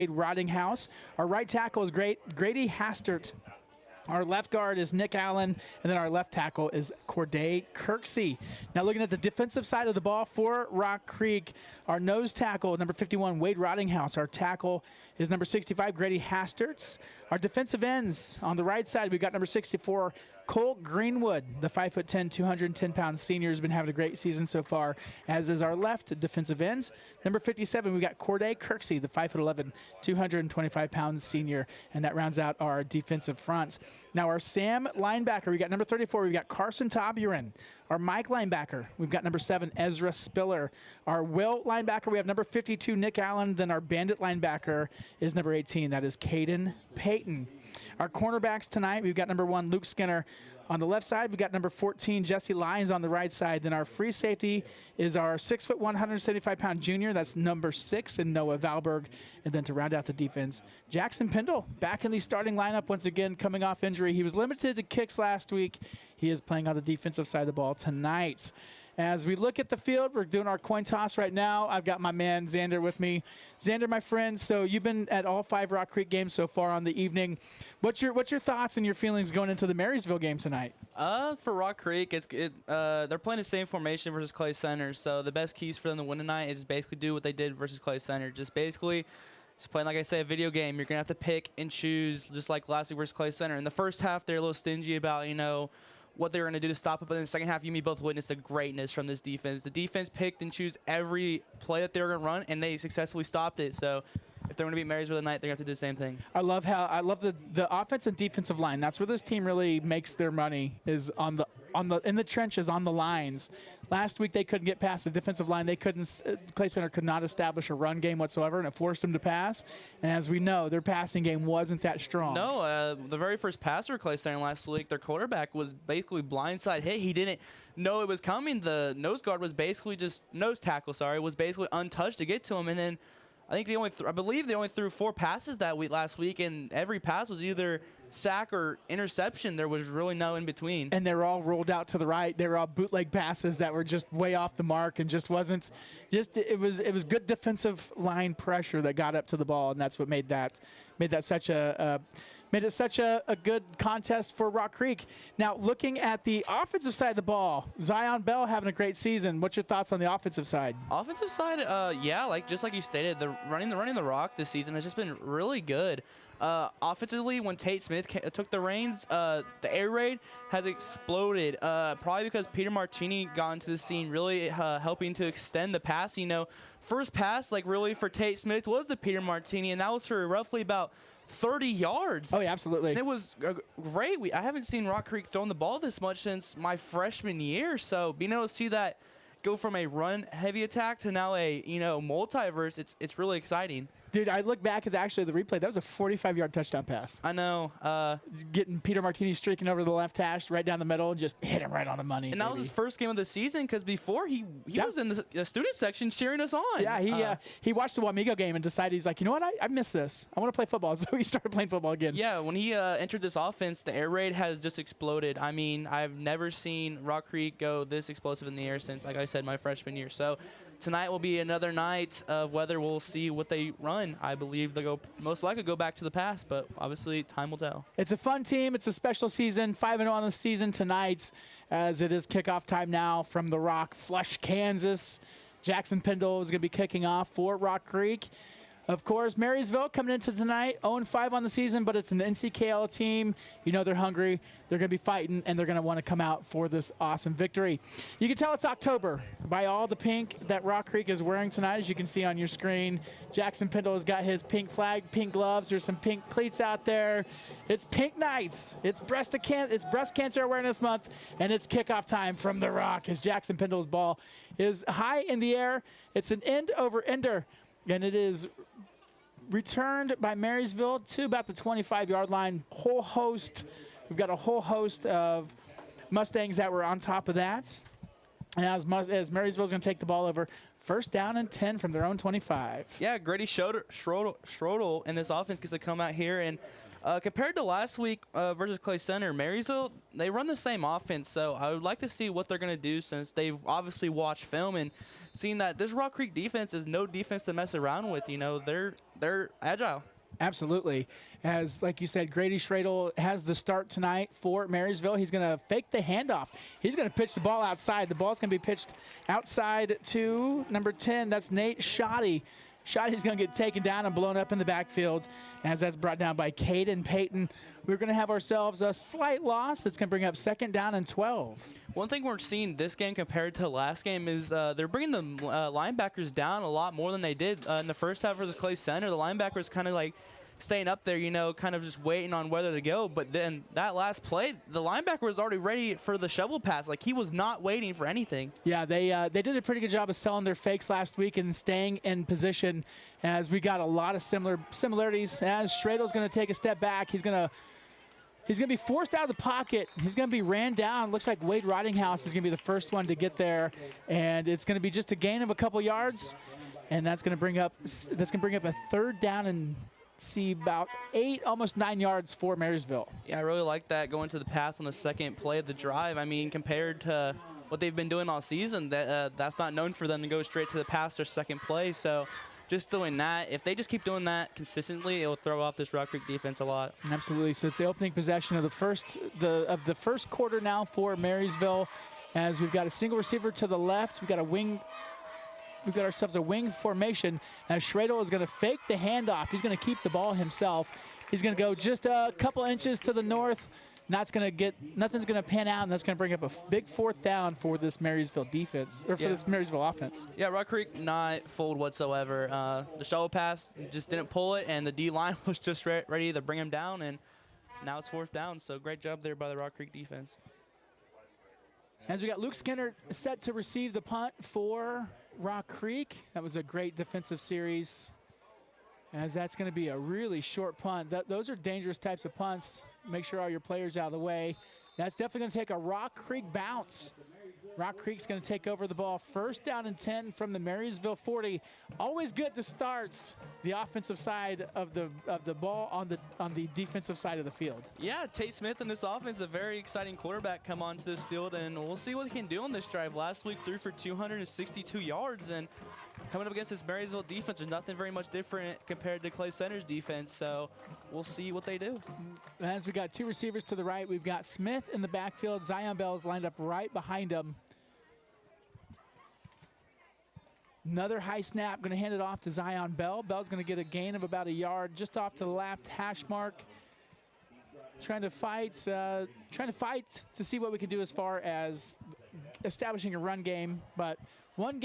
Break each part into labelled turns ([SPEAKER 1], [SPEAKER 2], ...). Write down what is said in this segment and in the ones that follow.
[SPEAKER 1] Rottinghouse. Our right tackle is Grady Hastert. Our left guard is Nick Allen, and then our left tackle is Corday Kirksey. Now looking at the defensive side of the ball for Rock Creek, our nose tackle, number 51, Wade Rottinghouse. Our tackle is number 65, Grady Hasterts. Our defensive ends, on the right side, we've got number 64, Colt Greenwood, the 5'10", 210-pound senior, has been having a great season so far, as is our left defensive ends. Number 57, we've got Corday Kirksey, the 5'11", 225-pound senior, and that rounds out our defensive fronts. Now our Sam linebacker, we got number 34, we've got Carson Toburin. Our Mike linebacker, we've got number 7, Ezra Spiller. Our Will linebacker, we have number 52, Nick Allen. Then our Bandit linebacker is number 18, that is Caden Payton. Our cornerbacks tonight, we've got number 1, Luke Skinner. On the left side, we've got number 14, Jesse Lyons on the right side. Then our free safety is our 6'1", 175-pound junior. That's number 6, and Noah Valberg. And then to round out the defense, Jackson Pendle back in the starting lineup once again, coming off injury. He was limited to kicks last week. He is playing on the defensive side of the ball tonight. As we look at the field, we're doing our coin toss right now. I've got my man Xander with me. Xander, my friend, so you've been at all 5 Rock Creek games so far on the evening. What's your thoughts and your feelings going into the Marysville game tonight?
[SPEAKER 2] For Rock Creek, they're playing the same formation versus Clay Center. So the best keys for them to win tonight is basically do what they did versus Clay Center. Just basically, just playing, like I say, a video game. You're going to have to pick and choose, just like last week versus Clay Center. In the first half, they're a little stingy about, what they were going to do to stop it. But in the second half, you and me both witnessed the greatness from this defense. The defense picked and chose every play that they were going to run, and they successfully stopped it. So if they're going to beat Marysville tonight, they're going to have to do the same thing. I love
[SPEAKER 1] the offense and defensive line. That's where this team really makes their money, is in the trenches, on the lines. Last week they couldn't get past the defensive line. They couldn't. Clay Center could not establish a run game whatsoever, and it forced them to pass. And as we know, their passing game wasn't that strong.
[SPEAKER 2] No, the very first pass for Clay Center last week, their quarterback was basically blindside hit. He didn't know it was coming. The nose guard was basically nose tackle, was basically untouched to get to him, and then I think I believe they only threw 4 passes that week last week, and every pass was either sack or interception. There was really no in between.
[SPEAKER 1] And they were all rolled out to the right. They were all bootleg passes that were just way off the mark, and it was good defensive line pressure that got up to the ball, and that's what made it such a good contest for Rock Creek. Now, looking at the offensive side of the ball, Zion Bell having a great season. What's your thoughts on the offensive side?
[SPEAKER 2] Offensive side, yeah, just like you stated, the running the rock this season has just been really good. Offensively, when Tate Smith took the reins, the air raid has exploded, probably because Peter Martini got into the scene, really helping to extend the pass. First pass, really for Tate Smith was the Peter Martini, and that was for roughly about 30 yards.
[SPEAKER 1] Oh, yeah, absolutely.
[SPEAKER 2] And it was great. I haven't seen Rock Creek throwing the ball this much since my freshman year, so being able to see that go from a run-heavy attack to now a multiverse, it's really exciting.
[SPEAKER 1] Dude, I look back at the replay. That was a 45-yard touchdown pass.
[SPEAKER 2] I know.
[SPEAKER 1] Getting Peter Martini streaking over the left hash, right down the middle, and just hit him right on the money.
[SPEAKER 2] And that was his first game of the season, because before he was in the student section cheering us on.
[SPEAKER 1] Yeah, he watched the Wamego game and decided, he's like, you know what, I miss this. I want to play football. So he started playing football again.
[SPEAKER 2] Yeah, when he entered this offense, the air raid has just exploded. I mean, I've never seen Rock Creek go this explosive in the air since, like I said, my freshman year. So tonight will be another night of whether we'll see what they run. I believe they'll most likely go back to the past, but obviously time will tell.
[SPEAKER 1] It's a fun team. It's a special season. 5-0 on the season tonight, as it is kickoff time now from the Rock, Flush, Kansas. Jackson Pendle is going to be kicking off for Rock Creek. Of course, Marysville coming into tonight, 0-5 on the season, but it's an NCKL team. They're hungry. They're going to be fighting, and they're going to want to come out for this awesome victory. You can tell it's October by all the pink that Rock Creek is wearing tonight, as you can see on your screen. Jackson Pendle has got his pink flag, pink gloves. There's some pink cleats out there. It's pink nights. It's breast cancer awareness month, and it's kickoff time from the Rock, as Jackson Pendle's ball is high in the air. It's an end over ender, and it is returned by Marysville to about the 25-yard line. We've got a whole host of Mustangs that were on top of that. And as Marysville's going to take the ball over, first down and 10 from their own 25.
[SPEAKER 2] Yeah, Grady Schrodel in this offense gets to come out here, and Compared to last week versus Clay Center, Marysville, they run the same offense, so I would like to see what they're going to do since they've obviously watched film and seen that this Rock Creek defense is no defense to mess around with. You know, they're agile.
[SPEAKER 1] Absolutely. As, like you said, Grady Schradel has the start tonight for Marysville. He's going to fake the handoff. He's going to pitch the ball outside. The ball's going to be pitched outside to number 10. That's Nate Shoddy. Shoddy's going to get taken down and blown up in the backfield as that's brought down by Caden Payton. We're going to have ourselves a slight loss. It's going to bring up 2nd down and 12.
[SPEAKER 2] One thing we're seeing this game compared to last game is they're bringing the linebackers down a lot more than they did in the first half versus Clay Center. The linebackers kind of like staying up there, you know, kind of just waiting on whether to go. But then that last play, the linebacker was already ready for the shovel pass. Like, he was not waiting for anything. Yeah, they did a pretty good job of selling their fakes last week and staying in position, as we got a lot of similarities. As Schradel's going to take a step back, he's going to be forced out of the pocket. He's going to be ran down. Looks like Wade Ridinghouse is going to be the first one to get there, and it's going to be just a gain of a couple yards, and that's going to bring up a 3rd down and about 8, almost 9 yards for Marysville. Yeah, I really like that going to the pass on the second play of the drive. I mean, compared to what they've been doing all season, that's not known for them to go straight to the pass or second play. So just doing that, if they just keep doing that consistently, it will throw off this Rock Creek defense a lot.
[SPEAKER 1] Absolutely. So it's the opening possession of the first quarter now for Marysville, as we've got a single receiver to the left. We've got ourselves a wing formation, as Schradel is going to fake the handoff. He's going to keep the ball himself. He's going to go just a couple inches to the north. Nothing's going to pan out, and that's going to bring up a big 4th down for this Marysville defense, or for this Marysville offense.
[SPEAKER 2] Yeah, Rock Creek not fooled whatsoever. The shovel pass just didn't pull it, and the D-line was just ready to bring him down, and now it's 4th down. So great job there by the Rock Creek defense.
[SPEAKER 1] As we got Luke Skinner set to receive the punt for Rock Creek. That was a great defensive series, as that's going to be a really short punt. Those are dangerous types of punts. Make sure all your players out of the way. That's definitely going to take a Rock Creek bounce. Rock Creek's going to take over the ball. 1st down and 10 from the Marysville 40. Always good to start the offensive side of the ball on the defensive side of the field.
[SPEAKER 2] Yeah, Tate Smith and this offense, a very exciting quarterback, come onto this field, and we'll see what he can do on this drive. Last week, threw for 262 yards, and coming up against this Marysville defense, there's nothing very much different compared to Clay Center's defense, so we'll see what they do.
[SPEAKER 1] As we got 2 receivers to the right, we've got Smith in the backfield. Zion Bell's lined up right behind him. Another high snap, going to hand it off to Zion Bell. Bell's going to get a gain of about a yard just off to the left hash mark. Trying to fight to see what we can do as far as establishing a run game, but 1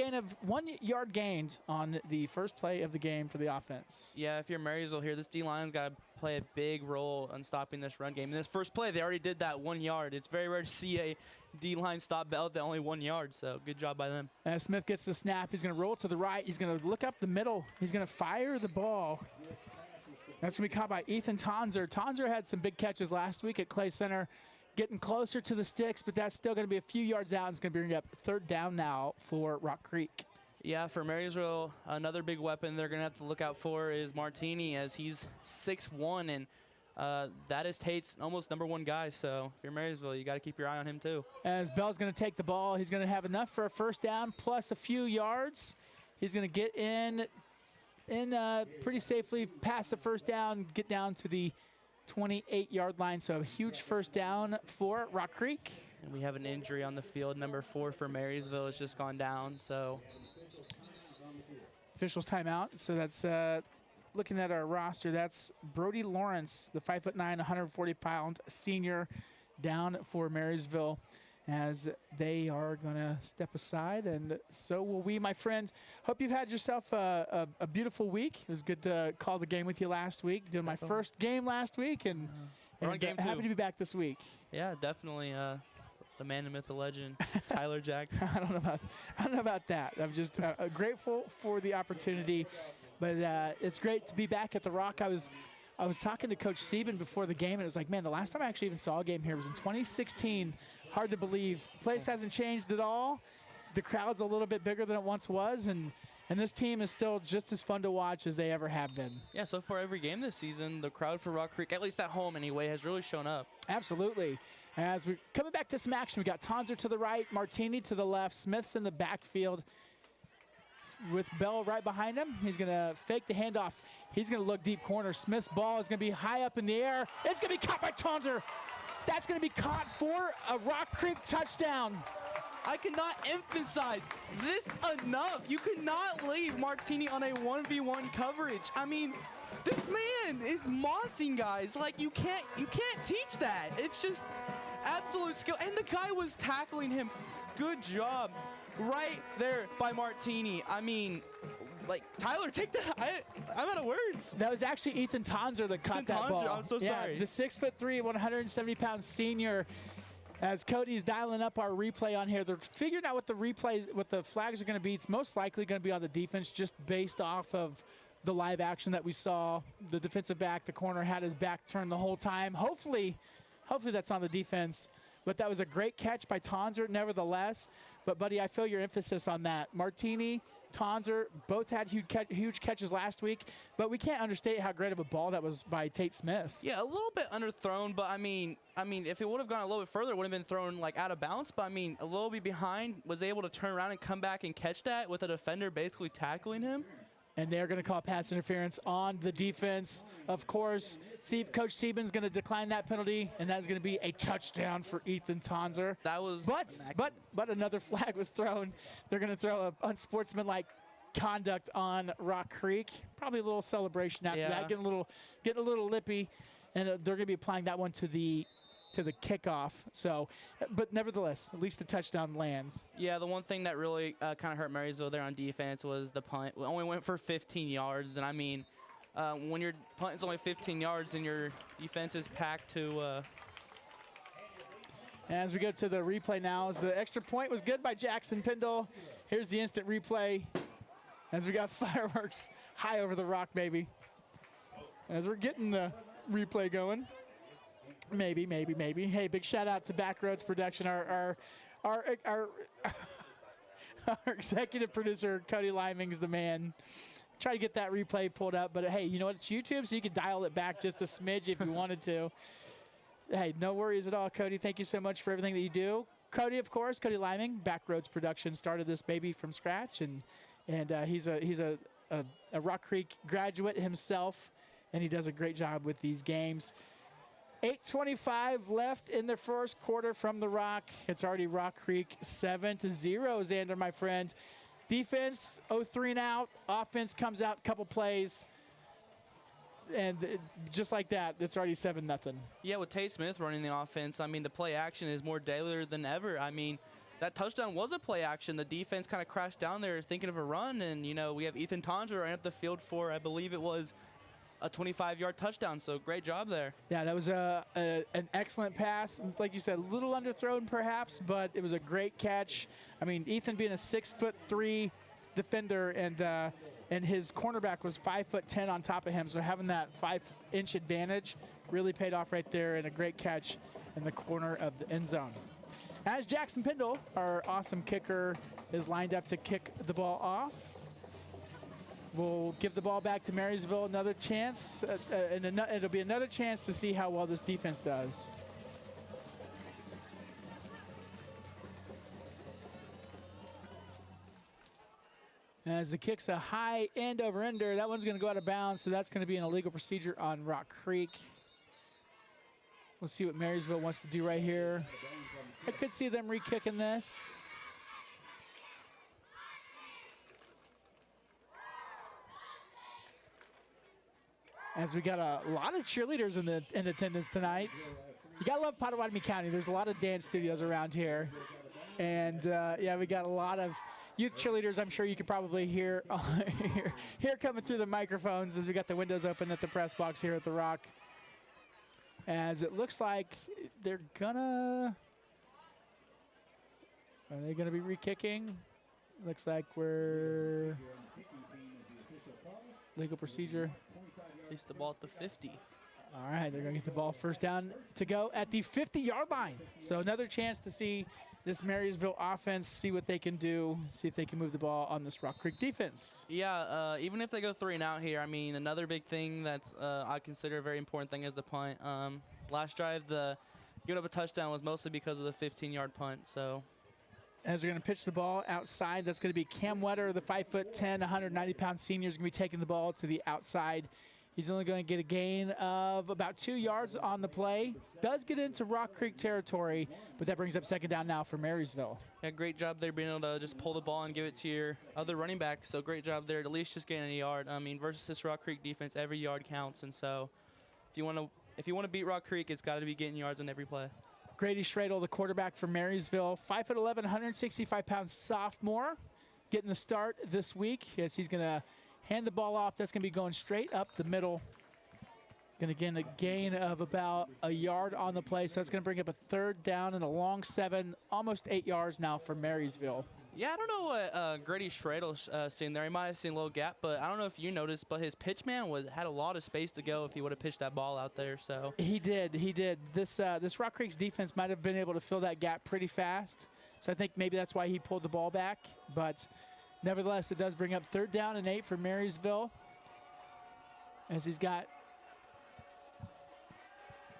[SPEAKER 1] yard gained on the first play of the game for the offense.
[SPEAKER 2] Yeah, if you're Marysville here, this D-line's got to play a big role in stopping this run game. In this first play, they already did that 1 yard. It's very rare to see a D-line stop Bell at only 1 yard, so good job by them.
[SPEAKER 1] As Smith gets the snap, he's going to roll to the right. He's going to look up the middle. He's going to fire the ball. That's going to be caught by Ethan Tonzer. Tonzer had some big catches last week at Clay Center, getting closer to the sticks, but that's still going to be a few yards out, and it's going to bring up 3rd down now for Rock Creek.
[SPEAKER 2] Yeah, for Marysville, another big weapon they're going to have to look out for is Martini, as he's 6'1", and that is Tate's almost #1 guy. So if you're Marysville, you got to keep your eye on him too.
[SPEAKER 1] As Bell's going to take the ball, he's going to have enough for a 1st down plus a few yards. He's going to get in pretty safely past the 1st down, get down to the 28-yard line. So a huge 1st down for Rock Creek.
[SPEAKER 2] And we have an injury on the field. Number 4 for Marysville has just gone down. So
[SPEAKER 1] officials timeout. So that's looking at our roster. That's Brody Lawrence, the 5'9", 140-pound senior, down for Marysville, as they are going to step aside, and so will we, my friends. Hope you've had yourself a beautiful week. It was good to call the game with you last week, doing my first game last week, and happy to be back this week.
[SPEAKER 2] Yeah, definitely. The man, the myth, the legend, Tyler Jackson.
[SPEAKER 1] I don't know about that. I'm just grateful for the opportunity, but it's great to be back at the Rock. I was talking to Coach Sieben before the game, and it was like, man, the last time I actually even saw a game here was in 2016. Hard to believe. The place hasn't changed at all. The crowd's a little bit bigger than it once was, and And this team is still just as fun to watch as they ever have been.
[SPEAKER 2] Yeah, so far every game this season, the crowd for Rock Creek, at least at home anyway, has really shown up.
[SPEAKER 1] Absolutely. As we're coming back to some action, we got Tonzer to the right, Martini to the left, Smith's in the backfield with Bell right behind him. He's going to fake the handoff. He's going to look deep corner. Smith's ball is going to be high up in the air. It's going to be caught by Tonzer. That's going to be caught for a Rock Creek touchdown.
[SPEAKER 2] I cannot emphasize this enough. You cannot leave Martini on a 1v1 coverage. I mean, this man is mossing guys. Like, you can't teach that. It's just absolute skill. And the guy was tackling him. Good job right there by Martini. I mean, like, Tyler, take that. I'm out of words.
[SPEAKER 1] That was actually Ethan Tonzer that caught that ball.
[SPEAKER 2] I'm so sorry.
[SPEAKER 1] Yeah, the 6'3", 170-pound senior. As Cody's dialing up our replay on here, they're figuring out what the flags are going to be. It's most likely going to be on the defense, just based off of the live action that we saw. The defensive back, the corner, had his back turned the whole time. Hopefully that's on the defense. But that was a great catch by Tonzer, nevertheless. But, buddy, I feel your emphasis on that. Martini, Tonzer, both had huge catches last week, but we can't understate how great of a ball that was by Tate Smith.
[SPEAKER 2] Yeah, a little bit underthrown, but I mean, if it would have gone a little bit further, it would have been thrown like out of bounds. But I mean, a little bit behind, was able to turn around and come back and catch that with a defender basically tackling him.
[SPEAKER 1] And they're going to call pass interference on the defense. Of course, Coach Sieben's going to decline that penalty, and that's going to be a touchdown for Ethan Tonzer.
[SPEAKER 2] That was
[SPEAKER 1] but another flag was thrown. They're going to throw a unsportsmanlike conduct on Rock Creek. Probably a little celebration after that, getting a little lippy, and they're going to be applying that one to the kickoff. So, but nevertheless, at least the touchdown lands.
[SPEAKER 2] Yeah, the one thing that really kind of hurt Marysville there on defense was the punt. We only went for 15 yards, and I mean, when your punt is only 15 yards and your defense is packed to.
[SPEAKER 1] As we go to the replay now, as the extra point was good by Jackson Pindle. Here's the instant replay. As we got fireworks high over the rock, baby. As we're getting the replay going. Maybe. Hey, big shout out to Backroads Production, our executive producer, Cody Liming's the man. Try to get that replay pulled up, but hey, you know what? It's YouTube, so you can dial it back just a smidge if you wanted to. Hey, no worries at all, Cody. Thank you so much for everything that you do. Cody, of course, Cody Liming, Backroads Production, started this baby from scratch, and he's a Rock Creek graduate himself, and he does a great job with these games. 8:25 left in the first quarter from the Rock. It's already Rock Creek 7-0, Xander, my friend. Defense, 0-3 and out. Offense comes out, couple plays. And just like that, it's already 7-0.
[SPEAKER 2] Yeah, with Tate Smith running the offense, I mean, the play action is more daily than ever. I mean, that touchdown was a play action. The defense kind of crashed down there thinking of a run. And, you know, we have Ethan Tonzer running up the field for, I believe it was, a 25-yard touchdown, so great job there. Yeah, that was an excellent pass. Like you said, a little underthrown perhaps, but it was a great catch. I mean, Ethan being a 6'3" defender, and his cornerback was 5'10" on top of him, so having that 5-inch advantage really paid off right there, and a great catch in the corner of the end zone. As Jackson Pindle, our awesome kicker, is lined up to kick the ball off. We'll give the ball back to Marysville, another chance, and it'll be another chance to see how well this defense does. As the kick's a high end over ender, that one's going to go out of bounds, so that's going to be an illegal procedure on Rock Creek. We'll see what Marysville wants to do right here. I could see them re-kicking this. As we got a lot of cheerleaders in attendance tonight. You gotta love Potawatomi County. There's a lot of dance studios around here. And yeah, we got a lot of youth cheerleaders. I'm sure you could probably hear coming through the microphones as we got the windows open at the press box here at the Rock. As it looks like they're gonna, are they gonna be re-kicking? Looks like we're legal procedure. Release the ball at the 50.
[SPEAKER 1] All right, they're going to get the ball first down to go at the 50-yard line. So another chance to see this Marysville offense, see what they can do, see if they can move the ball on this Rock Creek defense.
[SPEAKER 2] Yeah, even if they go 3 and out here, I mean, another big thing that's I consider a very important thing is the punt. Last drive, the giving up a touchdown was mostly because of the 15-yard punt. So,
[SPEAKER 1] as they're going to pitch the ball outside, that's going to be Cam Wetter, the 5'10", 190-pound senior, is going to be taking the ball to the outside. He's only going to get a gain of about 2 yards on the play. Does get into Rock Creek territory, but that brings up second down now for Marysville.
[SPEAKER 2] Yeah, great job there being able to just pull the ball and give it to your other running back. So great job there, at least just getting a yard. I mean, versus this Rock Creek defense, every yard counts. And so if you want to beat Rock Creek, it's got to be getting yards on every play.
[SPEAKER 1] Grady Schradel, the quarterback for Marysville, 5'11", 165-pound sophomore, getting the start this week as he's going to hand the ball off. That's going to be going straight up the middle. Going to get a gain of about a yard on the play. So that's going to bring up a third down and a long 7, almost 8 yards now for Marysville.
[SPEAKER 2] Yeah, I don't know what Grady Schradel's seen there. He might have seen a little gap, but I don't know if you noticed, but his pitch man had a lot of space to go if he would have pitched that ball out there. So
[SPEAKER 1] he did. This Rock Creek's defense might have been able to fill that gap pretty fast. So I think maybe that's why he pulled the ball back. But nevertheless, it does bring up third down and 8 for Marysville. As he's got,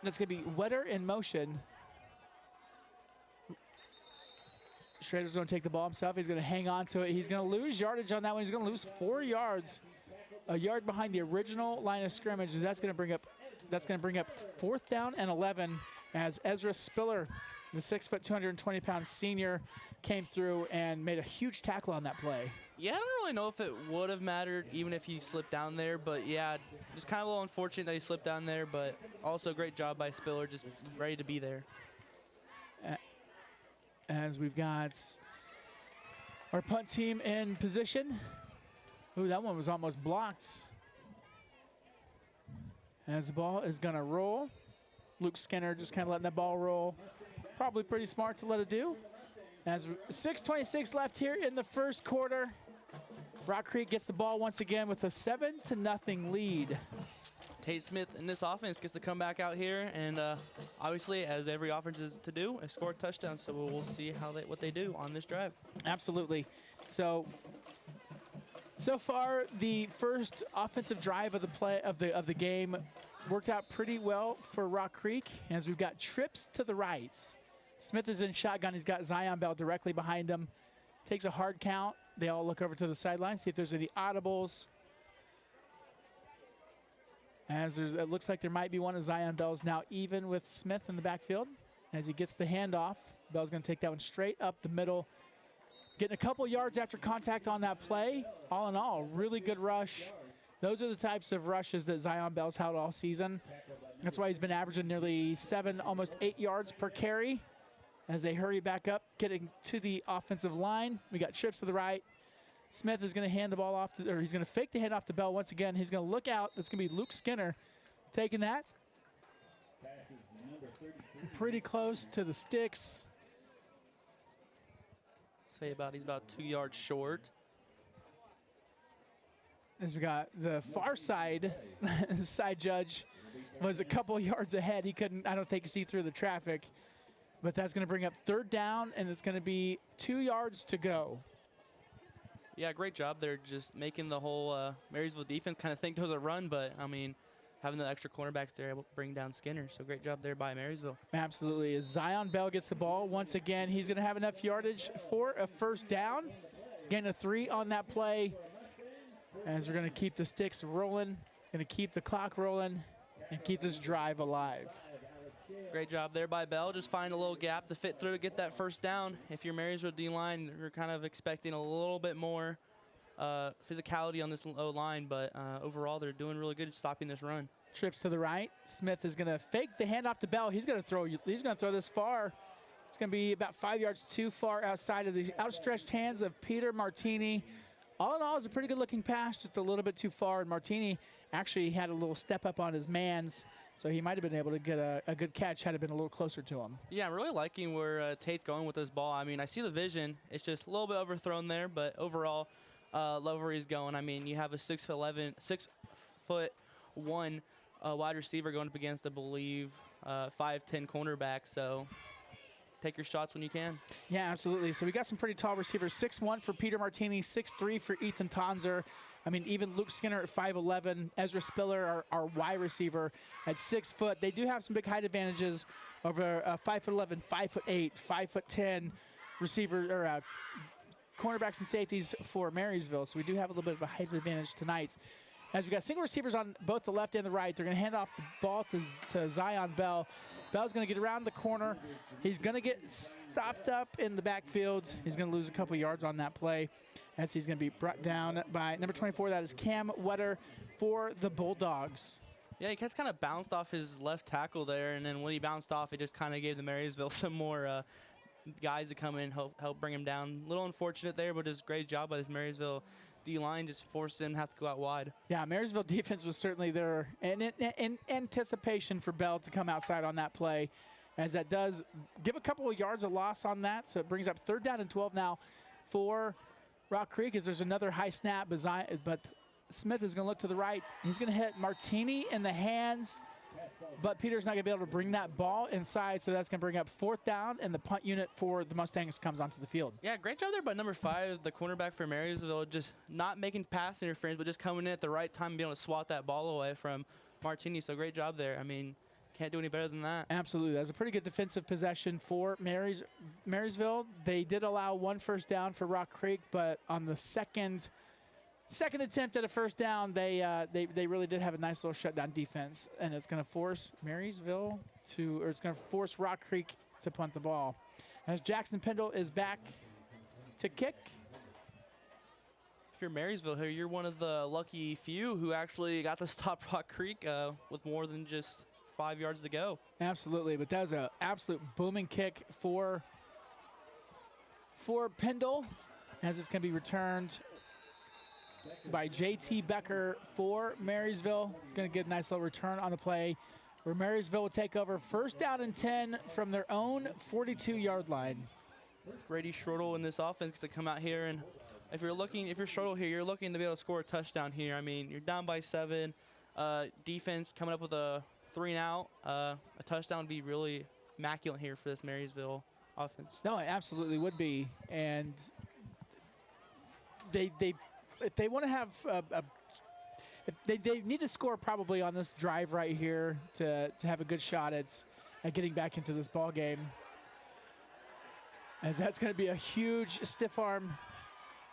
[SPEAKER 1] that's going to be Wetter in motion. Schrader's going to take the ball himself. He's going to hang on to it. He's going to lose yardage on that one. He's going to lose 4 yards, a yard behind the original line of scrimmage. That's going to bring up fourth down and 11 as Ezra Spiller, the 6', 220-pound senior, came through and made a huge tackle on that play.
[SPEAKER 2] Yeah, I don't really know if it would have mattered even if he slipped down there, but yeah, it's kind of a little unfortunate that he slipped down there, but also great job by Spiller, just ready to be there.
[SPEAKER 1] As we've got our punt team in position. Ooh, that one was almost blocked. As the ball is going to roll. Luke Skinner just kind of letting that ball roll. Probably pretty smart to let it do. As 6:26 left here in the first quarter. Rock Creek gets the ball once again with a 7-0 lead.
[SPEAKER 2] Tate Smith in this offense gets to come back out here and obviously, as every offense is to do, score a touchdown. So we'll see what they do on this drive.
[SPEAKER 1] Absolutely. So far, the first offensive drive of the game worked out pretty well for Rock Creek as we've got trips to the right. Smith is in shotgun. He's got Zion Bell directly behind him. Takes a hard count. They all look over to the sideline, see if there's any audibles. As it looks like there might be one of Zion Bell's now even with Smith in the backfield. As he gets the handoff, Bell's going to take that one straight up the middle. Getting a couple yards after contact on that play. All in all, really good rush. Those are the types of rushes that Zion Bell's held all season. That's why he's been averaging nearly 7, almost 8 yards per carry. As they hurry back up, getting to the offensive line. We got trips to the right. Smith is going to hand the ball off or he's going to fake the handoff to Bell once again. He's going to look out. That's going to be Luke Skinner taking that. Pretty close to the sticks.
[SPEAKER 2] He's about 2 yards short.
[SPEAKER 1] As we got the far side, side judge was a couple yards ahead. He couldn't, I don't think, see through the traffic. But that's going to bring up third down, and it's going to be 2 yards to go.
[SPEAKER 2] Yeah, great job there, just making the whole Marysville defense kind of think there was a run, but, I mean, having the extra cornerbacks there able to bring down Skinner. So great job there by Marysville.
[SPEAKER 1] Absolutely. As Zion Bell gets the ball, once again, he's going to have enough yardage for a first down. Gain a 3 on that play. As we're going to keep the sticks rolling, going to keep the clock rolling, and keep this drive alive.
[SPEAKER 2] Great job there by Bell. Just find a little gap to fit through to get that first down. If you're Marysville D-line, you're kind of expecting a little bit more physicality on this O-line, but overall they're doing really good at stopping this run.
[SPEAKER 1] Trips to the right. Smith is going to fake the handoff to Bell. He's going to throw this far. It's going to be about 5 yards too far outside of the outstretched hands of Peter Martini. All in all, it's a pretty good-looking pass, just a little bit too far. And Martini actually had a little step up on his mans, so he might have been able to get a good catch had it been a little closer to him.
[SPEAKER 2] Yeah, I'm really liking where Tate's going with this ball. I mean, I see the vision. It's just a little bit overthrown there, but overall, love where he's going. I mean, you have a 6'1" wide receiver going up against, I believe, 5'10" cornerback. So take your shots when you can.
[SPEAKER 1] Yeah, absolutely. So we got some pretty tall receivers. 6'1" for Peter Martini, 6'3" for Ethan Tonzer. I mean, even Luke Skinner at 5'11", Ezra Spiller, our wide receiver, at 6 foot. They do have some big height advantages over 5'11", 5'8", 5'10" receiver or cornerbacks and safeties for Marysville. So we do have a little bit of a height advantage tonight. As we got single receivers on both the left and the right, they're going to hand off the ball to Zion Bell. Bell's going to get around the corner. He's going to get stopped up in the backfield. He's going to lose a couple yards on that play as he's going to be brought down by number 24. That is Cam Wetter for the Bulldogs.
[SPEAKER 2] Yeah, he kind of bounced off his left tackle there, and then when he bounced off, it just kind of gave the Marysville some more guys to come in, help bring him down. A little unfortunate there, but just great job by this Marysville D-line, just forced him to have to go out wide.
[SPEAKER 1] Yeah, Marysville defense was certainly there in anticipation for Bell to come outside on that play, as that does give a couple of yards of loss on that, so it brings up 3rd down and 12 now for Rock Creek, as there's another high snap, but Smith is going to look to the right. He's going to hit Martini in the hands, but Peter's not going to be able to bring that ball inside, so that's going to bring up 4th down, and the punt unit for the Mustangs comes onto the field.
[SPEAKER 2] Yeah, great job there by number 5, the cornerback for Marysville, just not making pass interference, but just coming in at the right time and being able to swat that ball away from Martini. So great job there. I mean, can't do any better than that.
[SPEAKER 1] Absolutely. That was a pretty good defensive possession for Marysville. They did allow 1 first down for Rock Creek, but on the second attempt at a first down, they really did have a nice little shutdown defense, and it's going to force Marysville it's going to force Rock Creek to punt the ball. As Jackson Pendle is back to kick.
[SPEAKER 2] If you're Marysville here, you're one of the lucky few who actually got to stop Rock Creek with more than just 5 yards to go.
[SPEAKER 1] Absolutely, but that was an absolute booming kick for Pendle, as it's going to be returned by J.T. Becker for Marysville. It's going to get a nice little return on the play, where Marysville will take over 1st down and 10 from their own 42-yard line.
[SPEAKER 2] Brady Schroedel in this offense to come out here, and if you're Schroedel here, you're looking to be able to score a touchdown here. I mean, you're down by 7. Defense coming up with a 3-and-out. A touchdown would be really immaculate here for this Marysville offense.
[SPEAKER 1] No, it absolutely would be, and if they want to have they need to score probably on this drive right here to have a good shot at getting back into this ball game, as that's going to be a huge stiff arm.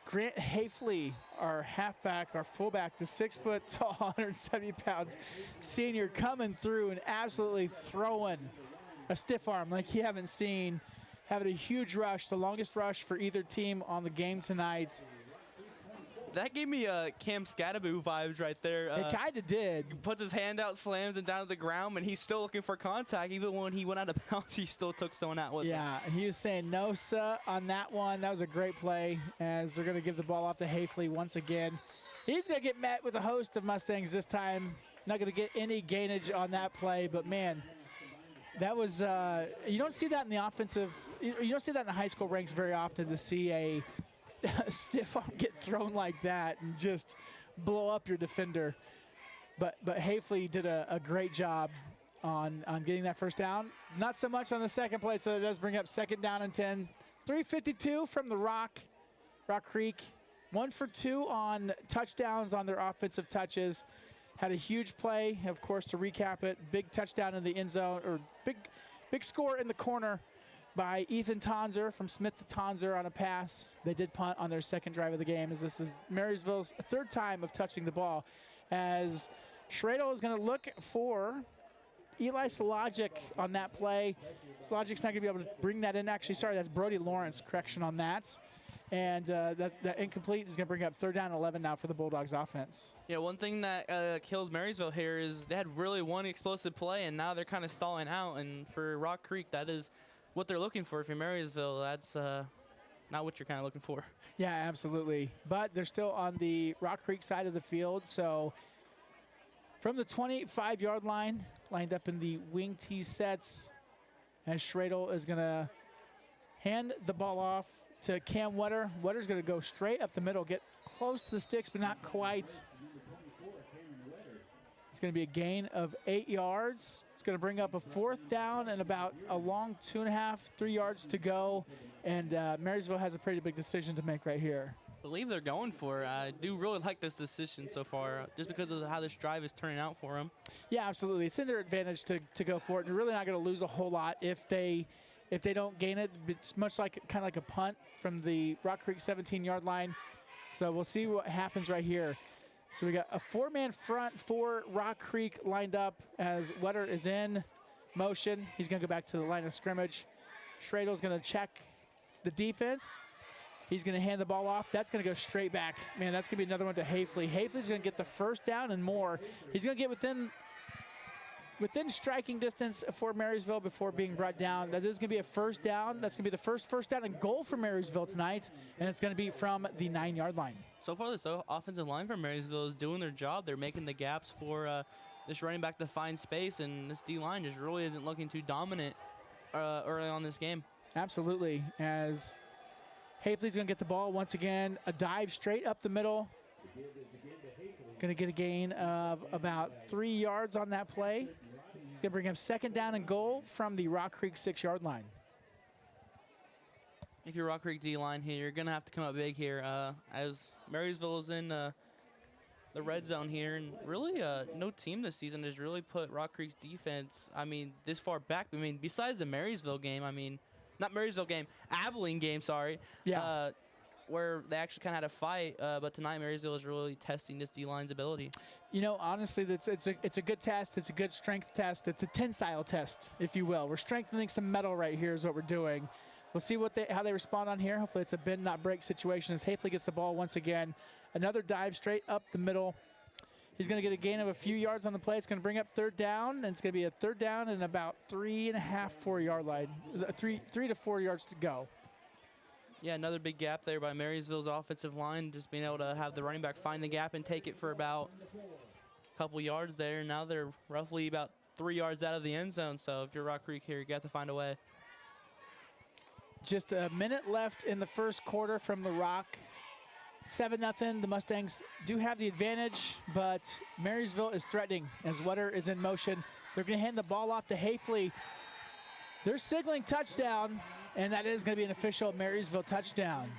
[SPEAKER 1] Grant Hafley, our halfback, our fullback, the 6 foot tall, 170 pounds senior, coming through and absolutely throwing a stiff arm like you haven't seen, having a huge rush, the longest rush for either team on the game tonight.
[SPEAKER 2] That gave me Cam Scadaboo vibes right there.
[SPEAKER 1] It kind of did.
[SPEAKER 2] He puts his hand out, slams him down to the ground, and he's still looking for contact. Even when he went out of bounds, he still took someone out with him.
[SPEAKER 1] Yeah, he was saying no, sir, on that one. That was a great play, as they're going to give the ball off to Hafley once again. He's going to get met with a host of Mustangs this time. Not going to get any gainage on that play, but, man, that was you don't see that in the offensive – you don't see that in the high school ranks very often, to see a – stiff arm get thrown like that and just blow up your defender. But Hafley did a great job on getting that first down. Not so much on the second play, so it does bring up 2nd down and 10. 3:52 from the Rock Creek. 1 for 2 on touchdowns on their offensive touches. Had a huge play, of course, to recap it. Big touchdown in the end zone, or big score in the corner by Ethan Tonzer, from Smith to Tonzer on a pass. They did punt on their 2nd drive of the game, as this is Marysville's 3rd time of touching the ball, as Schradel is going to look for Eli Sologic on that play. Sologic's not going to be able to bring that in. Actually, sorry, that's Brody Lawrence, correction on that. And that incomplete is going to bring up 3rd down and 11 now for the Bulldogs offense.
[SPEAKER 2] Yeah, one thing that kills Marysville here is they had really one explosive play, and now they're kind of stalling out. And for Rock Creek, that is what they're looking for. If you're Marysville, that's not what you're kind of looking for.
[SPEAKER 1] Yeah, absolutely. But they're still on the Rock Creek side of the field. So from the 25-yard line, lined up in the wing tee sets, as Schradel is going to hand the ball off to Cam Wetter. Wetter's going to go straight up the middle, get close to the sticks, but not quite. It's going to be a gain of 8 yards. It's going to bring up a 4th down and about a long 2.5, 3 yards to go. And Marysville has a pretty big decision to make right here.
[SPEAKER 2] I believe they're going for it. I do really like this decision so far, just because of how this drive is turning out for them.
[SPEAKER 1] Yeah, absolutely. It's in their advantage to go for it. They're really not going to lose a whole lot if they don't gain it. It's much like kind of like a punt from the Rock Creek 17-yard line. So we'll see what happens right here. So we got a 4-man front for Rock Creek lined up as Wetter is in motion. He's going to go back to the line of scrimmage. Schradel's going to check the defense. He's going to hand the ball off. That's going to go straight back. Man, that's going to be another one to Hafley. Hafley's going to get the 1st down and more. He's going to get within striking distance for Marysville before being brought down. That is going to be a 1st down. That's going to be the first down and goal for Marysville tonight, and it's going to be from the 9-yard line.
[SPEAKER 2] So far, this offensive line for Marysville is doing their job. They're making the gaps for this running back to find space, and this D-line just really isn't looking too dominant early on this game.
[SPEAKER 1] Absolutely, as Hafley's going to get the ball once again. A dive straight up the middle. Going to get a gain of about 3 yards on that play. It's going to bring him 2nd down and goal from the Rock Creek 6-yard line.
[SPEAKER 2] If you're Rock Creek D-line here, you're going to have to come up big here, as Marysville is in the red zone here. And really, no team this season has really put Rock Creek's defense, this far back. Besides the Marysville game, not Marysville game, Abilene game, sorry.
[SPEAKER 1] Yeah.
[SPEAKER 2] Where they actually kind of had a fight, but tonight Marysville is really testing this D-line's ability.
[SPEAKER 1] You know, honestly, it's a good test. It's a good strength test. It's a tensile test, if you will. We're strengthening some metal right here is what we're doing. We'll see how they respond on here. Hopefully it's a bend, not break situation as Hafley gets the ball once again. Another dive straight up the middle. He's going to get a gain of a few yards on the play. It's going to bring up 3rd down, and it's going to be a 3rd down and about 3.5, 4-yard line. 3 to 4 yards to go.
[SPEAKER 2] Yeah, another big gap there by Marysville's offensive line, just being able to have the running back find the gap and take it for about a couple yards there. And now they're roughly about 3 yards out of the end zone. So if you're Rock Creek here, you got to find a way.
[SPEAKER 1] Just a minute left in the 1st quarter from the Rock. 7-0. The Mustangs do have the advantage, but Marysville is threatening as Wetter is in motion. They're going to hand the ball off to Hafley. They're signaling touchdown, and that is going to be an official Marysville touchdown.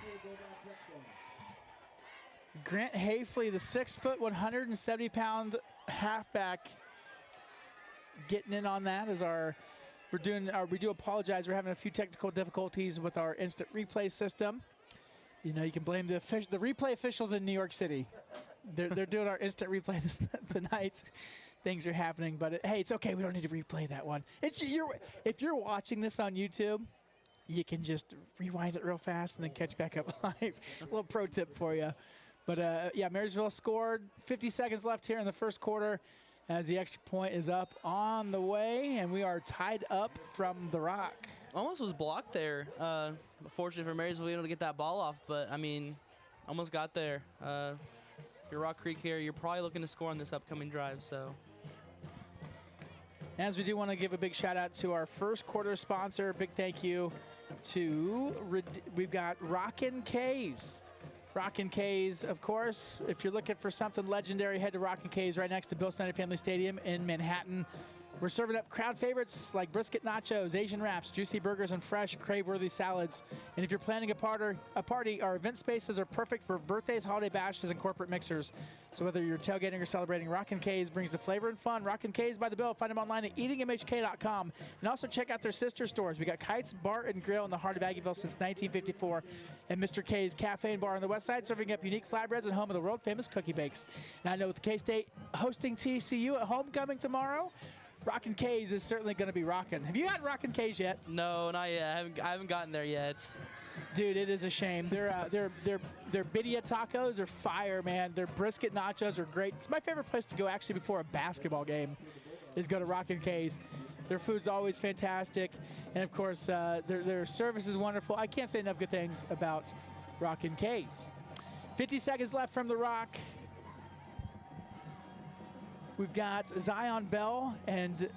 [SPEAKER 1] Grant Hafley, the 6-foot, 170-pound halfback, getting in on that as we do apologize. We're having a few technical difficulties with our instant replay system. You know, you can blame the replay officials in New York City. They're doing our instant replay tonight. Things are happening, but hey, it's okay. We don't need to replay that one. If you're watching this on YouTube, you can just rewind it real fast and then catch back up live. A little pro tip for you. But yeah, Marysville scored. 50 seconds left here in the 1st quarter as the extra point is up on the way, and we are tied up from the Rock.
[SPEAKER 2] Almost was blocked there. Fortunately for Marysville, able to get that ball off, but almost got there. If you're Rock Creek here, you're probably looking to score on this upcoming drive. So,
[SPEAKER 1] as we do want to give a big shout out to our 1st quarter sponsor. Big thank you to we've got Rockin' K's. Rockin' K's, of course. If you're looking for something legendary, head to Rockin' K's right next to Bill Snyder Family Stadium in Manhattan. We're serving up crowd favorites like brisket nachos, Asian wraps, juicy burgers, and fresh, crave-worthy salads. And if you're planning a party, our event spaces are perfect for birthdays, holiday bashes, and corporate mixers. So whether you're tailgating or celebrating, Rockin' K's brings the flavor and fun. Rockin' K's by the Bill. Find them online at eatingmhk.com. And also check out their sister stores. We got Kites Bar and Grill in the heart of Aggieville since 1954. And Mr. K's Cafe and Bar on the west side, serving up unique flatbreads and home of the world-famous cookie bakes. And I know with K-State hosting TCU at homecoming tomorrow, Rockin' K's is certainly going to be rocking. Have you had Rockin' K's yet?
[SPEAKER 2] No, not yet. I haven't gotten there yet.
[SPEAKER 1] Dude, it is a shame. Their birria tacos are fire, man. Their brisket nachos are great. It's my favorite place to go actually before a basketball game is go to Rockin' K's. Their food's always fantastic. And, of course, their service is wonderful. I can't say enough good things about Rockin' K's. 50 seconds left from the Rock. We've got Zion Bell and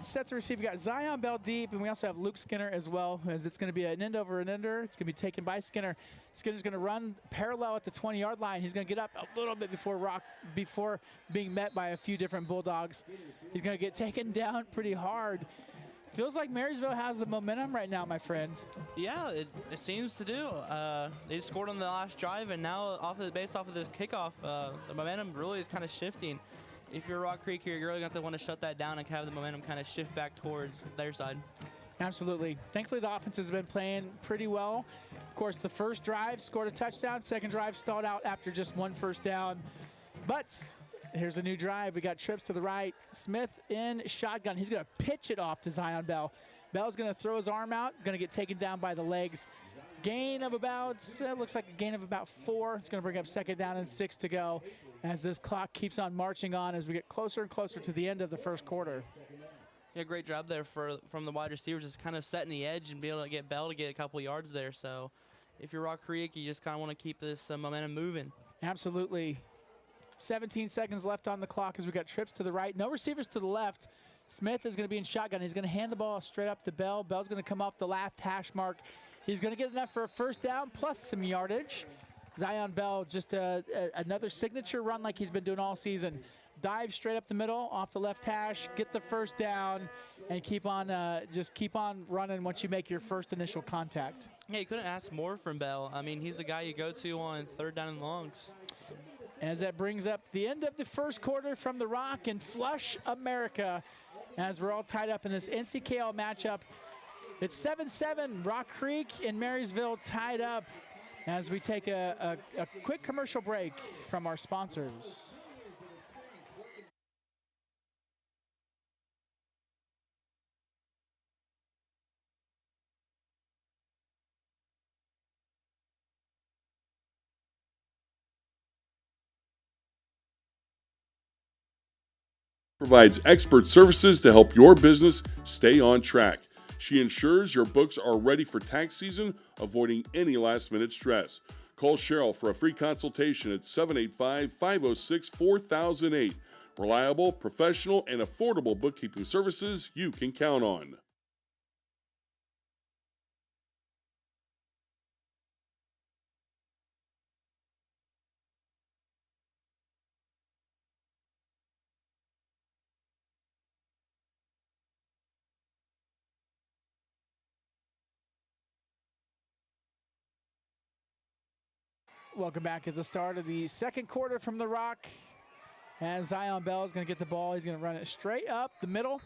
[SPEAKER 1] set to receive. We got Zion Bell deep, and we also have Luke Skinner as well, as it's going to be an end over an ender. It's going to be taken by Skinner. Skinner's going to run parallel at the 20-yard line. He's going to get up a little bit before being met by a few different Bulldogs. He's going to get taken down pretty hard. Feels like Marysville has the momentum right now, my friend.
[SPEAKER 2] Yeah, it seems to do. They scored on the last drive, and now based off of this kickoff, the momentum really is kind of shifting. If you're Rock Creek here, you're really going to want to shut that down and have the momentum kind of shift back towards their side.
[SPEAKER 1] Absolutely. Thankfully, the offense has been playing pretty well. Of course, the first drive scored a touchdown. Second drive stalled out after just one first down. But here's a new drive. We got trips to the right. Smith in shotgun. He's going to pitch it off to Zion Bell. Bell's going to throw his arm out, going to get taken down by the legs. Gain of about, looks like a gain of about 4. It's going to bring up second down and 6 to go as this clock keeps on marching on as we get closer and closer to the end of the first quarter.
[SPEAKER 2] Yeah, great job there from the wide receivers, just kind of setting the edge and be able to get Bell to get a couple yards there. So if you're Rock Creek, you just kind of want to keep this momentum moving.
[SPEAKER 1] Absolutely. 17 seconds left on the clock as we got trips to the right. No receivers to the left. Smith is going to be in shotgun. He's going to hand the ball straight up to Bell. Bell's going to come off the left hash mark. He's going to get enough for a first down plus some yardage. Zion Bell, just another signature run like he's been doing all season. Dive straight up the middle, off the left hash, get the first down, and keep on running once you make your first initial contact.
[SPEAKER 2] Yeah, you couldn't ask more from Bell. I mean, he's the guy you go to on third down and longs.
[SPEAKER 1] As that brings up the end of the first quarter from the Rock in Flush, America, as we're all tied up in this NCKL matchup. It's 7-7, Rock Creek and Marysville tied up as we take a quick commercial break from our sponsors.
[SPEAKER 3] Provides expert services to help your business stay on track. She ensures your books are ready for tax season, avoiding any last-minute stress. Call Cheryl for a free consultation at 785-506-4008. Reliable, professional, and affordable bookkeeping services you can count on.
[SPEAKER 1] Welcome back at the start of the second quarter from the Rock. As Zion Bell is going to get the ball, he's going to run it straight up the middle.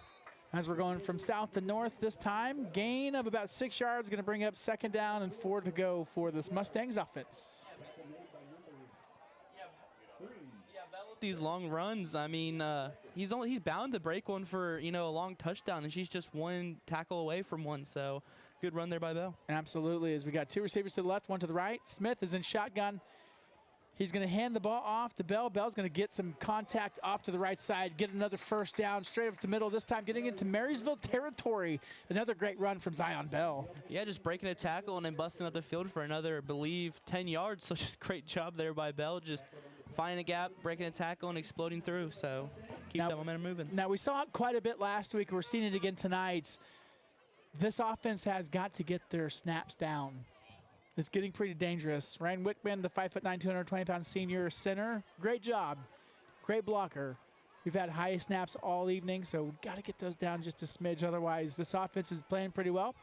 [SPEAKER 1] As we're going from south to north this time, gain of about 6 yards, going to bring up second down and 4 to go for this Mustangs offense.
[SPEAKER 2] These long runs, I mean, he's bound to break one for a long touchdown, and she's just one tackle away from one. So good run there by Bell.
[SPEAKER 1] Absolutely, as we got 2 receivers to the left, 1 to the right. Smith is in shotgun. He's going to hand the ball off to Bell. Bell's going to get some contact off to the right side, get another first down straight up the middle, this time getting into Marysville territory. Another great run from Zion Bell.
[SPEAKER 2] Yeah, just breaking a tackle and then busting up the field for another, I believe, 10 yards. So just great job there by Bell, just finding a gap, breaking a tackle, and exploding through. So keep that momentum moving.
[SPEAKER 1] Now, we saw it quite a bit last week. We're seeing it again tonight. This offense has got to get their snaps down. It's getting pretty dangerous. Ryan Wickman, the 5'9", 220-pound senior center, great job, great blocker. We've had high snaps all evening, so we've got to get those down just a smidge. Otherwise, this offense is playing pretty well.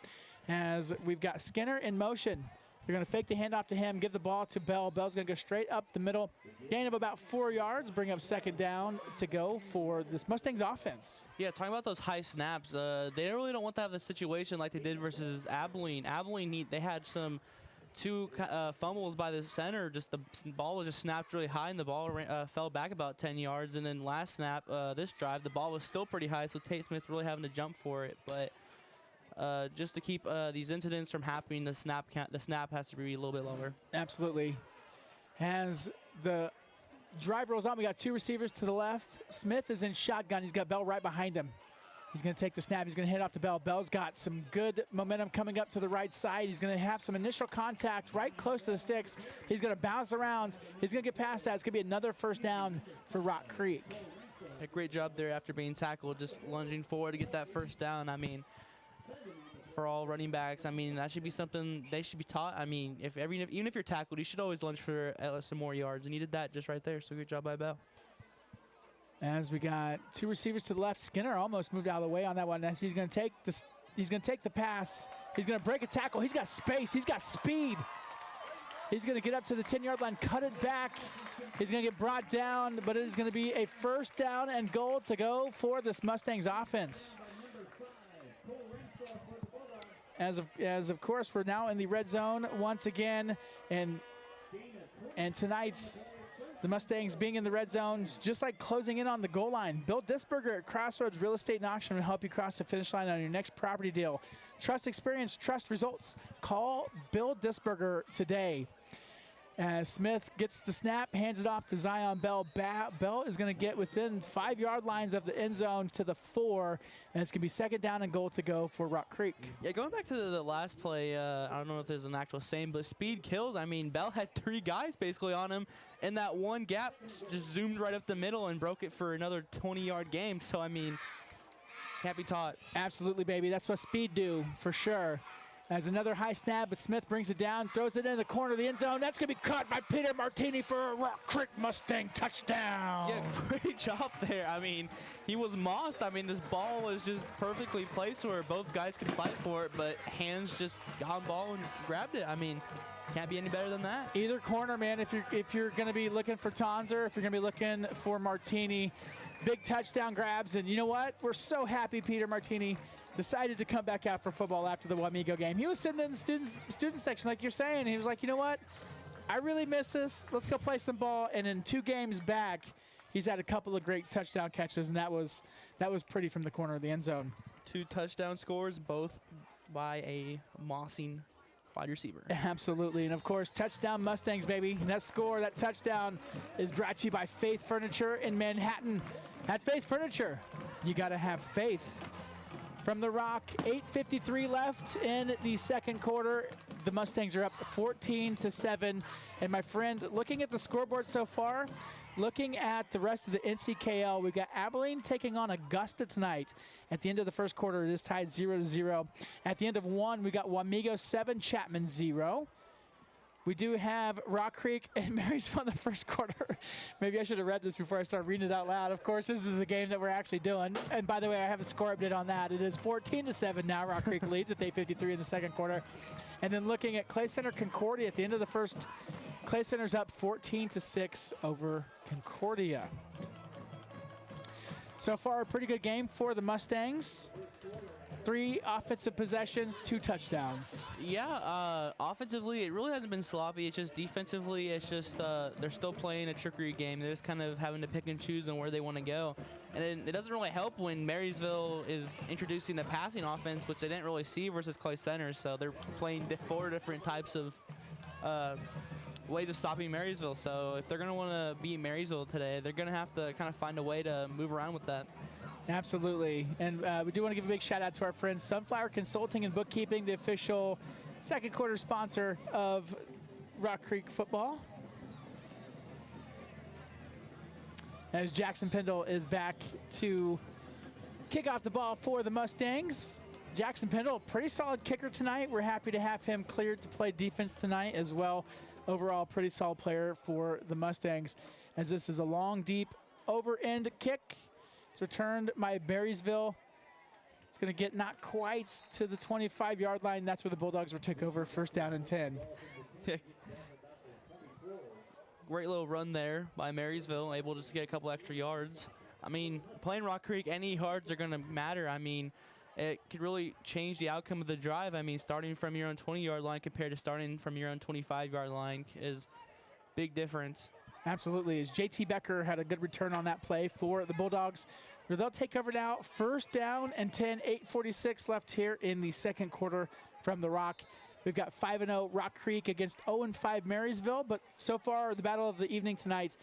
[SPEAKER 1] As we've got Skinner in motion. They're going to fake the handoff to him, give the ball to Bell. Bell's going to go straight up the middle. Gain of about 4 yards, bring up second down to go for this Mustangs offense.
[SPEAKER 2] Yeah, talking about those high snaps, they really don't want to have a situation like they did versus Abilene. Abilene, they had two fumbles by the center. Just the ball was just snapped really high, and the ball fell back about 10 yards. And then last snap, this drive, the ball was still pretty high, so Tate Smith really having to jump for it. But just to keep these incidents from happening, the snap has to be a little bit lower.
[SPEAKER 1] Absolutely. As the drive rolls on, we got 2 receivers to the left. Smith is in shotgun. He's got Bell right behind him. He's going to take the snap. He's going to hand off to Bell. Bell's got some good momentum coming up to the right side. He's going to have some initial contact right close to the sticks. He's going to bounce around. He's going to get past that. It's going to be another first down for Rock Creek.
[SPEAKER 2] A great job there after being tackled, just lunging forward to get that first down. I mean, for all running backs, I mean, that should be something they should be taught. I mean, even if you're tackled, you should always lunge for some more yards, and he did that just right there. So good job by Bell.
[SPEAKER 1] As we got two receivers to the left, Skinner almost moved out of the way on that one. As he's going to take this, he's going to take the pass. He's going to break a tackle. He's got space. He's got speed. He's going to get up to the 10-yard line, cut it back. He's going to get brought down, but it is going to be a first down and goal to go for this Mustangs offense. As of course, we're now in the red zone once again, and tonight's the Mustangs being in the red zone, just like closing in on the goal line. Bill Disberger at Crossroads Real Estate and Auction will help you cross the finish line on your next property deal. Trust experience, trust results. Call Bill Disberger today. As Smith gets the snap, hands it off to Zion Bell. Bell is going to get within 5-yard lines of the end zone to the 4, and it's going to be second down and goal to go for Rock Creek.
[SPEAKER 2] Yeah, going back to the last play, I don't know if there's an actual same, but speed kills. I mean, Bell had 3 guys basically on him, and that one gap just zoomed right up the middle and broke it for another 20-yard game. So, I mean, can't be taught.
[SPEAKER 1] Absolutely, baby. That's what speed do, for sure. As another high snap, but Smith brings it down, throws it in the corner of the end zone. That's going to be caught by Peter Martini for a Rock Creek Mustang touchdown.
[SPEAKER 2] Yeah, great job there. I mean, he was mossed. I mean, this ball was just perfectly placed where both guys could fight for it, but hands just got on ball and grabbed it. I mean, can't be any better than that.
[SPEAKER 1] Either corner, man, if you're going to be looking for Tonzer, if you're going to be looking for Martini, big touchdown grabs. And you know what? We're so happy Peter Martini decided to come back out for football after the Wamego game. He was sitting in the student section, like you're saying. He was like, you know what? I really miss this. Let's go play some ball. And in 2 games back, he's had a couple of great touchdown catches, and that was pretty from the corner of the end zone.
[SPEAKER 2] 2 touchdown scores, both by a mossing wide receiver.
[SPEAKER 1] Absolutely. And, of course, touchdown Mustangs, baby. And that touchdown is brought to you by Faith Furniture in Manhattan. At Faith Furniture, you got to have faith. From the Rock, 8:53 left in the second quarter. The Mustangs are up 14-7. And my friend, looking at the scoreboard so far, looking at the rest of the NCKL, we've got Abilene taking on Augusta tonight. At the end of the first quarter, it is tied 0-0. At the end of 1, we got Wamego 7, Chapman 0. We do have Rock Creek and Marysville in the first quarter. Maybe I should have read this before I start reading it out loud. Of course, this is the game that we're actually doing. And by the way, I have a score update on that. It is 14-7 now. Rock Creek leads with 8:53 in the second quarter. And then looking at Clay Center Concordia at the end of the first, Clay Center's up 14-6 over Concordia. So far, a pretty good game for the Mustangs. 3 offensive possessions, 2 touchdowns.
[SPEAKER 2] Yeah, offensively, it really hasn't been sloppy. It's just defensively, it's just they're still playing a trickery game. They're just kind of having to pick and choose on where they want to go. And it doesn't really help when Marysville is introducing the passing offense, which they didn't really see versus Clay Center. So they're playing 4 different types of ways of stopping Marysville. So if they're going to want to beat Marysville today, they're going to have to kind of find a way to move around with that.
[SPEAKER 1] Absolutely. And we do want to give a big shout out to our friends Sunflower Consulting and Bookkeeping, the official second quarter sponsor of Rock Creek football. As Jackson Pendle is back to kick off the ball for the Mustangs. Jackson Pendle, pretty solid kicker tonight. We're happy to have him cleared to play defense tonight as well. Overall, pretty solid player for the Mustangs, as this is a long, deep over-end kick. It's returned by Marysville. It's going to get not quite to the 25-yard line. That's where the Bulldogs will take over, first down and 10.
[SPEAKER 2] Great little run there by Marysville, able just to get a couple extra yards. I mean, playing Rock Creek, any yards are going to matter. I mean, it could really change the outcome of the drive. I mean, starting from your own 20-yard line compared to starting from your own 25-yard line is big difference.
[SPEAKER 1] Absolutely. As JT Becker had a good return on that play for the Bulldogs. They'll take over now. First down and 10, 8:46 left here in the second quarter from the Rock. We've got 5-0 Rock Creek against 0-5 Marysville, but so far the battle of the evening tonight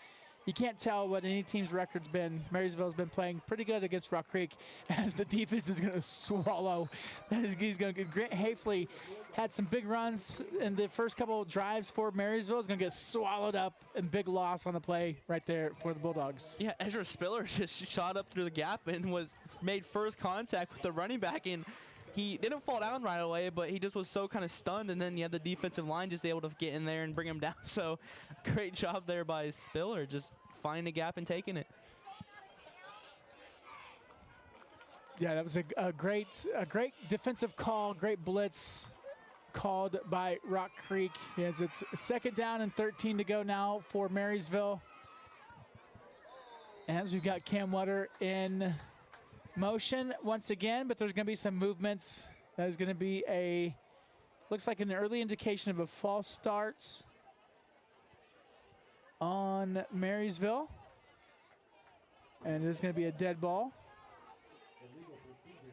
[SPEAKER 1] you can't tell what any team's record's been. Marysville's been playing pretty good against Rock Creek as the defense is going to swallow. He's going to get Grant Hafley had some big runs in the first couple of drives for Marysville. Is going to get swallowed up and big loss on the play right there for the Bulldogs.
[SPEAKER 2] Yeah, Ezra Spiller just shot up through the gap and made first contact with the running back, and he didn't fall down right away, but he just was so kind of stunned, and then you have the defensive line just able to get in there and bring him down. So great job there by Spiller, just finding a gap and taking it.
[SPEAKER 1] Yeah, that was a great defensive call, great blitz called by Rock Creek. As it's 2nd down and 13 to go now for Marysville. As we've got Cam Wetter in motion once again, but there's going to be some movements. That is going to be looks like an early indication of a false start on Marysville. And it's going to be a dead ball.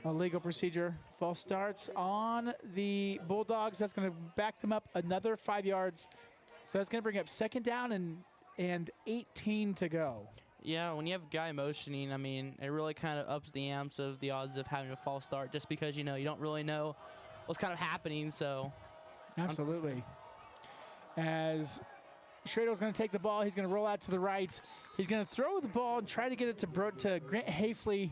[SPEAKER 1] A legal procedure. False starts on the Bulldogs. That's going to back them up another 5 yards. So that's going to bring up 2nd down and 18 to go.
[SPEAKER 2] Yeah, when you have guy motioning, I mean, it really kind of ups the amps of the odds of having a false start, just because, you don't really know what's kind of happening. So
[SPEAKER 1] absolutely. As Schrader's going to take the ball, he's going to roll out to the right. He's going to throw the ball and try to get it to Grant Hafley.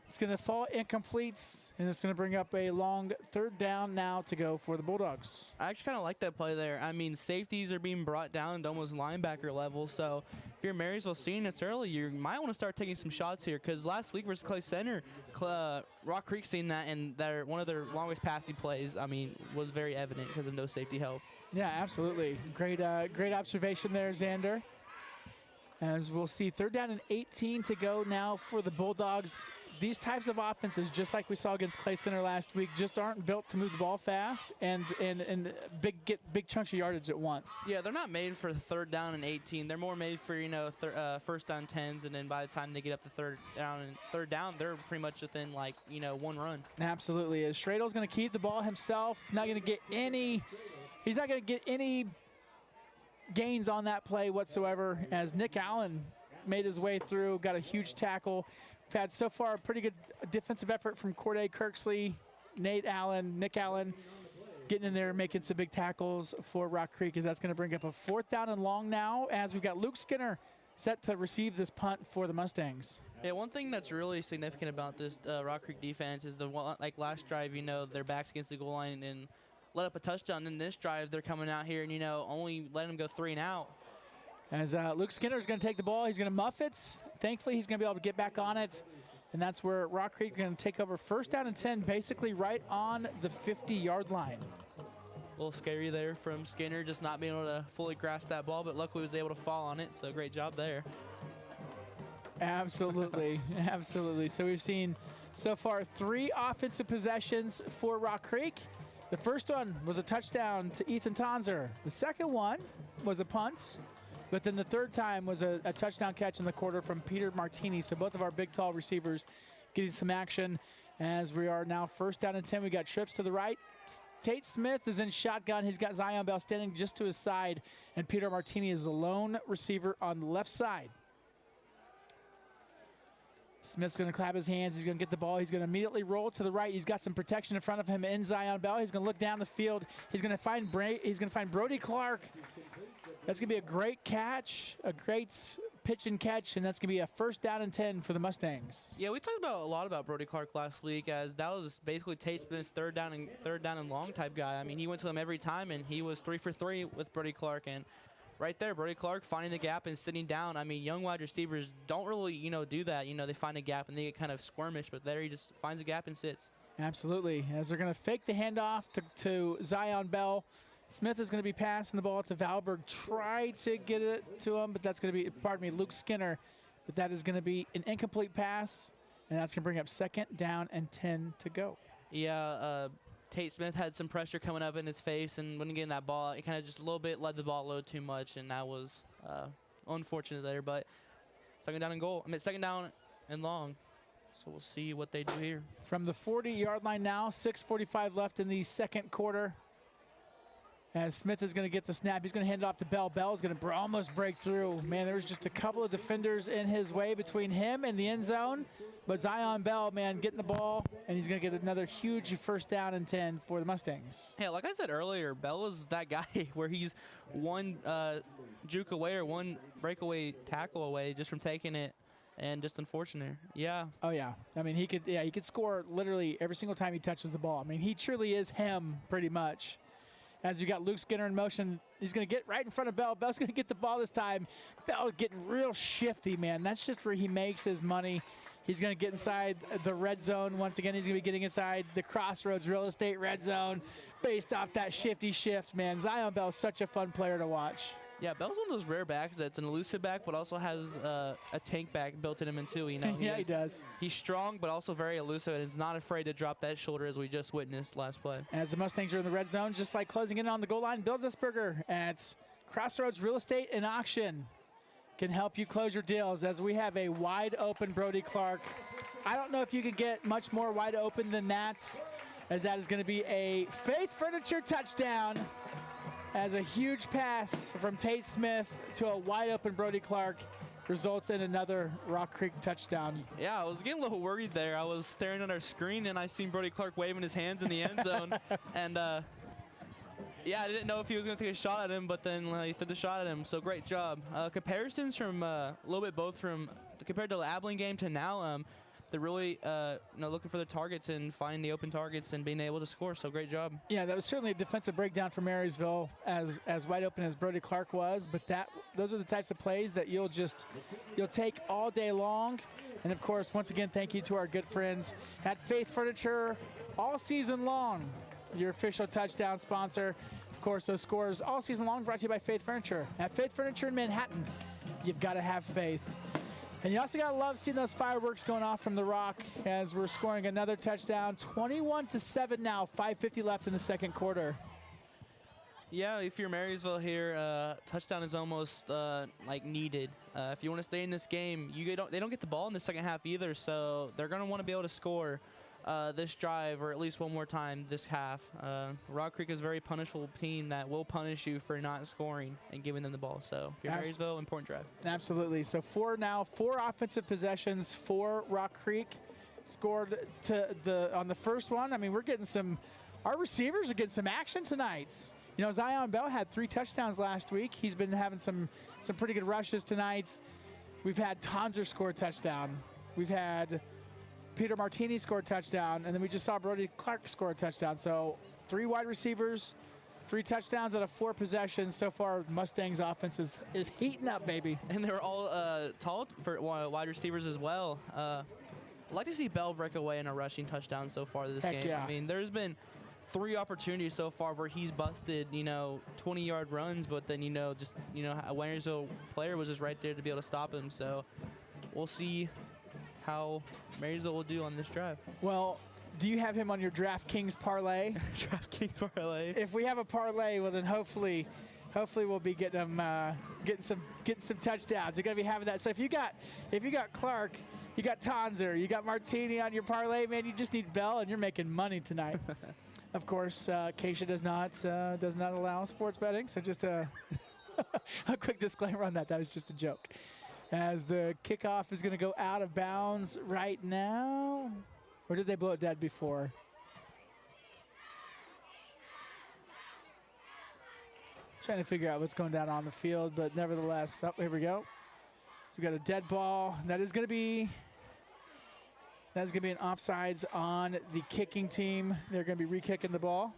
[SPEAKER 1] It's going to fall incomplete, and it's going to bring up a long 3rd down now to go for the Bulldogs.
[SPEAKER 2] I actually kind of like that play there. I mean, safeties are being brought down to almost linebacker level. So if you're Marysville seeing this early, you might want to start taking some shots here, because last week versus Clay Center, Rock Creek seen that, and one of their longest passing plays, I mean, was very evident because of no safety help.
[SPEAKER 1] Yeah, absolutely. Great observation there, Xander. As we'll see 3rd down and 18 to go now for the Bulldogs. These types of offenses, just like we saw against Clay Center last week, just aren't built to move the ball fast and get big chunks of yardage at once.
[SPEAKER 2] Yeah, they're not made for 3rd down and 18. They're more made for 1st down 10s, and then by the time they get up to 3rd down, they're pretty much within 1 run.
[SPEAKER 1] Absolutely. As Schradel's going to keep the ball himself, he's not going to get any gains on that play whatsoever. As Nick Allen made his way through, got a huge tackle. We've had so far a pretty good defensive effort from Corday Kirksley, Nick Allen getting in there and making some big tackles for Rock Creek, as that's going to bring up a 4th down and long now, as we've got Luke Skinner set to receive this punt for the Mustangs.
[SPEAKER 2] Yeah, one thing that's really significant about this Rock Creek defense is last drive, their backs against the goal line and let up a touchdown. Then this drive, they're coming out here and, only letting them go 3 and out.
[SPEAKER 1] As Luke Skinner is going to take the ball, he's going to muff it. Thankfully, he's going to be able to get back on it. And that's where Rock Creek is going to take over 1st down and 10, basically right on the 50-yard line.
[SPEAKER 2] A little scary there from Skinner, just not being able to fully grasp that ball, but luckily was able to fall on it, so great job there.
[SPEAKER 1] Absolutely, absolutely. So we've seen so far 3 offensive possessions for Rock Creek. The first one was a touchdown to Ethan Tonzer. The second one was a punt, but then the 3rd time was a touchdown catch in the quarter from Peter Martini. So both of our big, tall receivers getting some action as we are now 1st down and 10. We got trips to the right. Tate Smith is in shotgun. He's got Zion Bell standing just to his side, and Peter Martini is the lone receiver on the left side. Smith's going to clap his hands. He's going to get the ball. He's going to immediately roll to the right. He's got some protection in front of him in Zion Bell. He's going to look down the field. He's going to find Brody Clark. That's going to be a great catch, a great pitch and catch, and that's going to be a 1st down and 10 for the Mustangs.
[SPEAKER 2] Yeah, we talked a lot about Brody Clark last week, as that was basically Tate Smith's third down and long type guy. I mean, he went to him every time, and he was 3 for 3 with Brody Clark. And right there, Brody Clark finding the gap and sitting down. I mean, young wide receivers don't really, do that. They find a gap and they get kind of squirmish, but there he just finds a gap and sits.
[SPEAKER 1] Absolutely. As they're going to fake the handoff to Zion Bell. Smith is going to be passing the ball to Valberg. Try to get it to him, but that's going to be, Luke Skinner. But that is going to be an incomplete pass, and that's going to bring up 2nd down and 10 to go.
[SPEAKER 2] Yeah, Tate Smith had some pressure coming up in his face, and when getting that ball, it kind of just a little bit led the ball a little too much, and that was unfortunate there. But 2nd down and goal. 2nd down and long. So we'll see what they do here. From
[SPEAKER 1] the 40-yard line now, 6:45 left in the second quarter. As Smith is going to get the snap, he's going to hand it off to Bell. Bell is going to almost break through. Man, there was just a couple of defenders in his way between him and the end zone. But Zion Bell, man, getting the ball, and he's going to get another huge first down and 10 for the Mustangs.
[SPEAKER 2] Yeah, like I said earlier, Bell is that guy where he's one juke away or one breakaway tackle away just from taking it, and just unfortunate. Yeah.
[SPEAKER 1] Oh, yeah. I mean, he could score literally every single time he touches the ball. I mean, he truly is him pretty much. As you got Luke Skinner in motion, he's going to get right in front of Bell. Bell's going to get the ball this time. Bell getting real shifty, man. That's just where he makes his money. He's going to get inside the red zone. Once again, he's going to be getting inside the Crossroads Real Estate red zone based off that shifty shift, man. Zion Bell's such a fun player to watch.
[SPEAKER 2] Yeah, Bell's one of those rare backs that's an elusive back, but also has a tank back built in him too. You know,
[SPEAKER 1] he does.
[SPEAKER 2] He's strong, but also very elusive, and is not afraid to drop that shoulder, as we just witnessed last play.
[SPEAKER 1] As the Mustangs are in the red zone, just like closing in on the goal line, Bill Disberger at Crossroads Real Estate and Auction can help you close your deals. As we have a wide open Brody Clark. I don't know if you could get much more wide open than that, as that is going to be a Faith Furniture touchdown. As a huge pass from Tate Smith to a wide open Brody Clark results in another Rock Creek touchdown.
[SPEAKER 2] Yeah, I was getting a little worried there. I was staring at our screen, and I seen Brody Clark waving his hands in the end zone. And, yeah, I didn't know if he was going to take a shot at him, but then he threw the shot at him. So great job. Comparisons from a little bit both from compared to the Abilene game to now, they're really looking for the targets and finding the open targets and being able to score. So great job.
[SPEAKER 1] Yeah, that was certainly a defensive breakdown for Marysville, as wide open as Brody Clark was. But those are the types of plays that you'll take all day long. And of course, once again, thank you to our good friends at Faith Furniture all season long, your official touchdown sponsor. Of course, those scores all season long brought to you by Faith Furniture. At Faith Furniture in Manhattan, you've got to have faith. And you also got to love seeing those fireworks going off from the Rock as we're scoring another touchdown. 21-7 now, 5:50 left in the second quarter.
[SPEAKER 2] Yeah, if you're Marysville here, touchdown is almost like needed. If you want to stay in this game, they don't get the ball in the second half either, so they're going to want to be able to score this drive or at least one more time this half. Rock Creek is a very punishable team that will punish you for not scoring and giving them the ball. So if you're Marysville, important drive.
[SPEAKER 1] Absolutely. So four offensive possessions for Rock Creek. Scored on the first one. I mean, our receivers are getting some action tonight. You know, Zion Bell had 3 touchdowns last week. He's been having some pretty good rushes tonight. We've had Tonzer score a touchdown. We've had Peter Martini score a touchdown, and then we just saw Brody Clark score a touchdown. So 3 wide receivers, 3 touchdowns out of 4 possessions. So far, Mustangs offense is heating up, baby.
[SPEAKER 2] And they were all tall for wide receivers as well. I'd like to see Bell break away in a rushing touchdown so far this game.
[SPEAKER 1] Yeah.
[SPEAKER 2] I mean, there's been 3 opportunities so far where he's busted, 20-yard runs, but then, a Marysville player was just right there to be able to stop him. So we'll see how Marysville will do on this drive.
[SPEAKER 1] Well, do you have him on your DraftKings parlay?
[SPEAKER 2] DraftKings parlay.
[SPEAKER 1] If we have a parlay, well then hopefully we'll be getting him getting some touchdowns. You're gonna be having that. So if you got Clark, you got Tonzer, you got Martini on your parlay, man, you just need Bell and you're making money tonight. Of course, Keisha does not allow sports betting, so just a quick disclaimer on that. That was just a joke. As the kickoff is going to go out of bounds right now. Or did they blow it dead before? Trying to figure out what's going down on the field, but nevertheless, here we go. So we got a dead ball. That is going to be an offsides on the kicking team. They're going to be re-kicking the ball.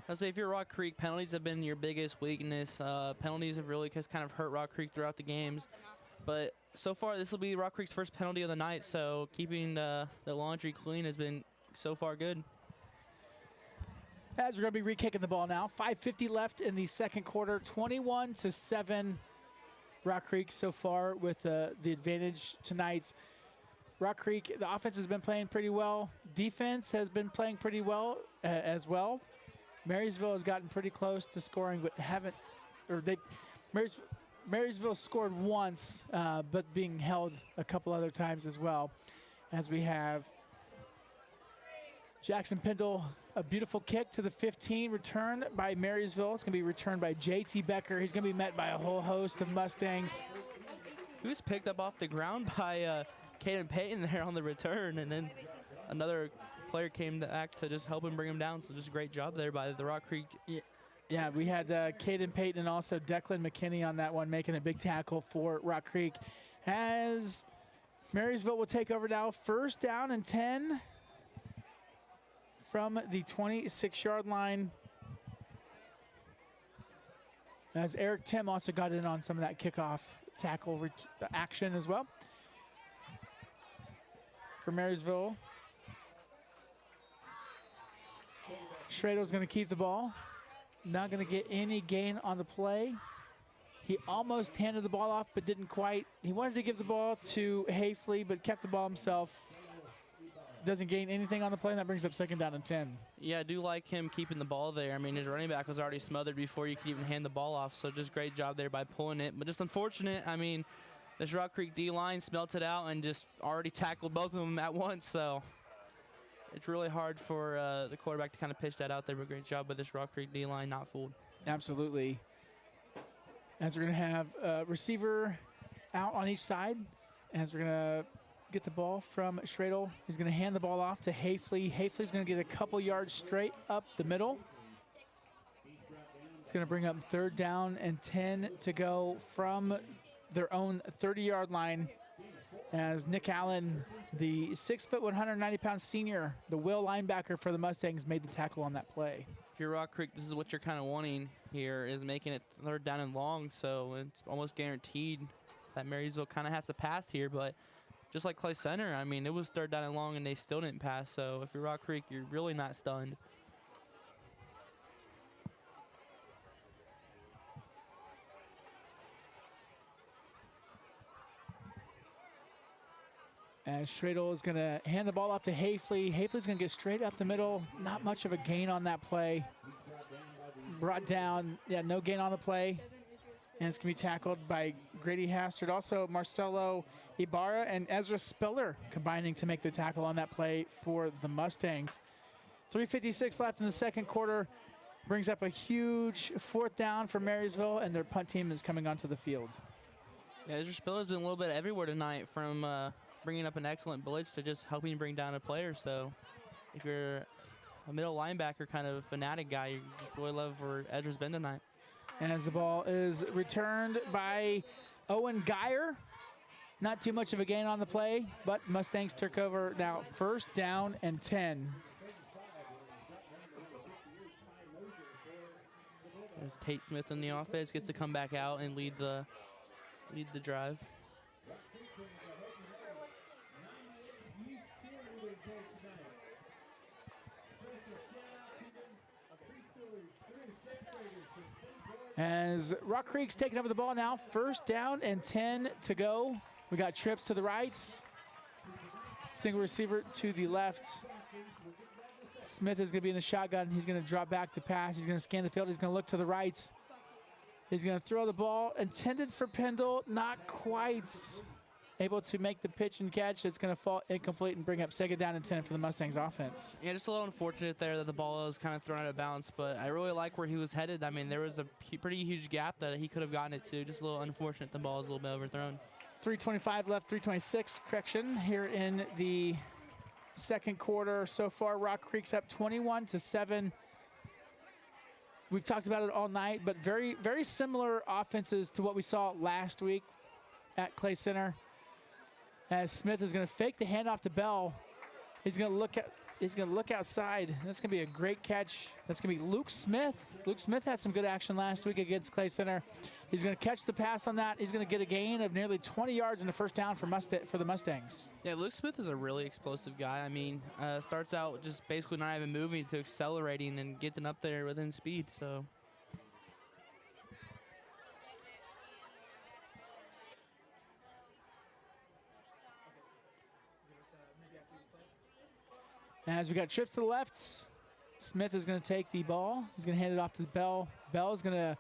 [SPEAKER 2] I'll say if you're Rock Creek, penalties have been your biggest weakness. Penalties have really kind of hurt Rock Creek throughout the games. But so far, this will be Rock Creek's first penalty of the night, so keeping the laundry clean has been so far good.
[SPEAKER 1] As we're going to be re-kicking the ball now. 5:50 left in the second quarter. 21-7 Rock Creek so far with the advantage tonight. Rock Creek, the offense has been playing pretty well. Defense has been playing pretty well as well. Marysville has gotten pretty close to scoring, but Marysville scored once, but being held a couple other times as well. As we have Jackson Pendle, a beautiful kick to the 15, returned by Marysville. It's going to be returned by JT Becker. He's going to be met by a whole host of Mustangs.
[SPEAKER 2] He was picked up off the ground by Caden Payton there on the return, and then another player came to act to just help him bring him down. So just a great job there by the Rock Creek.
[SPEAKER 1] Yeah, we had Caden Payton and also Declan McKinney on that one, making a big tackle for Rock Creek. As Marysville will take over now, 1st down and 10 from the 26-yard line. As Eric Tim also got in on some of that kickoff tackle action as well. For Marysville, Schradel's going to keep the ball. Not going to get any gain on the play. He almost handed the ball off, but didn't quite. He wanted to give the ball to Hafley, but kept the ball himself. Doesn't gain anything on the play, and that brings up 2nd down and 10.
[SPEAKER 2] Yeah, I do like him keeping the ball there. I mean, his running back was already smothered before you could even hand the ball off, so just great job there by pulling it. But just unfortunate, I mean, this Rock Creek D-line smelt it out and just already tackled both of them at once, so it's really hard for the quarterback to kind of pitch that out there, but great job by this Rock Creek D-line, not fooled.
[SPEAKER 1] Absolutely. As we're going to have a receiver out on each side, as we're going to get the ball from Schradel. He's going to hand the ball off to Hafley. Hafley's going to get a couple yards straight up the middle. It's going to bring up 3rd down and 10 to go from their own 30-yard line, as Nick Allen, the 6', 190-pound senior, the will linebacker for the Mustangs, made the tackle on that play.
[SPEAKER 2] If you're Rock Creek, this is what you're kind of wanting here, is making it 3rd down and long, so it's almost guaranteed that Marysville kind of has to pass here, but just like Clay Center, I mean, it was 3rd down and long and they still didn't pass, so if you're Rock Creek, you're really not stunned.
[SPEAKER 1] As Schradel is going to hand the ball off to Hafley. Hafley's going to get straight up the middle. Not much of a gain on that play. Brought down, no gain on the play. And it's going to be tackled by Grady Hastert. Also, Marcelo Ibarra and Ezra Spiller combining to make the tackle on that play for the Mustangs. 3:56 left in the 2nd quarter. Brings up a huge 4th down for Marysville, and their punt team is coming onto the field.
[SPEAKER 2] Yeah, Ezra Spiller's been a little bit everywhere tonight, from bringing up an excellent blitz to just helping bring down a player. So if you're a middle linebacker kind of fanatic guy, you just really love where Ezra's been tonight.
[SPEAKER 1] As the ball is returned by Owen Geyer. Not too much of a gain on the play, but Mustangs took over now, 1st down and 10.
[SPEAKER 2] As Tate Smith in the offense gets to come back out and lead the drive. As Rock Creek's taking over the ball now, 1st down and 10 to go. We got trips to the right, single receiver to the left. Smith is going to be in the shotgun. He's going to drop back to pass. He's going to scan the field. He's going to look to the right. He's going to throw the ball intended for Pendle, not quite able to make the pitch and catch. It's going to fall incomplete and bring up 2nd down and 10 for the Mustangs offense. Yeah, just a little unfortunate there that the ball was kind of thrown out of bounds, but I really like where he was headed. I mean, there was a pretty huge gap that he could have gotten it to. Just a little unfortunate the ball was a little bit overthrown.
[SPEAKER 1] 3:25 left, 3:26 correction here in the 2nd quarter. So far, Rock Creek's up 21-7. We've talked about it all night, but very, very similar offenses to what we saw last week at Clay Center. As Smith is going to fake the handoff to Bell. He's going to look outside. That's going to be a great catch. That's going to be Luke Smith. Luke Smith had some good action last week against Clay Center. He's going to catch the pass on that. He's going to get a gain of nearly 20 yards in the 1st down for the Mustangs.
[SPEAKER 2] Yeah, Luke Smith is a really explosive guy. I mean, starts out just basically not even moving to accelerating and getting up there within speed. So.
[SPEAKER 1] As we got trips to the left, Smith is going to take the ball. He's going to hand it off to Bell. Bell is going to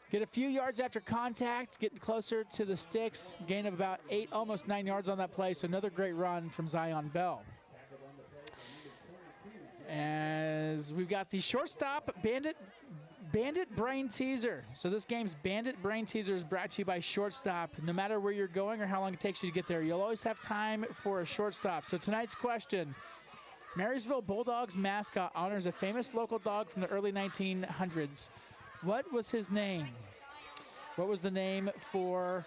[SPEAKER 1] get a few yards after contact, getting closer to the sticks. Gain of about 8, almost 9 yards on that play. So another great run from Zion Bell. As we've got the shortstop, Bandit Brain Teaser. So this game's Bandit Brain Teaser is brought to you by Shortstop. No matter where you're going or how long it takes you to get there, you'll always have time for a shortstop. So tonight's question, Marysville Bulldogs mascot honors a famous local dog from the early 1900s. What was his name? What was the name for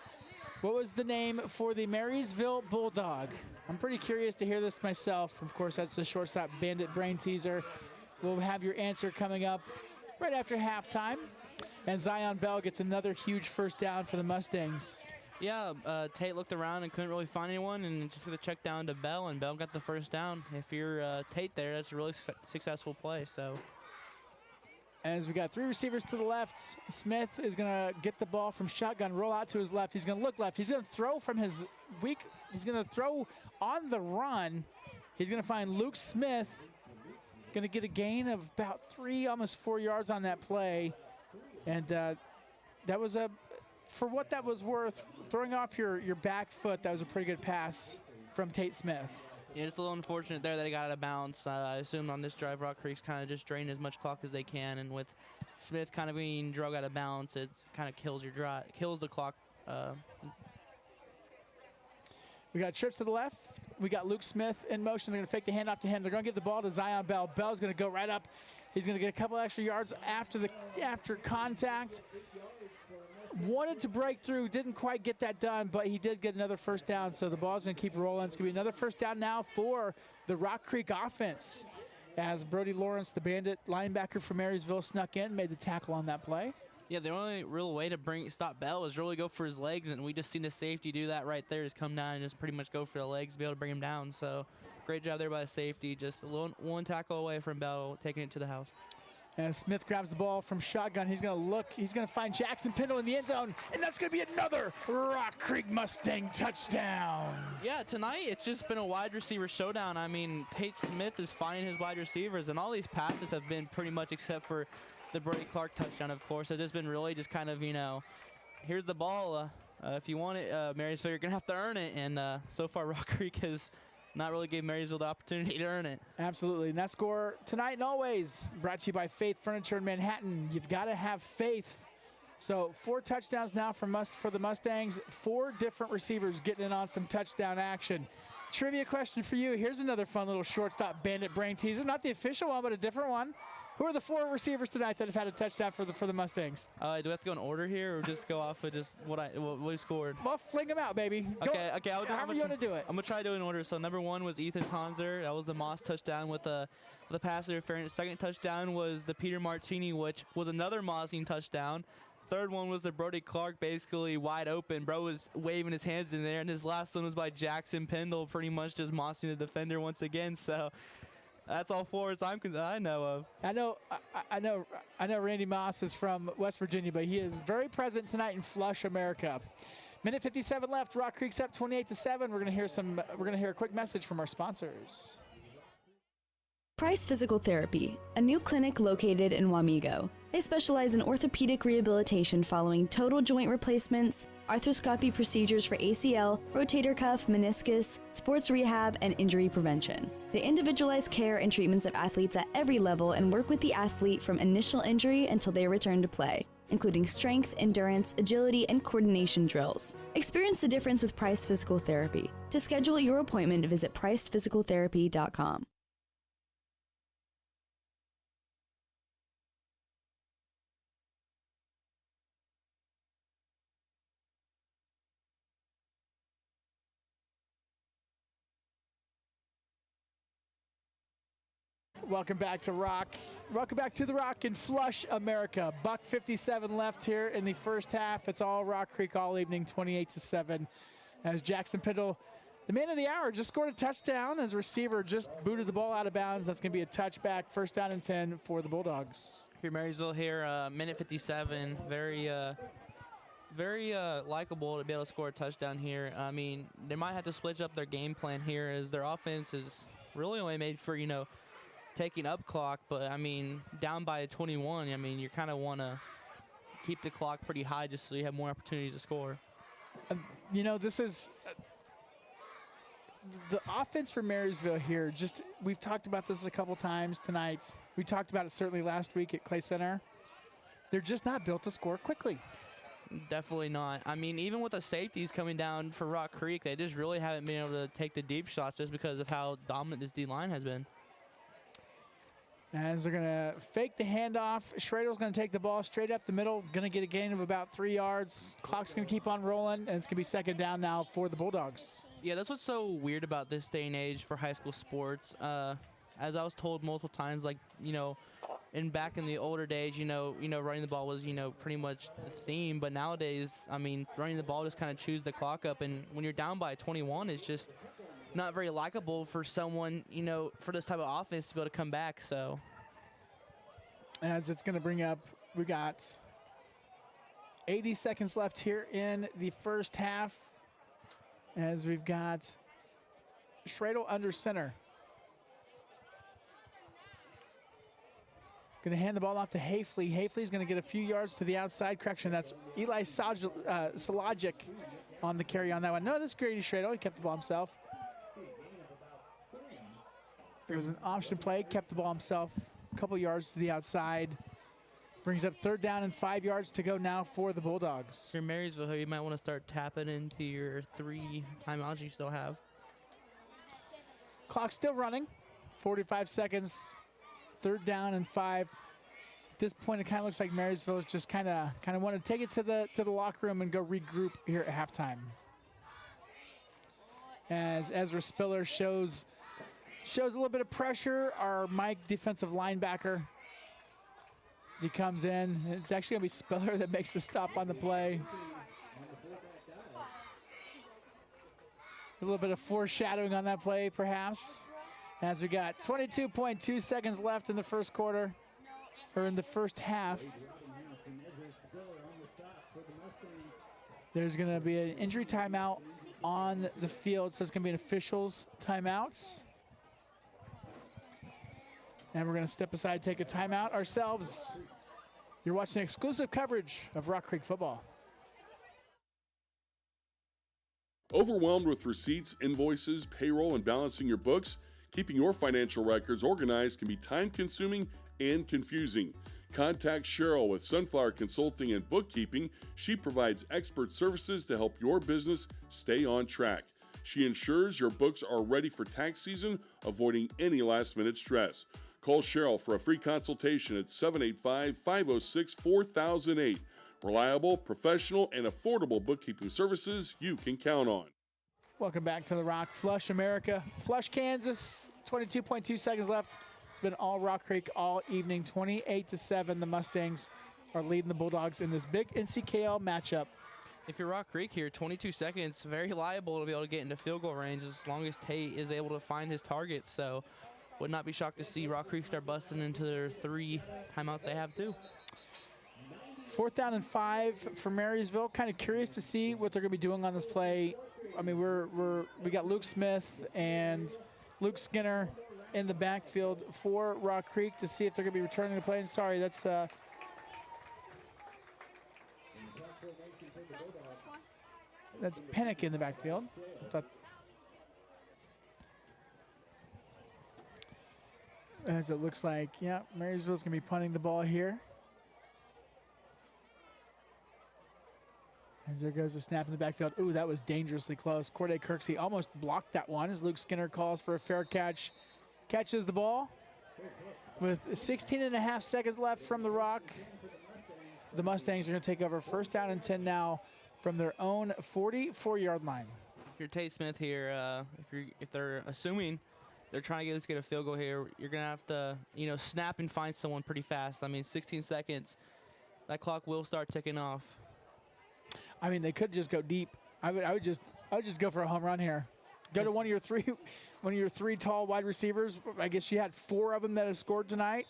[SPEAKER 1] the Marysville Bulldog? I'm pretty curious to hear this myself. Of course, that's the shortstop Bandit Brain Teaser. We'll have your answer coming up right after halftime. And Zion Bell gets another huge first down for the Mustangs.
[SPEAKER 2] Yeah, Tate looked around and couldn't really find anyone, and just took the check down to Bell, and Bell got the first down. If you're Tate there, that's a really successful play. So,
[SPEAKER 1] as we got three receivers to the left, Smith is going to get the ball from shotgun, roll out to his left. He's going to look left. He's going to throw from his weak. He's going to throw on the run. He's going to find Luke Smith. Going to get a gain of about 3, almost 4 yards on that play. And that was for what that was worth, throwing off your back foot, that was a pretty good pass from Tate Smith.
[SPEAKER 2] Yeah, it's a little unfortunate there that he got out of bounds. I assume on this drive, Rock Creek's kind of just drained as much clock as they can, and with Smith kind of being drug out of bounds, it kind of kills your drive, kills the clock.
[SPEAKER 1] We got trips to the left. We got Luke Smith in motion. They're going to fake the handoff to him. They're going to give the ball to Zion Bell. Bell's going to go right up. He's going to get a couple extra yards after contact. Wanted to break through, didn't quite get that done, but he did get another first down, so the ball's going to keep rolling. It's going to be another first down now for the Rock Creek offense, as Brody Lawrence, the Bandit linebacker from Marysville, snuck in, made the tackle on that play.
[SPEAKER 2] Yeah, the only real way to stop Bell is really go for his legs, and we just seen the safety do that right there, just come down and just pretty much go for the legs, be able to bring him down. So great job there by the safety, just one tackle away from Bell taking it to the house.
[SPEAKER 1] As Smith grabs the ball from shotgun, he's going to look. He's going to find Jackson Pindle in the end zone, and that's going to be another Rock Creek Mustang touchdown.
[SPEAKER 2] Yeah, tonight it's just been a wide receiver showdown. I mean, Tate Smith is finding his wide receivers, and all these passes have been pretty much, except for the Brody Clark touchdown, of course, have just been really just kind of, here's the ball. If you want it, Marysville, you're going to have to earn it. And so far, Rock Creek has not really gave Marysville the opportunity to earn it.
[SPEAKER 1] Absolutely. And that score tonight and always brought to you by Faith Furniture in Manhattan. You've got to have faith. So 4 touchdowns now for the Mustangs. 4 different receivers getting in on some touchdown action. Trivia question for you. Here's another fun little shortstop Bandit Brain Teaser. Not the official one, but a different one. Who are the 4 receivers tonight that have had a touchdown for the Mustangs?
[SPEAKER 2] Do we have to go in order here, or just go off of just what we scored?
[SPEAKER 1] Well, fling them out, baby.
[SPEAKER 2] Okay.
[SPEAKER 1] However you want to do it.
[SPEAKER 2] I'm gonna try to do it in order. So number 1 was Ethan Tonzer. That was the Moss touchdown with the pass interference. Second touchdown was the Peter Martini, which was another Mossing touchdown. Third one was the Brody Clark, basically wide open. Bro was waving his hands in there, and his last one was by Jackson Pendle, pretty much just mossing the defender once again. So. That's all 4 I know of. I know Randy Moss is from West Virginia, but he is very present tonight in Flush, America. Minute 57 left. Rock Creek's up 28-7. We're gonna hear a quick message from our sponsors.
[SPEAKER 4] Price Physical Therapy, a new clinic located in Wamego. They specialize in orthopedic rehabilitation following total joint replacements, arthroscopy procedures for ACL, rotator cuff, meniscus, sports rehab, and injury prevention. They individualize care and treatments of athletes at every level and work with the athlete from initial injury until they return to play, including strength, endurance, agility, and coordination drills. Experience the difference with Price Physical Therapy. To schedule your appointment, visit pricephysicaltherapy.com.
[SPEAKER 1] Welcome back to Rock. Welcome back to the Rock in Flush, America. $1:57 left here in the first half. It's all Rock Creek all evening, 28-7. As Jackson Pindle, the man of the hour, just scored a touchdown as receiver just booted the ball out of bounds. That's going to be a touchback, first down and 10 for the Bulldogs.
[SPEAKER 2] Here, Marysville here, minute 57. Very likable to be able to score a touchdown here. I mean, they might have to switch up their game plan here, as their offense is really only made for, taking up clock, but I mean, down by 21, I mean, you kind of want to keep the clock pretty high just so you have more opportunities to score.
[SPEAKER 1] This is the offense for Marysville here, just we've talked about this a couple times tonight. We talked about it certainly last week at Clay Center. They're just not built to score quickly.
[SPEAKER 2] Definitely not. I mean, even with the safeties coming down for Rock Creek, they just really haven't been able to take the deep shots just because of how dominant this D-line has been.
[SPEAKER 1] As they're going to fake the handoff, Schrader's going to take the ball straight up the middle, going to get a gain of about 3 yards. Clock's going to keep on rolling, and it's going to be second down now for the Bulldogs.
[SPEAKER 2] Yeah, that's what's so weird about this day and age for high school sports. As I was told multiple times, like, back in the older days, running the ball was, pretty much the theme. But nowadays, I mean, running the ball just kind of chews the clock up. And when you're down by 21, it's just not very likable for someone, for this type of offense to be able to come back. So,
[SPEAKER 1] as it's going to bring up, we got 80 seconds left here in the first half. As we've got Schradel under center. Going to hand the ball off to Hafley. Hafley's going to get a few yards to the outside. Correction, that's Eli Salajic on the carry on that one. No, that's Grady Schradel. He kept the ball himself. It was an option play. Kept the ball himself. A couple yards to the outside. Brings up third down and 5 yards to go now for the Bulldogs.
[SPEAKER 2] If you're Marysville, you might want to start tapping into your 3 timeouts you still have.
[SPEAKER 1] Clock still running. 45 seconds. Third down and 5. At this point, it kind of looks like Marysville is just kind of want to take it to the locker room and go regroup here at halftime. As Ezra Spiller shows a little bit of pressure, our Mike defensive linebacker. As he comes in, it's actually going to be Spiller that makes the stop on the play. A little bit of foreshadowing on that play, perhaps. As we got 22.2 seconds left in the first quarter, or in the first half. There's going to be an injury timeout on the field, so it's going to be an officials timeout. And we're going to step aside, take a timeout ourselves. You're watching exclusive coverage of Rock Creek football.
[SPEAKER 3] Overwhelmed with receipts, invoices, payroll, and balancing your books? Keeping your financial records organized can be time-consuming and confusing. Contact Cheryl with Sunflower Consulting and Bookkeeping. She provides expert services to help your business stay on track. She ensures your books are ready for tax season, avoiding any last-minute stress. Call Cheryl for a free consultation at 785-506-4008. Reliable, professional, and affordable bookkeeping services you can count on.
[SPEAKER 1] Welcome back to the Rock. Flush, America. Flush, Kansas. 22.2 seconds left. It's been all Rock Creek all evening. 28-7. The Mustangs are leading the Bulldogs in this big NCKL matchup.
[SPEAKER 2] If you're Rock Creek here, 22 seconds, very liable to be able to get into field goal range as long as Tate is able to find his targets. So would not be shocked to see Rock Creek start busting into their 3 timeouts they have too.
[SPEAKER 1] 4th down and 5 for Marysville. Kind of curious to see what they're going to be doing on this play. I mean, we got Luke Smith and Luke Skinner in the backfield for Rock Creek to see if they're going to be returning the play. And sorry, that's Pinnock in the backfield. As it looks like, yeah, Marysville's going to be punting the ball here. As there goes a snap in the backfield. Ooh, that was dangerously close. Corday Kirksey almost blocked that one as Luke Skinner calls for a fair catch. Catches the ball with 16.5 seconds left from the Rock. The Mustangs are going to take over 1st down and 10 now from their own 44-yard line.
[SPEAKER 2] If you're Tate Smith here, if they're assuming they're trying to get a field goal here, you're going to have to, snap and find someone pretty fast. I mean, 16 seconds, that clock will start ticking off.
[SPEAKER 1] I mean, they could just go deep. I would just go for a home run here. Go to one of your three tall wide receivers. I guess you had 4 of them that have scored tonight.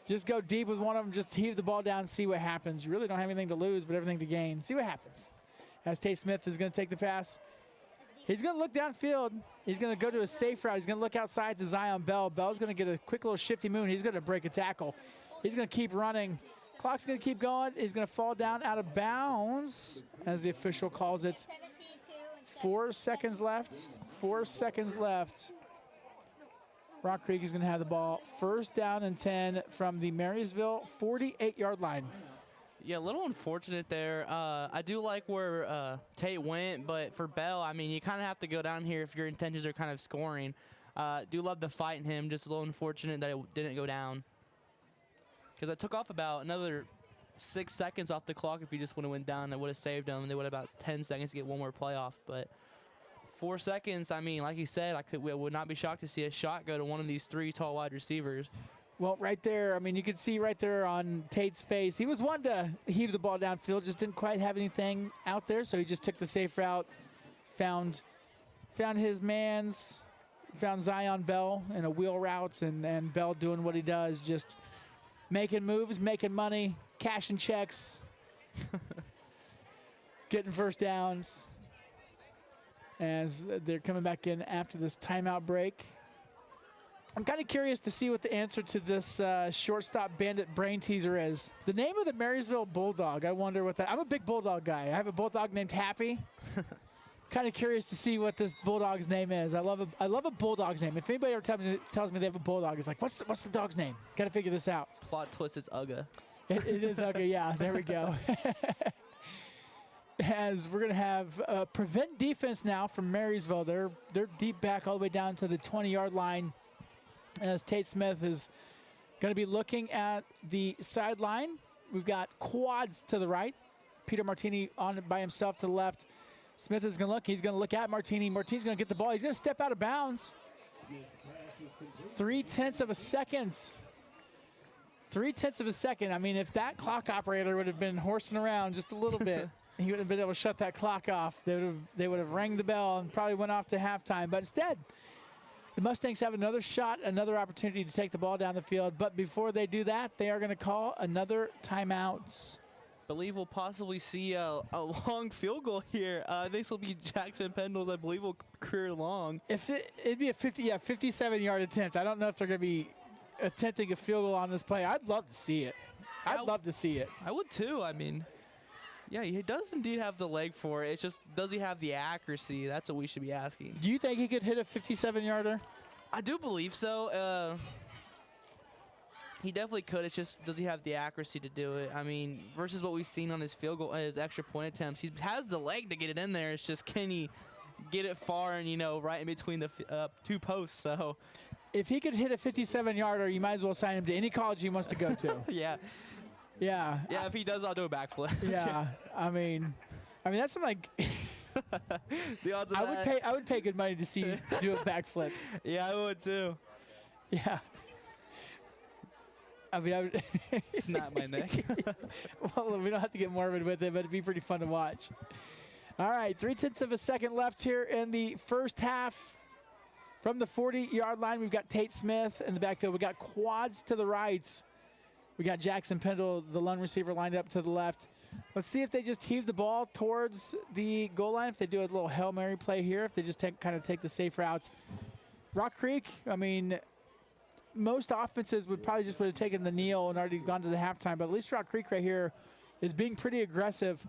[SPEAKER 1] Just go deep with one of them. Just heave the ball down, see what happens. You really don't have anything to lose, but everything to gain. See what happens. As Tate Smith is going to take the pass. He's going to look downfield. He's going to go to a safe route. He's going to look outside to Zion Bell. Bell's going to get a quick little shifty moon. He's going to break a tackle. He's going to keep running. Clock's going to keep going. He's going to fall down out of bounds as the official calls it. 4 seconds left 4 seconds left. Rock Creek is going to have the ball. First down and 10 from the Marysville 48-yard line.
[SPEAKER 2] Yeah, a little unfortunate there. I do like where Tate went, but for Bell, I mean, you kind of have to go down here if your intentions are kind of scoring. Do love the fight in him, just a little unfortunate that it didn't go down. Because I took off about another 6 seconds off the clock. If he just would have went down, that would have saved them. They would have about 10 seconds to get one more playoff. But 4 seconds, I mean, like he said, I would not be shocked to see a shot go to one of these 3 tall wide receivers.
[SPEAKER 1] Well, right there, I mean, you could see right there on Tate's face, he was one to heave the ball downfield, just didn't quite have anything out there, so he just took the safe route, found his mans, found Zion Bell in a wheel route, and Bell doing what he does, just making moves, making money, cashing checks, getting first downs, as they're coming back in after this timeout break. I'm kind of curious to see what the answer to this shortstop bandit brain teaser is. The name of the Marysville Bulldog, I wonder what that, I'm a big Bulldog guy. I have a Bulldog named Happy. Kind of curious to see what this Bulldog's name is. I love a Bulldog's name. If anybody ever tells me they have a Bulldog, it's like, what's the dog's name? Got to figure this out.
[SPEAKER 2] Plot twist, it's Uga.
[SPEAKER 1] It is Uga, yeah, there we go. As we're going to have prevent defense now from Marysville. They're deep back all the way down to the 20-yard line. As Tate Smith is going to be looking at the sideline. We've got quads to the right. Peter Martini on it by himself to the left. Smith is going to look. He's going to look at Martini. Martini's going to get the ball. He's going to step out of bounds. 0.3 of a second. 0.3 of a second. I mean, if that clock operator would have been horsing around just a little bit, he would have been able to shut that clock off. They would have rang the bell and probably went off to halftime. But instead, the Mustangs have another shot, another opportunity to take the ball down the field. But before they do that, they are going to call another timeout.
[SPEAKER 2] Believe we'll possibly see a long field goal here. This will be Jackson Pendle's, I believe, will career long.
[SPEAKER 1] It'd be a 57-yard attempt. I don't know if they're going to be attempting a field goal on this play. I'd love to see it. I'd love to see it.
[SPEAKER 2] I would too. I mean, yeah, he does indeed have the leg for it. It's just, does he have the accuracy? That's what we should be asking.
[SPEAKER 1] Do you think he could hit a 57-yarder?
[SPEAKER 2] I do believe so. He definitely could. It's just, does he have the accuracy to do it? I mean, versus what we've seen on his field goal, his extra point attempts, he has the leg to get it in there. It's just, can he get it far and, right in between the 2 posts? So,
[SPEAKER 1] if he could hit a 57-yarder, you might as well sign him to any college he wants to go to.
[SPEAKER 2] Yeah.
[SPEAKER 1] Yeah.
[SPEAKER 2] Yeah, if he does, I'll do a backflip.
[SPEAKER 1] Yeah. I mean that's something like
[SPEAKER 2] the odds of
[SPEAKER 1] I would pay good money to see you do a backflip.
[SPEAKER 2] Yeah, I would too.
[SPEAKER 1] Yeah. I would
[SPEAKER 2] snap my neck.
[SPEAKER 1] Well, we don't have to get morbid with it, but it'd be pretty fun to watch. All right, 0.3 of a second left here in the first half. From the 40-yard line, we've got Tate Smith in the backfield. We got quads to the right. We got Jackson Pendle, the lone receiver, lined up to the left. Let's see if they just heave the ball towards the goal line, if they do a little Hail Mary play here, if they just kind of take the safe routes. Rock Creek, I mean, most offenses would have taken the kneel and already gone to the halftime, but at least Rock Creek right here is being pretty aggressive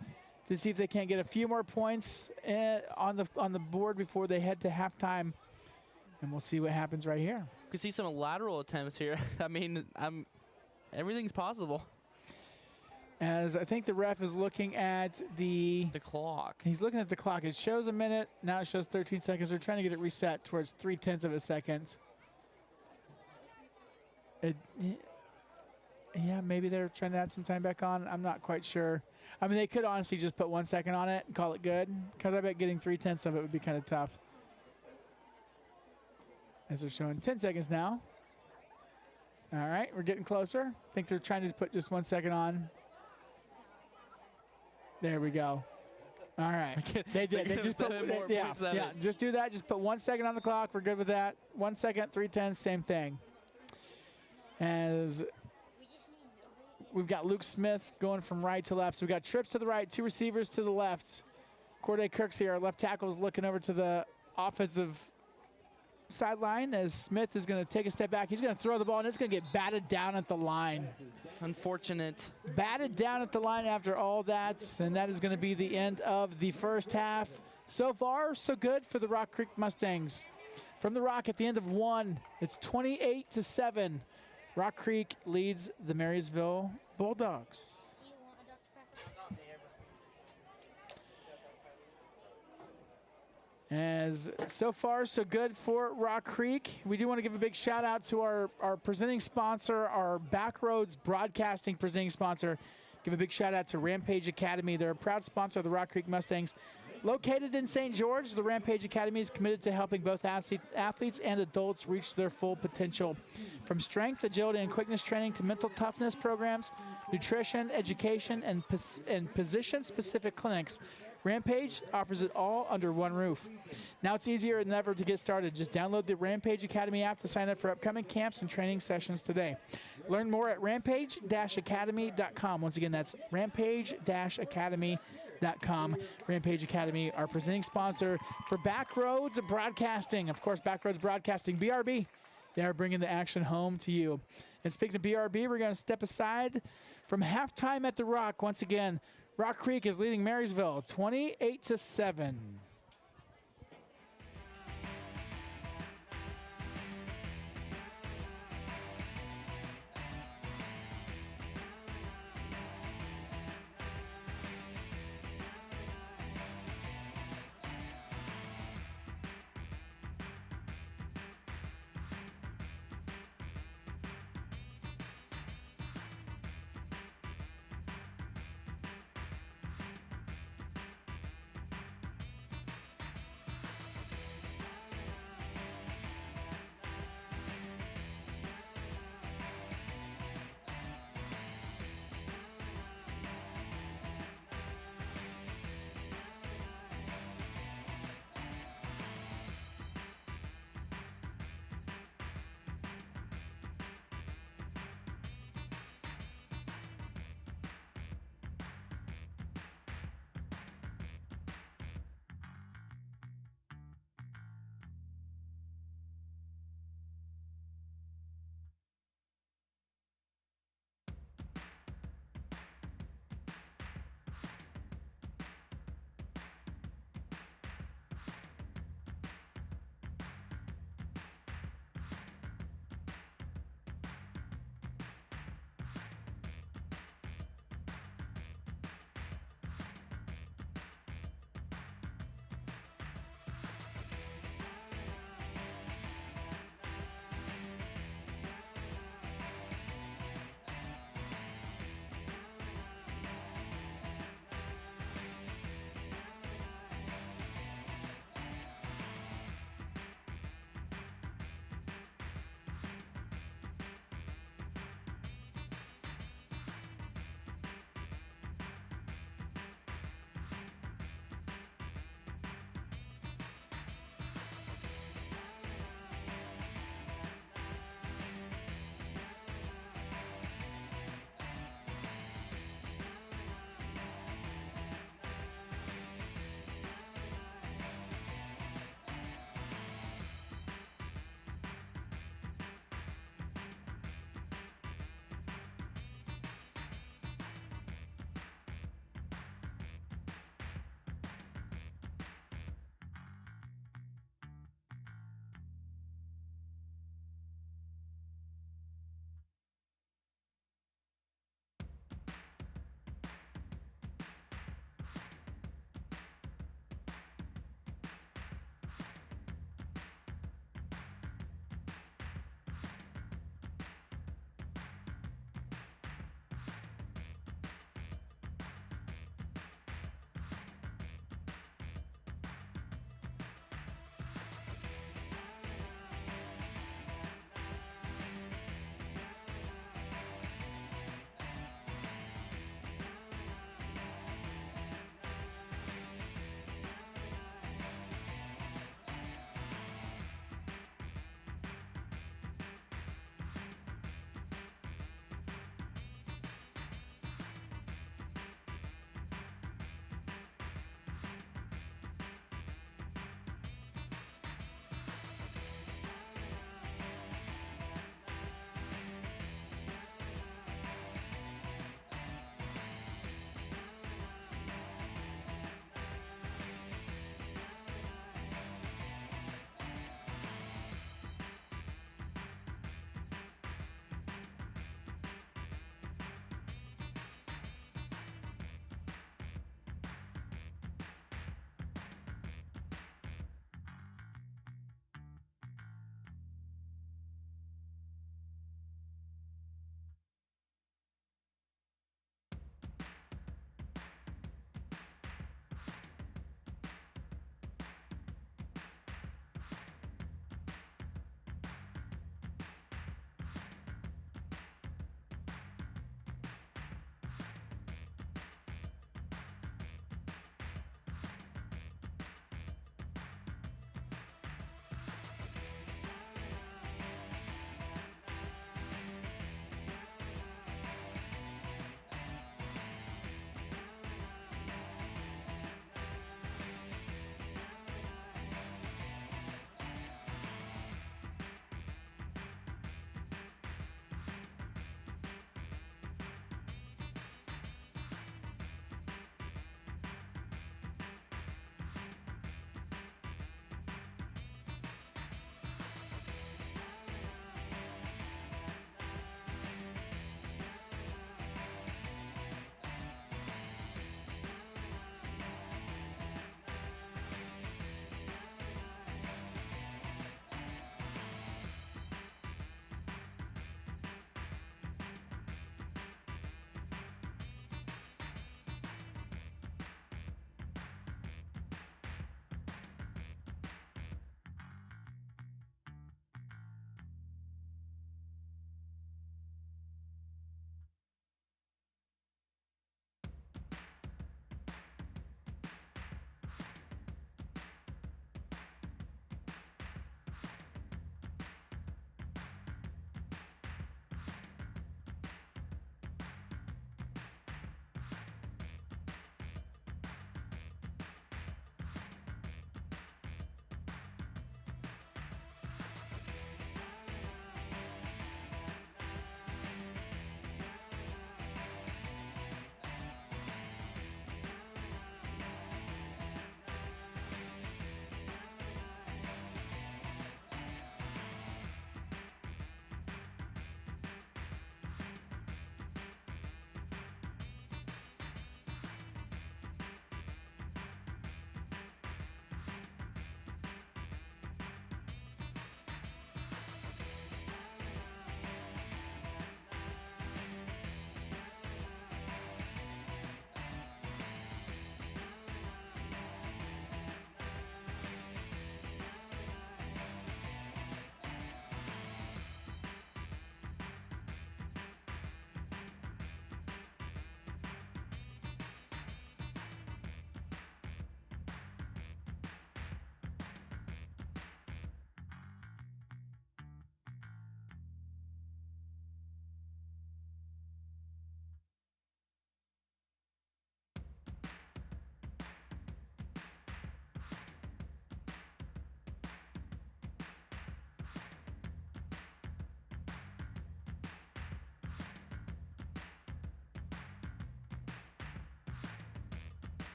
[SPEAKER 1] to see if they can't get a few more points on the board before they head to halftime. And we'll see what happens right here.
[SPEAKER 2] You can see some lateral attempts here. I mean, everything's possible.
[SPEAKER 1] As I think the ref is looking at the
[SPEAKER 2] clock.
[SPEAKER 1] He's looking at the clock. It shows a minute. Now it shows 13 seconds. They're trying to get it reset towards 0.3 of a second. Yeah, maybe they're trying to add some time back on. I'm not quite sure. I mean, they could honestly just put 1 second on it and call it good, because I bet getting 0.3 of it would be kind of tough. As they're showing 10 seconds now. All right, we're getting closer. I think they're trying to put just 1 second on. There we go. All right. They did. They just put, yeah, just do that. Just put 1 second on the clock. We're good with that. 1 second, 0.3, same thing. As we've got Luke Smith going from right to left. So we've got trips to the right, 2 receivers to the left. Corday Kirksey, our left tackle, is looking over to the offensive sideline as Smith is going to take a step back. He's going to throw the ball, and it's going to get batted down at the line.
[SPEAKER 2] Unfortunate.
[SPEAKER 1] Batted down at the line after all that, and that is going to be the end of the first half. So far, so good for the Rock Creek Mustangs. From the Rock at the end of 1, it's 28-7. Rock Creek leads the Marysville Bulldogs. As so far, so good for Rock Creek. We do want to give a big shout out to our presenting sponsor, our Backroads Broadcasting presenting sponsor. Give a big shout out to Rampage Academy. They're a proud sponsor of the Rock Creek Mustangs. Located in St. George, the Rampage Academy is committed to helping both athletes and adults reach their full potential. From strength, agility, and quickness training to mental toughness programs, nutrition, education, and position-specific clinics, Rampage offers it all under one roof. Now it's easier than ever to get started. Just download the Rampage Academy app to sign up for upcoming camps and training sessions today. Learn more at rampage-academy.com. Once again, that's rampage-academy.com. Rampage Academy, our presenting sponsor for Backroads Broadcasting. Of course, Backroads Broadcasting, BRB. They are bringing the action home to you. And speaking of BRB, we're going to step aside from halftime at the Rock. Once again, Rock Creek is leading Marysville 28-7.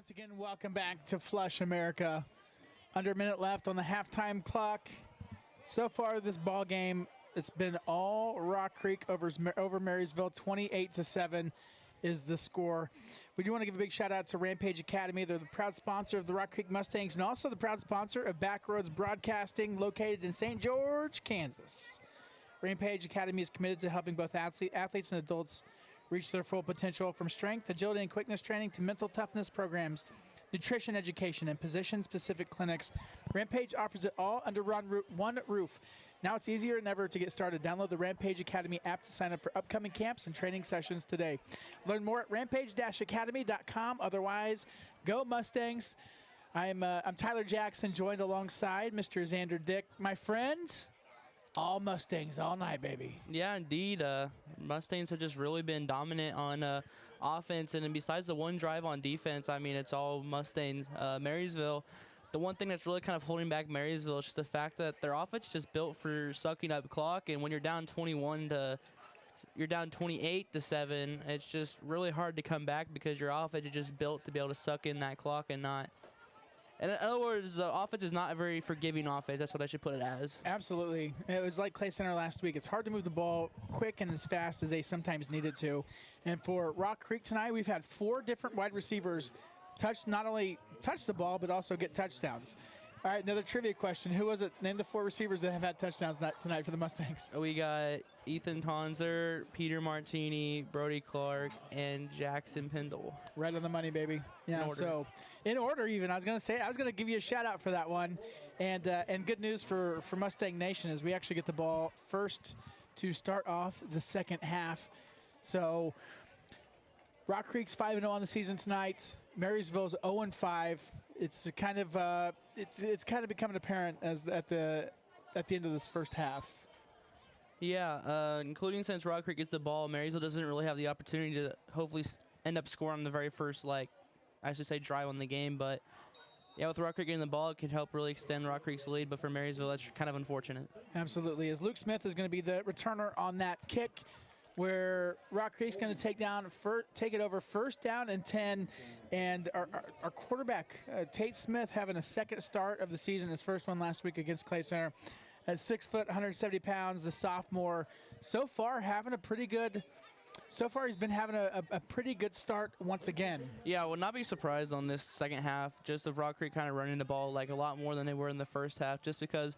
[SPEAKER 1] Once again, welcome back to Flush America. Under a minute left on the halftime clock. So far this ball game, it's been all Rock Creek over Marysville. 28-7 is the score. We do want to give a big shout out to Rampage Academy. They're the proud sponsor of the Rock Creek Mustangs and also the proud sponsor of Backroads Broadcasting, located in St. George, Kansas. Rampage Academy is committed to helping both athletes and adults reach their full potential, from strength, agility, and quickness training to mental toughness programs, nutrition education, and position-specific clinics. Rampage offers it all under one roof. Now it's easier than ever to get started. Download the Rampage Academy app to sign up for upcoming camps and training sessions today. Learn more at rampage-academy.com. Otherwise, go Mustangs. I'm Tyler Jackson, joined alongside Mr. Xander Dick. My friends, all Mustangs all night, baby.
[SPEAKER 2] Yeah, indeed. Mustangs have just really been dominant on offense, and then besides the one drive on defense, I mean, it's all Mustangs. Marysville, the one thing that's really kind of holding back Marysville is just the fact that their offense is just built for sucking up clock, and when you're down 28-7, it's just really hard to come back because your offense is just built to be able to suck in that clock and not. In other words, the offense is not a very forgiving offense. That's what I should put it as.
[SPEAKER 1] Absolutely. It was like Clay Center last week. It's hard to move the ball quick and as fast as they sometimes need it to. And for Rock Creek tonight, we've had 4 different wide receivers not only touch the ball, but also get touchdowns. All right, another trivia question. Who was it? Name the 4 receivers that have had touchdowns tonight for the Mustangs.
[SPEAKER 2] We got Ethan Tonzer, Peter Martini, Brody Clark, and Jackson Pendle.
[SPEAKER 1] Right on the money, baby. Yeah, so in order even. I was going to give you a shout-out for that one. And good news for Mustang Nation is we actually get the ball first to start off the second half. So Rock Creek's 5-0 on the season tonight. Marysville's 0-5. It's kind of it's kind of becoming apparent as at the end of this first half.
[SPEAKER 2] Yeah, including since Rock Creek gets the ball, Marysville doesn't really have the opportunity to hopefully end up scoring on the very first, drive on the game. But yeah, with Rock Creek getting the ball, it could help really extend Rock Creek's lead. But for Marysville, that's kind of unfortunate.
[SPEAKER 1] Absolutely, as Luke Smith is going to be the returner on that kick, where Rock Creek's going to take it over first down and 10. And our quarterback, Tate Smith, having a second start of the season, his first one last week against Clay Center. At 6 foot, 170 pounds, the sophomore. So far, he's been having a pretty good start once again.
[SPEAKER 2] Yeah, I would not be surprised on this second half, just of Rock Creek kind of running the ball like a lot more than they were in the first half, just because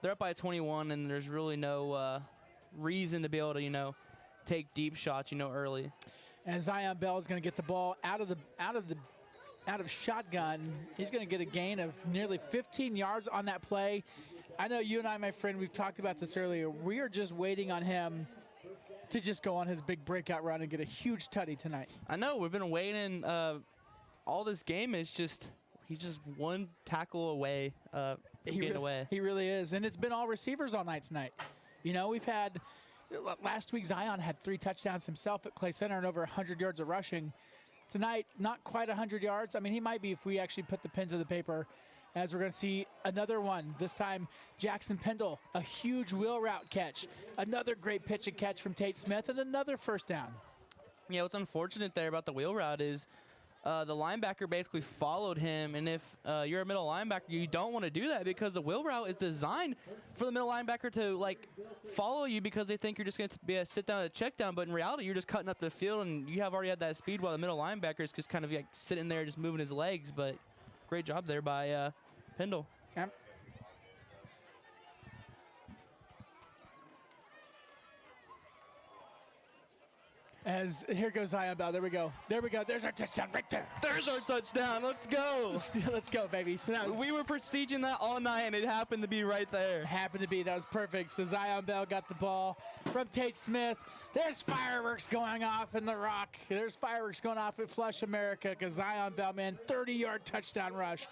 [SPEAKER 2] they're up by 21 and there's really no reason to be able to, take deep shots, early.
[SPEAKER 1] And Zion Bell is going to get the ball out of shotgun. He's going to get a gain of nearly 15 yards on that play. I know you and I, my friend, we've talked about this earlier. We are just waiting on him to just go on his big breakout run and get a huge tutty tonight.
[SPEAKER 2] I know. We've been waiting. All this game is he's just one tackle away from getting away.
[SPEAKER 1] He really is. And it's been all receivers all night tonight. We've had – last week, Zion had 3 touchdowns himself at Clay Center and over 100 yards of rushing. Tonight, not quite 100 yards. I mean, he might be if we actually put the pen to the paper, as we're going to see another one. This time, Jackson Pendle, a huge wheel route catch. Another great pitch and catch from Tate Smith, and another first down.
[SPEAKER 2] Yeah, what's unfortunate there about the wheel route is the linebacker basically followed him, and if you're a middle linebacker, you don't want to do that because the wheel route is designed for the middle linebacker to follow you because they think you're just going to be a sit down at a check down, but in reality you're just cutting up the field and you have already had that speed while the middle linebacker is just kind of sitting there just moving his legs. But great job there by Pendle.
[SPEAKER 1] Yep. As here goes Zion Bell. There we go. There's our touchdown right there.
[SPEAKER 2] There's our touchdown. Let's go.
[SPEAKER 1] Let's go, baby. So
[SPEAKER 2] we were prestiging that all night, and it happened to be right there.
[SPEAKER 1] That was perfect. So Zion Bell got the ball from Tate Smith. There's fireworks going off in the Rock. There's fireworks going off at Flush America because Zion Bell, 30-yard touchdown rush.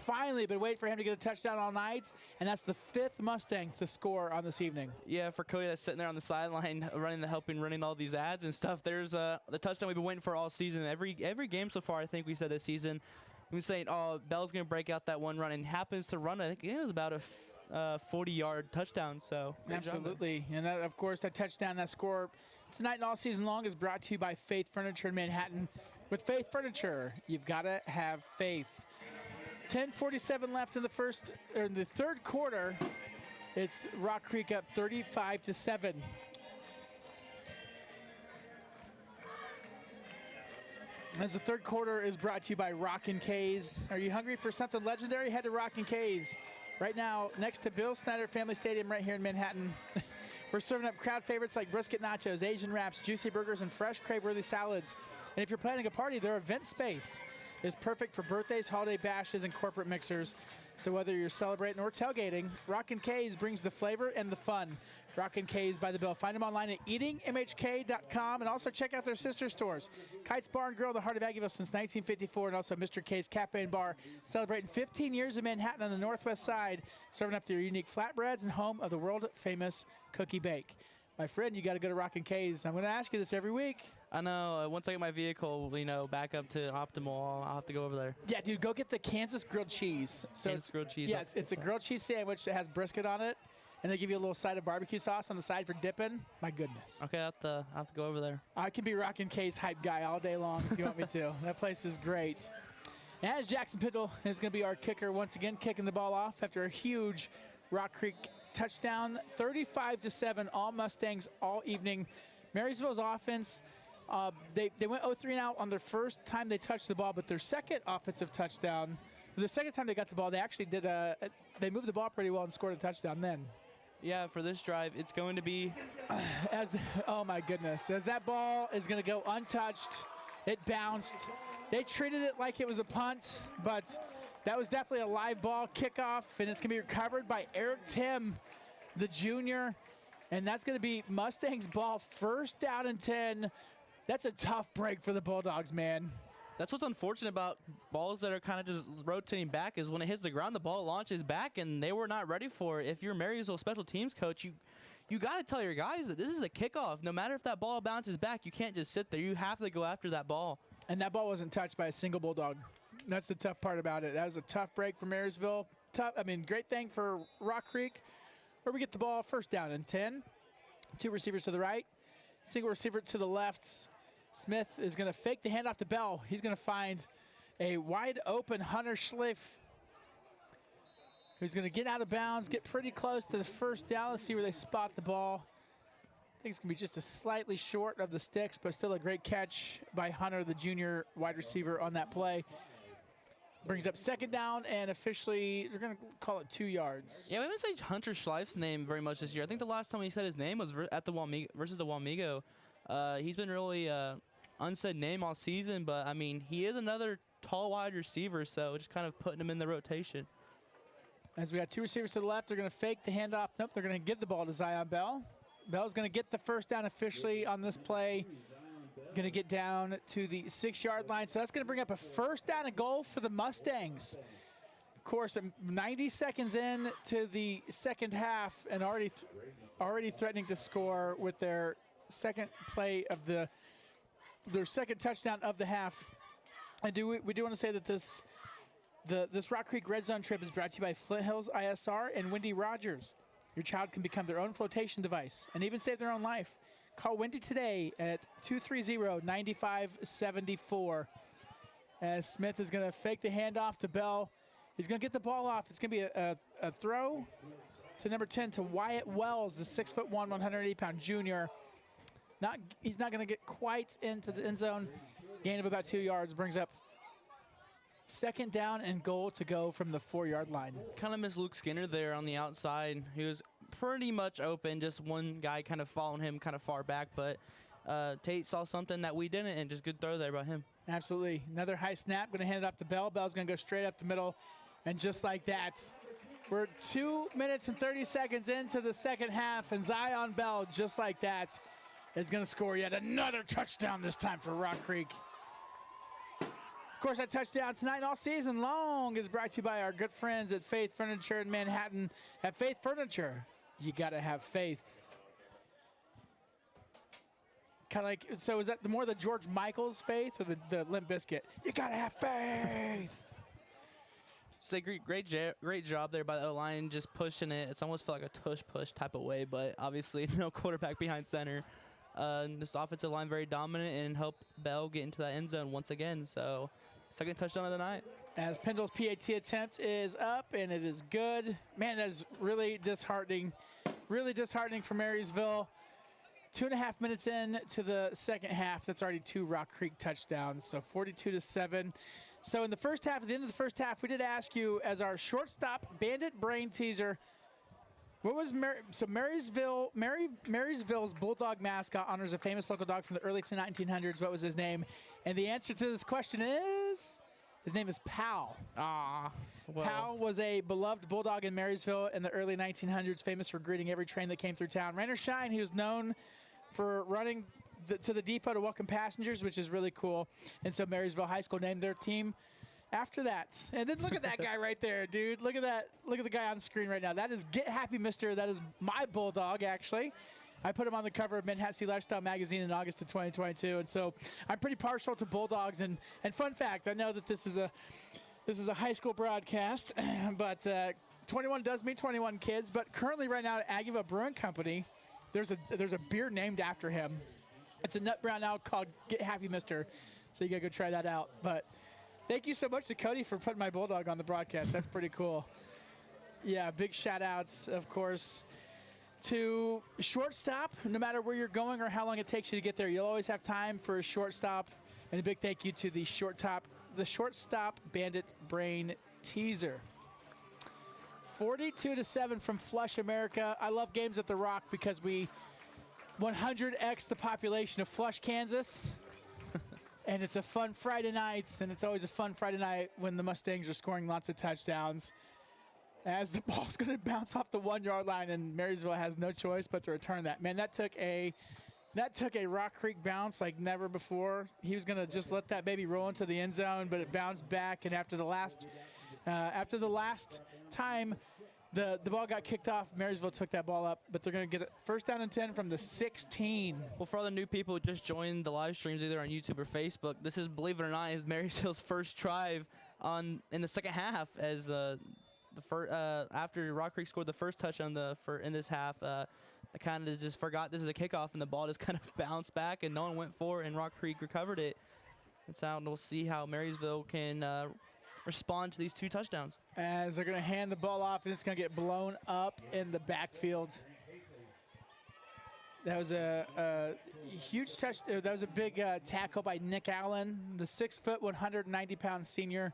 [SPEAKER 1] Finally, been waiting for him to get a touchdown all night, and that's the 5th Mustang to score on this evening.
[SPEAKER 2] Yeah, for Cody that's sitting there on the sideline running all these ads and stuff, there's the touchdown we've been waiting for all season. Every game so far, I think we said this season, we've been saying, Bell's going to break out that one run, and happens to run, I think it was about a 40-yard touchdown. So
[SPEAKER 1] absolutely. And that, of course, that touchdown, that score tonight and all season long is brought to you by Faith Furniture in Manhattan. With Faith Furniture, you've got to have faith. 10:47 left in the third quarter. It's Rock Creek up 35-7. As the third quarter is brought to you by Rockin' K's. Are you hungry for something legendary? Head to Rockin' K's. Right now, next to Bill Snyder Family Stadium right here in Manhattan. We're serving up crowd favorites like brisket nachos, Asian wraps, juicy burgers, and fresh crave-worthy salads. And if you're planning a party, their event space is perfect for birthdays, holiday bashes, and corporate mixers. So whether you're celebrating or tailgating, Rockin' K's brings the flavor and the fun. Rockin' K's by the Bill. Find them online at eatingmhk.com, and also check out their sister stores. Kites Bar and Grill in the heart of Aggieville since 1954, and also Mr. K's Cafe and Bar, celebrating 15 years in Manhattan on the northwest side, serving up their unique flatbreads and home of the world-famous Cookie Bake. My friend, you got to go to Rockin' K's. I'm going to ask you this every week.
[SPEAKER 2] I know. Once I get my vehicle, back up to optimal, I'll have to go over there.
[SPEAKER 1] Yeah, dude, go get the Kansas grilled cheese. So
[SPEAKER 2] Kansas grilled cheese.
[SPEAKER 1] Yeah, it's a grilled cheese sandwich that has brisket on it, and they give you a little side of barbecue sauce on the side for dipping. My goodness.
[SPEAKER 2] Okay, I'll have to go over there.
[SPEAKER 1] I can be Rockin' K's hype guy all day long if you want me to. That place is great. As Jackson Piddle is going to be our kicker once again, kicking the ball off after a huge Rock Creek touchdown. 35-7, all Mustangs all evening. Marysville's offense, they went 0-3 out on their first time they touched the ball, but their second offensive touchdown, the second time they got the ball, they actually they moved the ball pretty well and scored a touchdown then.
[SPEAKER 2] Yeah, for this drive, it's going to be
[SPEAKER 1] oh my goodness, as that ball is going to go untouched, it bounced. They treated it like it was a punt, but that was definitely a live ball kickoff, and it's going to be recovered by Eric Tim, the junior, and that's going to be Mustangs ball, first down and 10. That's a tough break for the Bulldogs, man.
[SPEAKER 2] That's what's unfortunate about balls that are kind of just rotating back is when it hits the ground, the ball launches back, and they were not ready for it. If you're Marysville special teams coach, you got to tell your guys that this is a kickoff. No matter if that ball bounces back, you can't just sit there. You have to go after that ball.
[SPEAKER 1] And that ball wasn't touched by a single Bulldog. That's the tough part about it. That was a tough break for Marysville. Great thing for Rock Creek, where we get the ball first down and 10. Two receivers to the right, single receiver to the left. Smith is going to fake the handoff to Bell. He's going to find a wide open Hunter Schliff, who's going to get out of bounds, get pretty close to the first down. Let's see where they spot the ball. I think it's going to be just a slightly short of the sticks, but still a great catch by Hunter, the junior wide receiver, on that play. Brings up second down, and officially, we're going to call it 2 yards.
[SPEAKER 2] Yeah, we haven't said Hunter Schleif's name very much this year. I think the last time he said his name was at the versus the Wamego. He's been really unsaid name all season, but, he is another tall wide receiver, so just kind of putting him in the rotation.
[SPEAKER 1] As we got two receivers to the left, they're going to fake the handoff. Nope, they're going to give the ball to Zion Bell. Bell's going to get the first down officially on this play. Going to get down to the 6-yard line. So that's going to bring up a first down and goal for the Mustangs. Of course, 90 seconds in to the second half, and already threatening to score with their second play of their second touchdown of the half. And we do want to say that this Rock Creek Red Zone trip is brought to you by Flint Hills ISR and Wendy Rogers. Your child can become their own flotation device and even save their own life. Call Wendy today at 230-9574. As Smith is going to fake the handoff to Bell. He's going to get the ball off. It's going to be a throw to number 10 to Wyatt Wells, the 6'1", 180-pound junior. He's not going to get quite into the end zone. Gain of about 2 yards brings up second down and goal to go from the 4-yard line.
[SPEAKER 2] Kind of missed Luke Skinner there on the outside. He was pretty much open, just one guy kind of following him kind of far back, but Tate saw something that we didn't, and just good throw there by him.
[SPEAKER 1] Absolutely. Another high snap, going to hand it off to Bell. Bell's going to go straight up the middle, and just like that, we're 2 minutes and 30 seconds into the second half, and Zion Bell, just like that, is going to score yet another touchdown, this time for Rock Creek. Of course, our touchdown tonight and all season long is brought to you by our good friends at Faith Furniture in Manhattan. At Faith Furniture, you got to have faith. Kind of like, so is that more the George Michael's faith or the Limp Bizkit? You got to have faith.
[SPEAKER 2] It's a great job there by the O-line, just pushing it. It's almost felt like a tush-push type of way, but obviously no quarterback behind center. This offensive line very dominant and helped Bell get into that end zone once again. So, second touchdown of the night.
[SPEAKER 1] As Pendle's PAT attempt is up, and it is good. Man, that is really disheartening. Really disheartening for Marysville. 2.5 minutes in to the second half. That's already 2 Rock Creek touchdowns, so 42-7. So in the first half, at the end of the first half, we did ask you as our shortstop bandit brain teaser, what was Marysville's Bulldog mascot honors a famous local dog from the early 1900s. What was his name? And the answer to this question is, his name is Pal.
[SPEAKER 2] Well.
[SPEAKER 1] Pal was a beloved Bulldog in Marysville in the early 1900s, famous for greeting every train that came through town. Rain or shine, he was known for running to the depot to welcome passengers, which is really cool. And so Marysville High School named their team after that. And then look at that guy right there, dude. Look at that. Look at the guy on screen right now. That is Get Happy Mister. That is my Bulldog, actually. I put him on the cover of Manhattan Lifestyle magazine in August of 2022. And so I'm pretty partial to Bulldogs. And fun fact, I know that this is a high school broadcast, but 21 does mean 21 kids. But currently right now at Aggieville Brewing Company, there's a beer named after him. It's a nut brown ale called Get Happy Mister. So you got to go try that out. But thank you so much to Cody for putting my Bulldog on the broadcast. That's pretty cool. Yeah, big shout-outs, of course, to shortstop. No matter where you're going or how long it takes you to get there, you'll always have time for a shortstop. And a big thank you to the shortstop bandit brain teaser. 42-7 from Flush, America. I love games at the Rock because we 100x the population of Flush, Kansas. And it's a fun Friday night, and it's always a fun Friday night when the Mustangs are scoring lots of touchdowns. As the ball's going to bounce off the 1-yard line, and Marysville has no choice but to return that. Man, that took a Rock Creek bounce like never before. He was going to just let that baby roll into the end zone, but it bounced back, and after the last time the ball got kicked off, Marysville took that ball up, but they're going to get it first down and 10 from the 16.
[SPEAKER 2] Well, for all the new people who just joined the live streams either on YouTube or Facebook, this is, believe it or not, is Marysville's first drive in the second half, as after Rock Creek scored the first touchdown in this half. I kind of just forgot this is a kickoff, and the ball just kind of bounced back, and no one went for it, and Rock Creek recovered it. And so we'll see how Marysville can respond to these 2 touchdowns.
[SPEAKER 1] As they're going to hand the ball off, and it's going to get blown up in the backfield. That was a huge touch. That was a big tackle by Nick Allen, the 6', 190-pound senior,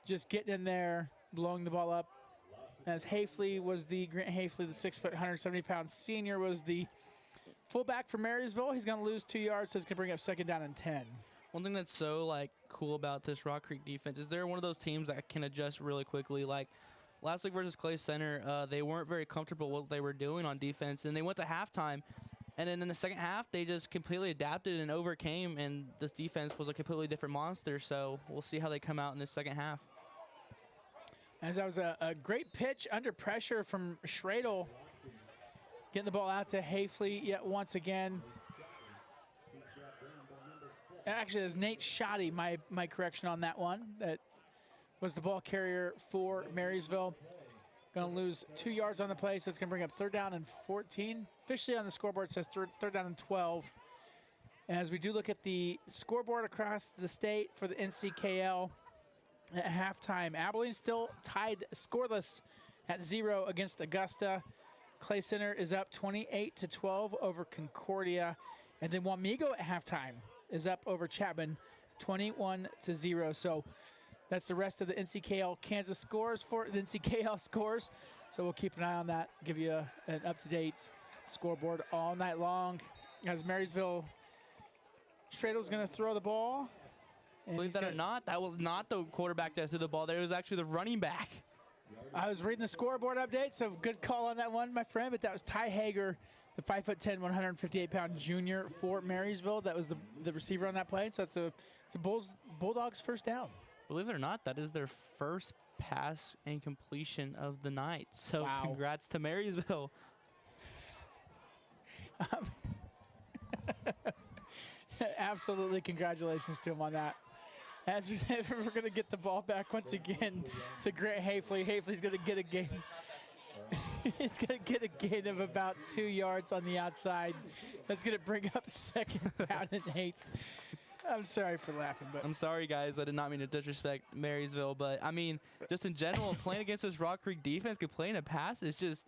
[SPEAKER 1] just getting in there, blowing the ball up. As Grant Hafley, the 6', 170-pound senior, was the fullback for Marysville. He's going to lose 2 yards, so it's going to bring up second down and 10.
[SPEAKER 2] One thing that's so cool about this Rock Creek defense is they're one of those teams that can adjust really quickly. Like last week versus Clay Center, they weren't very comfortable with what they were doing on defense, and they went to halftime. And then in the second half, they just completely adapted and overcame, and this defense was a completely different monster. So we'll see how they come out in this second half.
[SPEAKER 1] As that was a great pitch under pressure from Schradel, getting the ball out to Hafley yet once again. Actually, it was Nate Shoddy, my correction on that one. That was the ball carrier for Marysville. Going to lose 2 yards on the play, so it's going to bring up third down and 14. Officially on the scoreboard, it says third down and 12. As we do look at the scoreboard across the state for the NCKL at halftime, Abilene still tied scoreless at 0 against Augusta. Clay Center is up 28-12 over Concordia. And then Wamego at halftime is up over Chapman 21-0. So that's the rest of the NCKL Kansas scores for the NCKL scores. So we'll keep an eye on that, give you an up-to-date scoreboard all night long. As Marysville, Stradel's going to throw the ball.
[SPEAKER 2] Believe that or not, that was not the quarterback that threw the ball there. It was actually the running back.
[SPEAKER 1] I was reading the scoreboard update, so good call on that one, my friend. But that was Ty Hager, the 5'10", 158-pound junior for Marysville. That was the receiver on that play. So it's a Bulldogs first down.
[SPEAKER 2] Believe it or not, that is their first pass and completion of the night. So
[SPEAKER 1] wow.
[SPEAKER 2] Congrats to Marysville.
[SPEAKER 1] Absolutely, congratulations to him on that. As we're going to get the ball back once again to Grant Hafley. Hafley's going to get a gain. It's going to get a gain of about 2 yards on the outside. That's going to bring up second down and 8. I'm sorry for laughing, but
[SPEAKER 2] I'm sorry, guys. I did not mean to disrespect Marysville, but I mean, just in general, playing against this Rock Creek defense, playing a pass is just.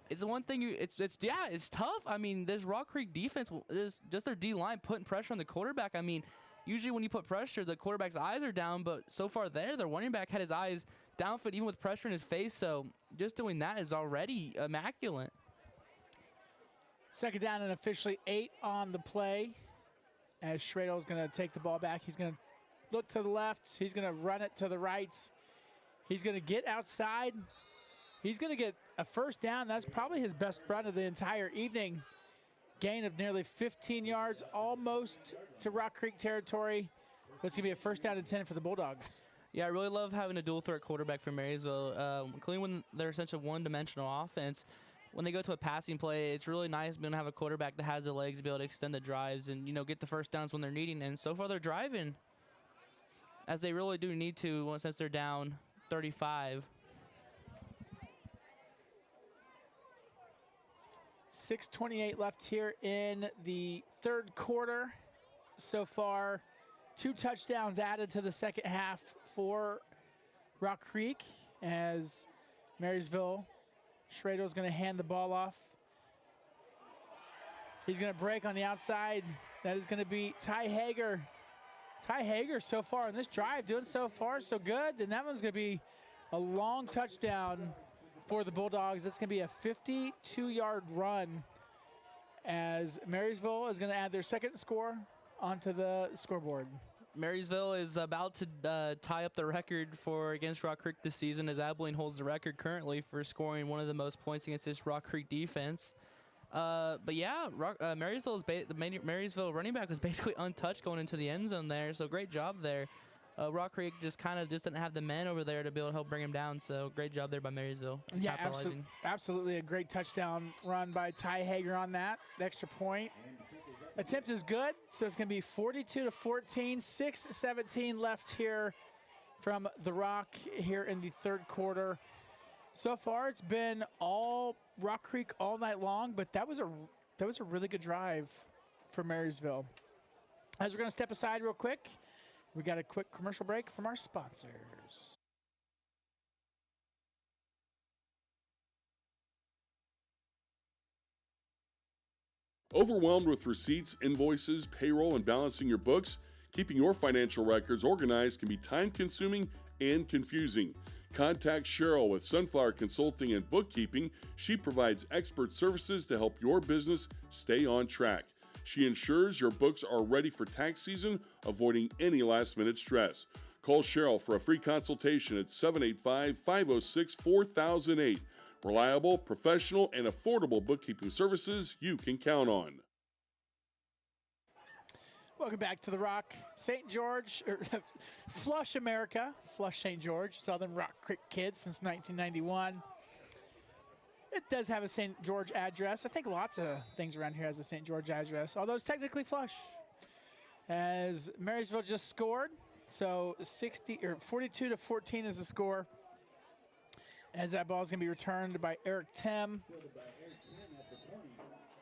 [SPEAKER 2] It's the one thing it's tough. I mean, this Rock Creek defense is just their D line putting pressure on the quarterback. I mean, usually when you put pressure, the quarterback's eyes are down, but so far their running back had his eyes downfield even with pressure in his face. So just doing that is already immaculate.
[SPEAKER 1] Second down and officially 8 on the play. As Schradel's going to take the ball back, he's going to look to the left. He's going to run it to the right. He's going to get outside. He's going to get a first down. That's probably his best run of the entire evening. Gain of nearly 15 yards, almost to Rock Creek territory. That's going to be a first down and 10 for the Bulldogs.
[SPEAKER 2] Yeah, I really love having a dual threat quarterback for Marysville, including when they're essentially one-dimensional offense. When they go to a passing play, it's really nice being able to have a quarterback that has the legs to be able to extend the drives and, get the first downs when they're needing. And so far they're driving, as they really do need to since they're down 35.
[SPEAKER 1] 6:28 left here in the third quarter. So far, 2 touchdowns added to the second half for Rock Creek as Marysville. Schrader's going to hand the ball off. He's going to break on the outside. That is going to be Ty Hager. Ty Hager so far in this drive doing so far so good. And that one's going to be a long touchdown for the Bulldogs. It's going to be a 52-yard run as Marysville is going to add their second score onto the scoreboard.
[SPEAKER 2] Marysville is about to tie up the record against Rock Creek this season, as Abilene holds the record currently for scoring one of the most points against this Rock Creek defense. But yeah, Marysville Marysville running back was basically untouched going into the end zone there, so great job there. Rock Creek just didn't have the men over there to be able to help bring him down, so great job there by Marysville.
[SPEAKER 1] Yeah, absolutely a great touchdown run by Ty Hager on that. The extra point attempt is good, so it's going to be 42-14, 6:17 left here from the Rock here in the third quarter. So far, it's been all Rock Creek all night long, but that was a really good drive for Marysville. As we're going to step aside real quick, we got a quick commercial break from our sponsors.
[SPEAKER 3] Overwhelmed with receipts, invoices, payroll, and balancing your books? Keeping your financial records organized can be time-consuming and confusing. Contact Cheryl with Sunflower Consulting and Bookkeeping. She provides expert services to help your business stay on track. She ensures your books are ready for tax season, avoiding any last-minute stress. Call Cheryl for a free consultation at 785-506-4008. Reliable, professional, and affordable bookkeeping services you can count on.
[SPEAKER 1] Welcome back to the Rock. St. George, Flush America, Flush St. George, Southern Rock Creek Kids since 1991. It does have a St. George address. I think lots of things around here has a St. George address, although it's technically Flush. As Marysville just scored, so 42-14 is the score. As that ball is going to be returned by Eric Tim.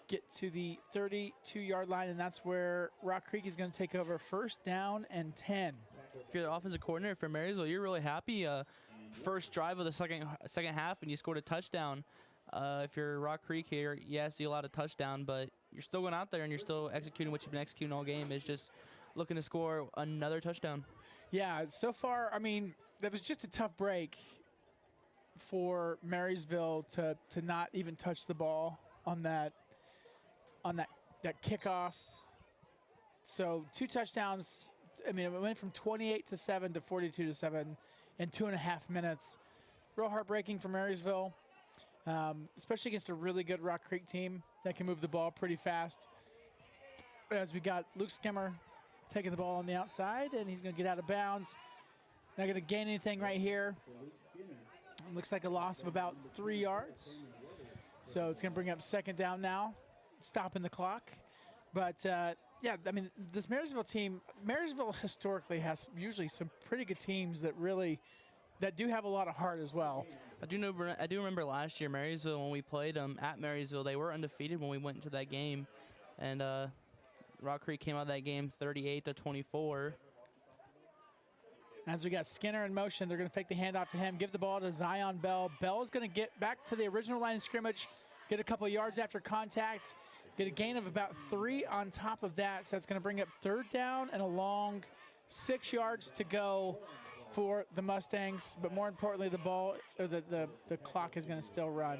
[SPEAKER 1] Get to the 32-yard line, and that's where Rock Creek is going to take over first down and 10.
[SPEAKER 2] If you're the offensive coordinator for Marysville, you're really happy. First drive of the second half, and you scored a touchdown. If you're Rock Creek here, yes, you allowed a touchdown, but you're still going out there and you're still executing what you've been executing all game. It's just looking to score another touchdown. Yeah,
[SPEAKER 1] so far, I mean, that was just a tough break for Marysville to not even touch the ball on that kickoff. So 2 touchdowns. I mean, it went from 28-7 to 42-7 in 2.5 minutes. Real heartbreaking for Marysville, especially against a really good Rock Creek team that can move the ball pretty fast. As we got Luke Skimmer taking the ball on the outside, and he's going to get out of bounds. Not going to gain anything right here. It looks like a loss of about 3 yards. So it's going to bring up second down now, stopping the clock. But, yeah, I mean, this Marysville team, Marysville historically has usually some pretty good teams that really that do have a lot of heart as well.
[SPEAKER 2] I do remember last year, Marysville, when we played them at Marysville, they were undefeated when we went into that game. And Rock Creek came out of that game 38-24.
[SPEAKER 1] As we got Skinner in motion, they're going to fake the handoff to him, give the ball to Zion Bell. Bell is going to get back to the original line of scrimmage, get a couple yards after contact, get a gain of about 3 on top of that. So it's going to bring up 3rd down and a long 6 yards to go for the Mustangs. But more importantly, the ball or the clock is going to still run.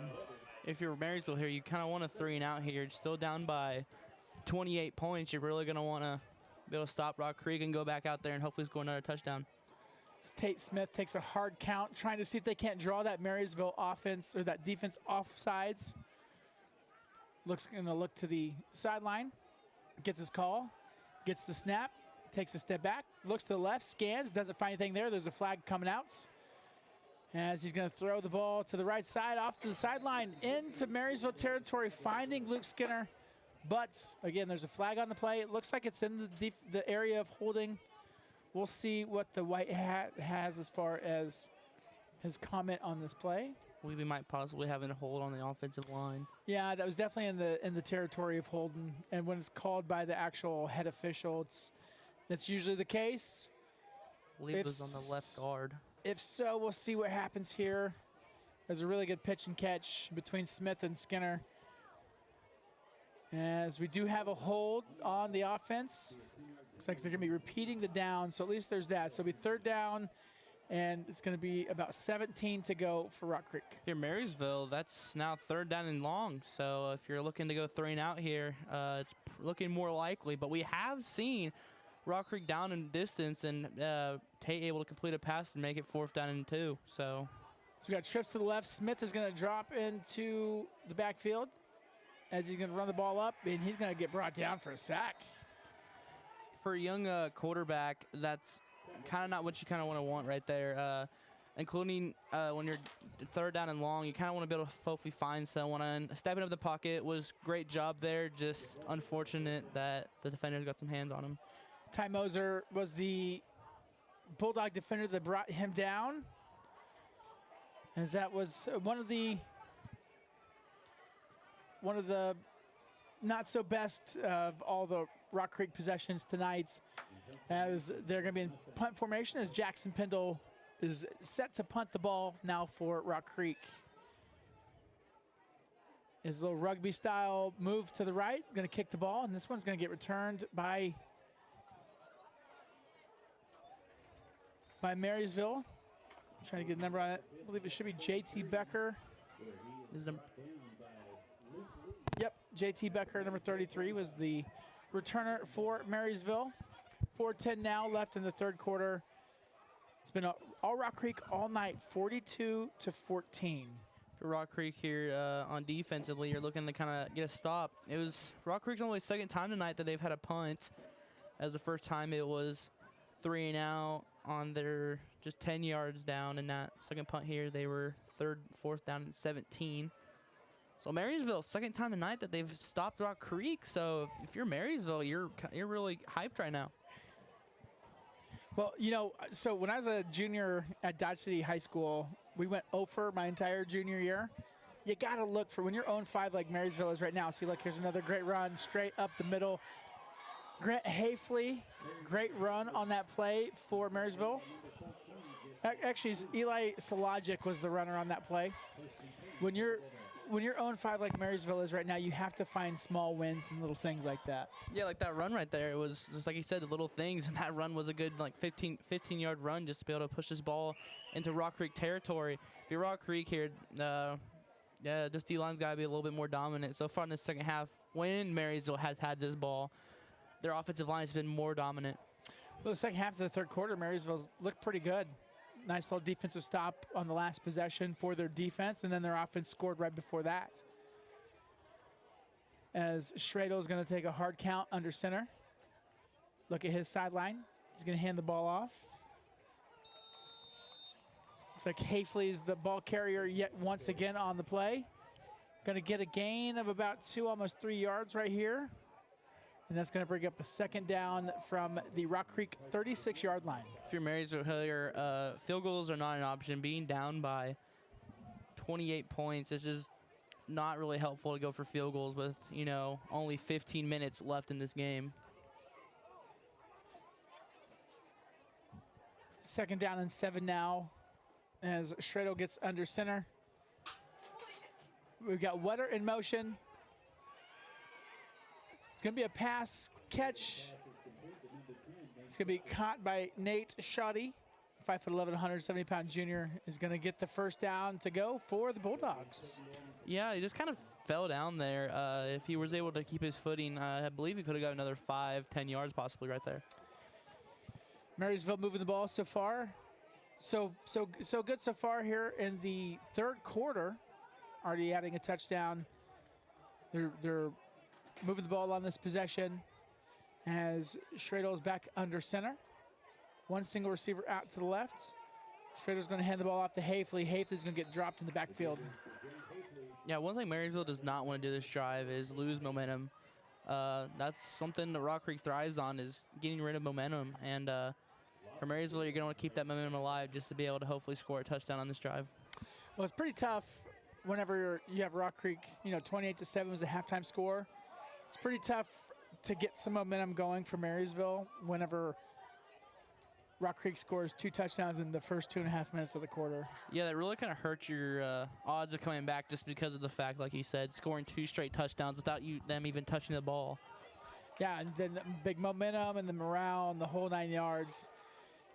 [SPEAKER 2] If you're Marysville here, you kind of want a 3 and out here. You're still down by 28 points. You're really going to want to be able to stop Rock Creek and go back out there and hopefully score another touchdown.
[SPEAKER 1] Tate Smith takes a hard count, trying to see if they can't draw that Marysville offense or that defense offsides. Going to look to the sideline, gets his call, gets the snap, takes a step back, looks to the left, scans, doesn't find anything there. There's a flag coming out. As he's going to throw the ball to the right side, off to the sideline, into Marysville territory, finding Luke Skinner. But, again, there's a flag on the play. It looks like it's in the area of holding. We'll see what the white hat has as far as his comment on this play.
[SPEAKER 2] I believe we might possibly have a hold on the offensive line.
[SPEAKER 1] Yeah, that was definitely in the territory of holding. And when it's called by the actual head official, that's usually the case.
[SPEAKER 2] I believe it was on the left guard.
[SPEAKER 1] If so, we'll see what happens here. There's a really good pitch and catch between Smith and Skinner. As we do have a hold on the offense. Looks like they're going to be repeating the down, so at least there's that. So it'll be 3rd down, and it's going to be about 17 to go for Rock Creek.
[SPEAKER 2] If you're Marysville, that's now 3rd down and long. So if you're looking to go 3 and out here, it's looking more likely. But we have seen Rock Creek down in distance and Tate able to complete a pass and make it 4th down and 2. So
[SPEAKER 1] we got trips to the left. Smith is going to drop into the backfield as he's going to run the ball up, and he's going to get brought down for a sack.
[SPEAKER 2] For a young quarterback, that's kind of not what you kind of want right there. Including when you're 3rd down and long, you kind of want to be able to hopefully find someone. And stepping up the pocket was great job there. Just unfortunate that the defenders got some hands on him.
[SPEAKER 1] Ty Moser was the Bulldog defender that brought him down, as that was one of the not so best of all the Rock Creek possessions tonight, as they're going to be in punt formation as Jackson Pendle is set to punt the ball now for Rock Creek. His little rugby style move to the right, going to kick the ball, and this one's going to get returned by Marysville. I'm trying to get a number on it. I believe it should be JT Becker. Yep, JT Becker, number 33, was the returner for Marysville. 4:10 now left in the 3rd quarter. It's been all Rock Creek all night, 42-14.
[SPEAKER 2] For Rock Creek here on defensively, you're looking to kind of get a stop. It was Rock Creek's only 2nd time tonight that they've had a punt, as the first time it was 3 and out on their just 10 yards down. In that 2nd punt here, they were 4th down and 17. So Marysville, 2nd time tonight that they've stopped Rock Creek. So if you're Marysville, you're really hyped right now.
[SPEAKER 1] Well, you know, so when I was a junior at Dodge City High School, we went 0 for my entire junior year. You got to look for when you're 0-5 like Marysville is right now. See, look, here's another great run straight up the middle. Grant Hafley, great run on that play for Marysville. Actually, Eli Salajic was the runner on that play. When you're 0-5 like Marysville is right now, you have to find small wins and little things like that.
[SPEAKER 2] Yeah, like that run right there. It was just like you said, the little things, and that run was a good like 15-yard run just to be able to push this ball into Rock Creek territory. If you're Rock Creek here, yeah, this D-line's got to be a little bit more dominant. So far in the 2nd half, when Marysville has had this ball, their offensive line has been more dominant.
[SPEAKER 1] Well, the 2nd half of the 3rd quarter, Marysville's looked pretty good. Nice little defensive stop on the last possession for their defense, and then their offense scored right before that. As Schradel is going to take a hard count under center. Look at his sideline. He's going to hand the ball off. Looks like Hafley is the ball carrier yet once again on the play. Going to get a gain of about 2, almost 3 yards right here. And that's going to bring up a second down from the Rock Creek 36-yard line.
[SPEAKER 2] If you're Marysville Hillier, field goals are not an option. Being down by 28 points is just not really helpful to go for field goals with, you know, only 15 minutes left in this game.
[SPEAKER 1] Second down and 7 now as Schradel gets under center. We've got Wetter in motion. It's going to be a pass catch. It's going to be caught by Nate Shoddy. 5'11", 170-pound junior is going to get the first down to go for the Bulldogs.
[SPEAKER 2] Yeah, he just kind of fell down there. If he was able to keep his footing, I believe he could have got another 5-10 yards possibly right there.
[SPEAKER 1] Marysville moving the ball so far. So good so far here in the third quarter. Already adding a touchdown. They're moving the ball on this possession as Schradel's back under center. One single receiver out to the left. Schrader's going to hand the ball off to Hafley. Hafley's going to get dropped in the backfield.
[SPEAKER 2] Yeah, one thing Marysville does not want to do this drive is lose momentum. That's something that Rock Creek thrives on, is getting rid of momentum. And for Marysville, you're going to want to keep that momentum alive just to be able to hopefully score a touchdown on this drive.
[SPEAKER 1] Well, it's pretty tough whenever you have Rock Creek, 28-7 was the halftime score. It's pretty tough to get some momentum going for Marysville whenever Rock Creek scores 2 touchdowns in the first 2.5 minutes of the quarter.
[SPEAKER 2] Yeah, that really kind of hurts your odds of coming back just because of the fact, like you said, scoring 2 straight touchdowns without them even touching the ball.
[SPEAKER 1] Yeah, and then the big momentum and the morale and the whole 9 yards.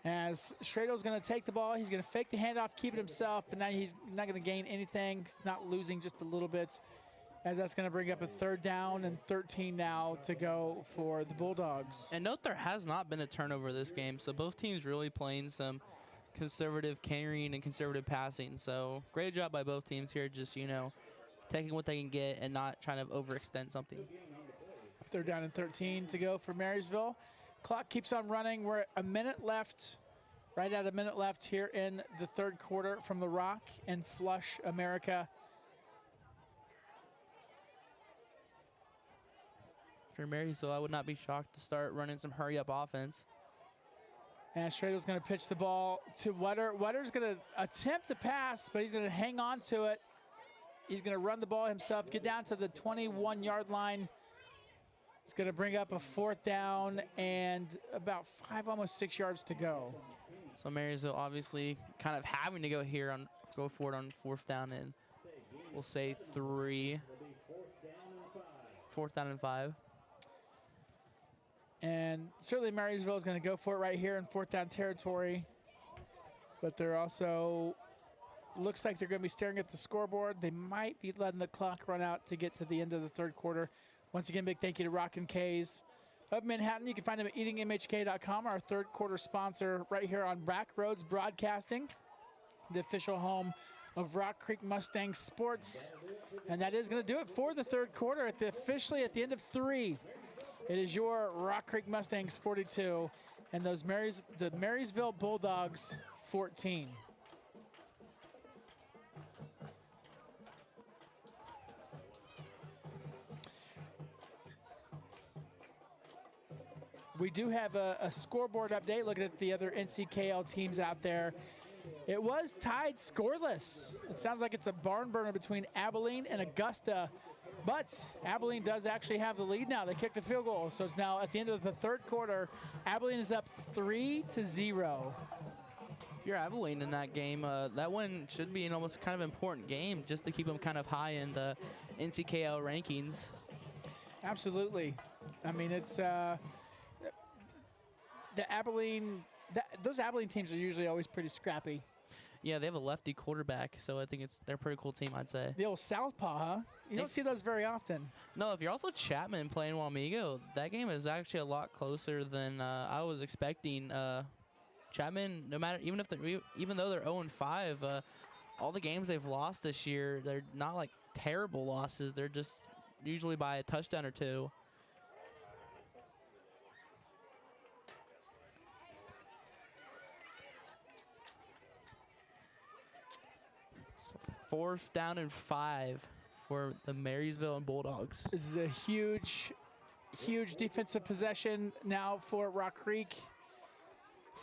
[SPEAKER 1] As Schradel's going to take the ball, he's going to fake the handoff, keep it himself, but now he's not going to gain anything, not losing just a little bit, as that's going to bring up a 3rd down and 13 now to go for the Bulldogs.
[SPEAKER 2] And note there has not been a turnover this game, so both teams really playing some conservative carrying and conservative passing. So great job by both teams here, just, taking what they can get and not trying to overextend something.
[SPEAKER 1] 3rd down and 13 to go for Marysville. Clock keeps on running. We're at a minute left, right at a minute left here in the third quarter from the Rock and Flush, America.
[SPEAKER 2] For Marysville, I would not be shocked to start running some hurry-up offense.
[SPEAKER 1] And Schradel's going to pitch the ball to Wetter. Wetter's going to attempt to pass, but he's going to hang on to it. He's going to run the ball himself, get down to the 21-yard line. It's going to bring up a 4th down and about 5, almost 6 yards to go.
[SPEAKER 2] So Marysville obviously kind of having to go for it on 4th down and we'll say 3. 4th down and 5.
[SPEAKER 1] And certainly Marysville is going to go for it right here in 4th down territory. But they're also, looks like they're going to be staring at the scoreboard. They might be letting the clock run out to get to the end of the third quarter. Once again, big thank you to Rockin' K's of Manhattan. You can find them at eatingmhk.com, our third quarter sponsor right here on Back Roads Broadcasting, the official home of Rock Creek Mustangs sports. And that is going to do it for the third quarter officially at the end of 3. It is your Rock Creek Mustangs 42 and the Marysville Bulldogs 14. We do have a scoreboard update, looking at the other NCKL teams out there. It was tied scoreless. It sounds like it's a barn burner between Abilene and Augusta, but Abilene does actually have the lead now. They kicked a field goal, so it's now at the end of the third quarter, Abilene is up 3-0.
[SPEAKER 2] If you're Abilene in that game, that one should be an almost kind of important game just to keep them kind of high in the NCKL rankings.
[SPEAKER 1] Absolutely. I mean, it's those Abilene teams are usually always pretty scrappy.
[SPEAKER 2] Yeah, they have a lefty quarterback, so I think they're a pretty cool team, I'd say.
[SPEAKER 1] The old Southpaw, huh? You don't see those very often.
[SPEAKER 2] No, if you're also Chapman playing Wamego, that game is actually a lot closer than I was expecting. Chapman, even though they're 0-5, all the games they've lost this year, they're not like terrible losses. They're just usually by a touchdown or 2. So 4th down and 5 for the Marysville and Bulldogs.
[SPEAKER 1] This is a huge huge defensive possession now for Rock Creek.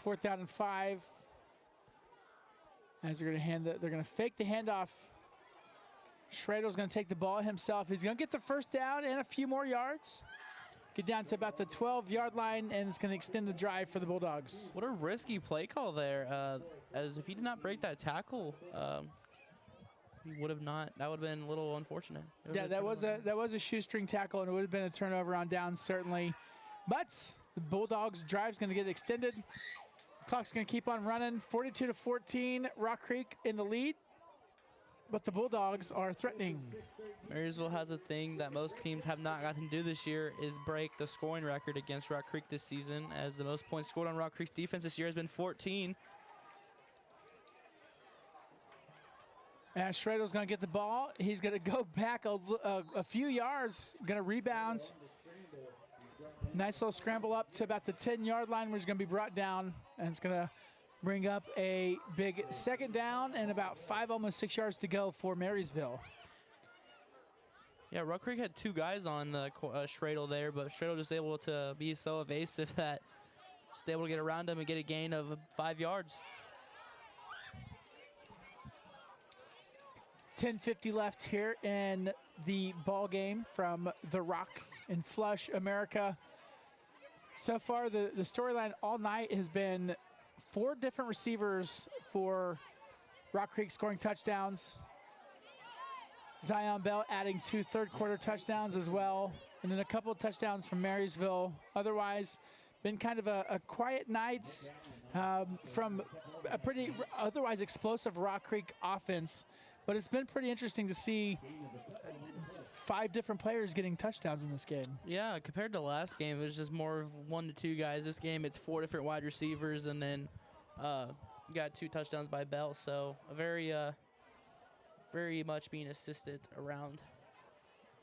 [SPEAKER 1] 4th down and 5. As they're going to fake the handoff. Schrader's going to take the ball himself. He's going to get the first down and a few more yards. Get down to about the 12-yard line, and it's going to extend the drive for the Bulldogs.
[SPEAKER 2] What a risky play call there. As if he did not break that tackle, he would have not. That would have been a little unfortunate.
[SPEAKER 1] Yeah, that was a shoestring tackle, and it would have been a turnover on down, certainly. But the Bulldogs' drive's going to get extended. Clock's going to keep on running. 42-14, Rock Creek in the lead. But the Bulldogs are threatening.
[SPEAKER 2] Marysville has a thing that most teams have not gotten to do this year, is break the scoring record against Rock Creek this season, as the most points scored on Rock Creek's defense this year has been 14.
[SPEAKER 1] And Schrader's going to get the ball. He's going to go back a few yards, going to rebound. Nice little scramble up to about the 10-yard line where he's going to be brought down, and it's going to bring up a big 2nd down and about 5, almost 6 yards to go for Marysville.
[SPEAKER 2] Yeah, Rock Creek had 2 guys on the Schradel there, but Schradel just able to be so evasive that just able to get around him and get a gain of 5 yards.
[SPEAKER 1] 10:50 left here in the ball game from the Rock in Flush, America. So far, the storyline all night has been 4 different receivers for Rock Creek scoring touchdowns. Zion Bell adding 2 third-quarter touchdowns as well, and then a couple of touchdowns from Marysville. Otherwise, been kind of a quiet night from a pretty otherwise explosive Rock Creek offense. But it's been pretty interesting to see 5 different players getting touchdowns in this game.
[SPEAKER 2] Yeah, compared to last game, it was just more of 1 to 2 guys. This game, it's 4 different wide receivers, and then got 2 touchdowns by Bell. So a very much being assisted around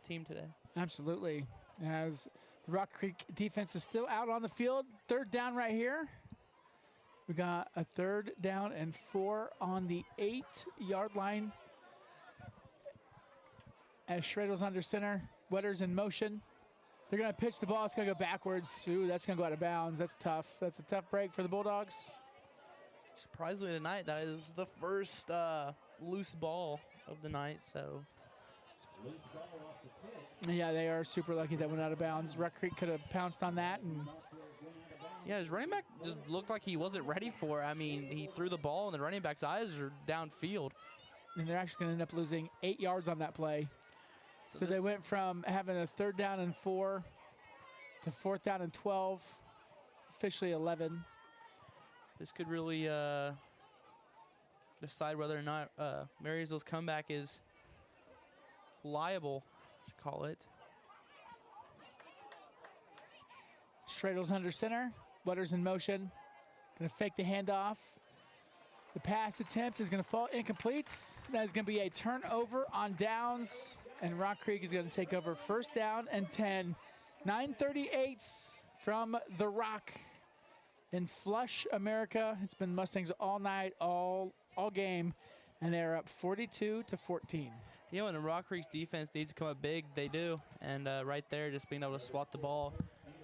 [SPEAKER 2] team today.
[SPEAKER 1] Absolutely. As the Rock Creek defense is still out on the field. 3rd down right here. We got a 3rd down and 4 on the 8-yard line. As Schrader's under center, Wetter's in motion. They're going to pitch the ball. It's going to go backwards. Ooh, that's going to go out of bounds. That's tough. That's a tough break for the Bulldogs.
[SPEAKER 2] Surprisingly tonight, that is the first loose ball of the night. So,
[SPEAKER 1] yeah, they are super lucky that went out of bounds. Rock Creek could have pounced on that. And
[SPEAKER 2] yeah, his running back just looked like he wasn't ready for it. I mean, he threw the ball, and the running back's eyes are downfield.
[SPEAKER 1] And they're actually going to end up losing 8 yards on that play. So they went from having a 3rd down and 4 to 4th down and 12, officially 11.
[SPEAKER 2] This could really decide whether or not Marysville's comeback is liable, to call it.
[SPEAKER 1] Schrader's under center. Wetter's in motion. Going to fake the handoff. The pass attempt is going to fall incomplete. That is going to be a turnover on downs. And Rock Creek is going to take over 1st down and 10. 9:38 from the Rock in Flush, America. It's been Mustangs all night, all game, and they're up 42-14.
[SPEAKER 2] Yeah, when the Rock Creek's defense needs to come up big, they do. And right there, just being able to swat the ball.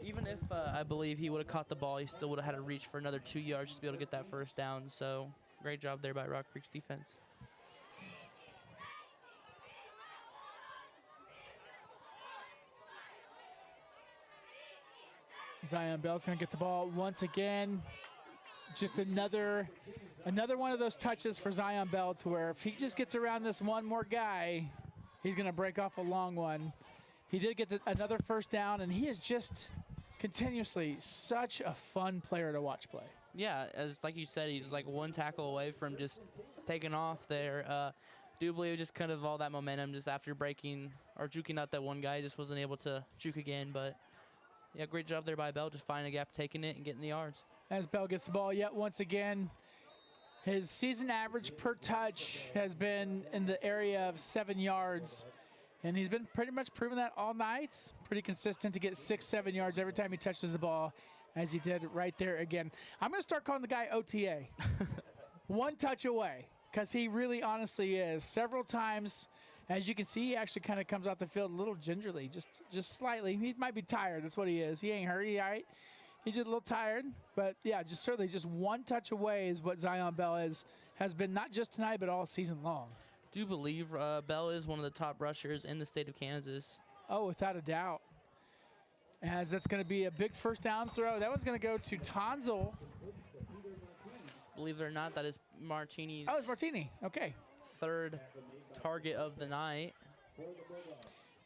[SPEAKER 2] Even if I believe he would have caught the ball, he still would have had to reach for another 2 yards to be able to get that 1st down. So great job there by Rock Creek's defense.
[SPEAKER 1] Zion Bell's going to get the ball once again. Just another one of those touches for Zion Bell to where if he just gets around this one more guy, he's going to break off a long one. He did get another 1st down, and he is just continuously such a fun player to watch play.
[SPEAKER 2] Yeah, as like you said, he's like 1 tackle away from just taking off there. Do believe just kind of all that momentum just after breaking or juking out that one guy, just wasn't able to juke again, but yeah, great job there by Bell, just finding a gap, taking it, and getting the yards.
[SPEAKER 1] As Bell gets the ball yet once again, his season average per touch has been in the area of 7 yards, and he's been pretty much proving that all night. Pretty consistent to get 6-7 yards every time he touches the ball, as he did right there again. I'm going to start calling the guy OTA. 1 touch away, because he really honestly is. Several times As you can see, he actually kind of comes off the field a little gingerly, just slightly. He might be tired. That's what he is. He ain't hurt. He all right. He's just a little tired. But, yeah, certainly just one touch away is what Zion Bell has been not just tonight but all season long.
[SPEAKER 2] Do believe Bell is one of the top rushers in the state of Kansas.
[SPEAKER 1] Oh, without a doubt. As that's going to be a big first down throw. That one's going to go to Tonzel.
[SPEAKER 2] Believe it or not, that is Martini's
[SPEAKER 1] Oh, it's Martini. Okay.
[SPEAKER 2] third target of the night.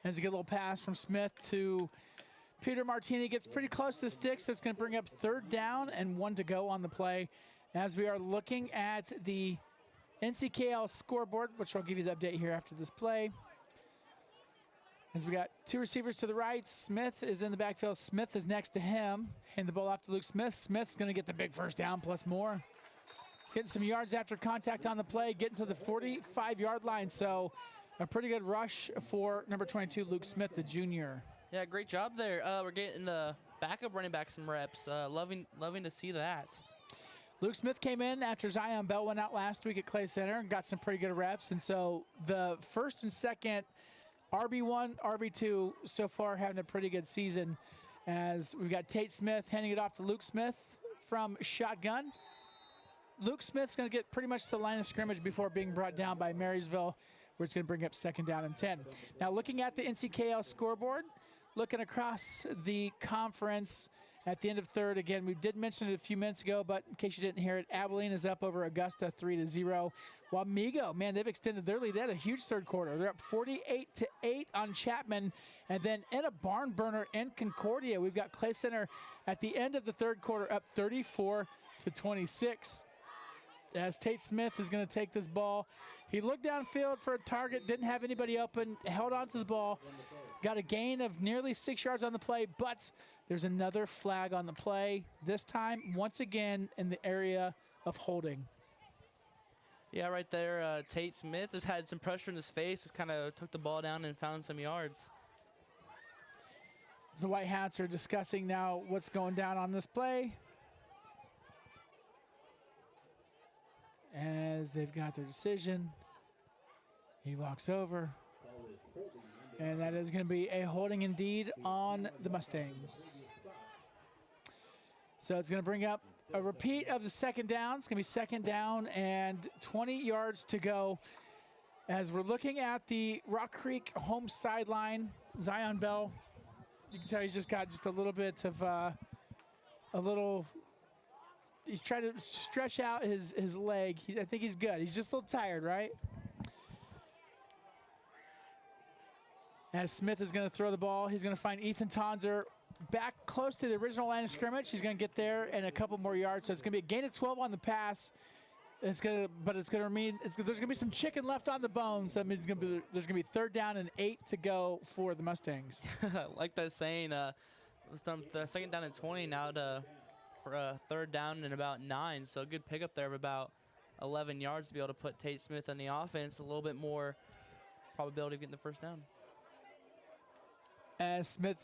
[SPEAKER 1] As a good little pass from Smith to Peter Martini. Gets pretty close to the sticks, so it's going to bring up third down and 1 to go on the play. As we are looking at the NCKL scoreboard, which I'll give you the update here after this play. As we got 2 receivers to the right. Smith is in the backfield. Smith is next to him. Hand the ball off to Luke Smith. Smith's going to get the big first down plus more. Getting some yards after contact on the play. Getting to the 45-yard line. So a pretty good rush for number 22, Luke Smith, the junior.
[SPEAKER 2] Yeah, great job there. We're getting the backup running back some reps. Loving to see that.
[SPEAKER 1] Luke Smith came in after Zion Bell went out last week at Clay Center and got some pretty good reps. And so the first and second RB1, RB2 so far having a pretty good season, as we've got Tate Smith handing it off to Luke Smith from shotgun. Luke Smith's going to get pretty much to the line of scrimmage before being brought down by Marysville, where it's going to bring up second down and 10. Now looking at the NCKL scoreboard, looking across the conference at the end of third. Again, we did mention it a few minutes ago, but in case you didn't hear it, Abilene is up over Augusta 3-0. Wamego, man, they've extended their lead. They had a huge third quarter. They're up 48-8 on Chapman. And then in a barn burner in Concordia, we've got Clay Center at the end of the third quarter up 34-26. As Tate Smith is going to take this ball. He looked downfield for a target, didn't have anybody open, held on to the ball, got a gain of nearly 6 yards on the play, but there's another flag on the play, this time once again in the area of holding.
[SPEAKER 2] Yeah, right there, Tate Smith has had some pressure in his face, just kind of took the ball down and found some yards.
[SPEAKER 1] The White Hats are discussing now what's going down on this play, as they've got their decision. He walks over, and that is going to be a holding indeed on the Mustangs. So it's going to bring up a repeat of the second down. It's going to be second down and 20 yards to go. As we're looking at the Rock Creek home sideline, Zion Bell, you can tell he's just got just a little bit of he's trying to stretch out his leg. I think he's good. He's just a little tired, right? As Smith is going to throw the ball, he's going to find Ethan Tonzer back close to the original line of scrimmage. He's going to get there and a couple more yards. So it's going to be a gain of 12 on the pass. There's going to be some chicken left on the bone. So that means there's going to be third down and 8 to go for the Mustangs.
[SPEAKER 2] Like that saying, the second down and 20 now for a third down and about 9. So a good pickup there of about 11 yards to be able to put Tate Smith on the offense. A little bit more probability of getting the first down.
[SPEAKER 1] As Smith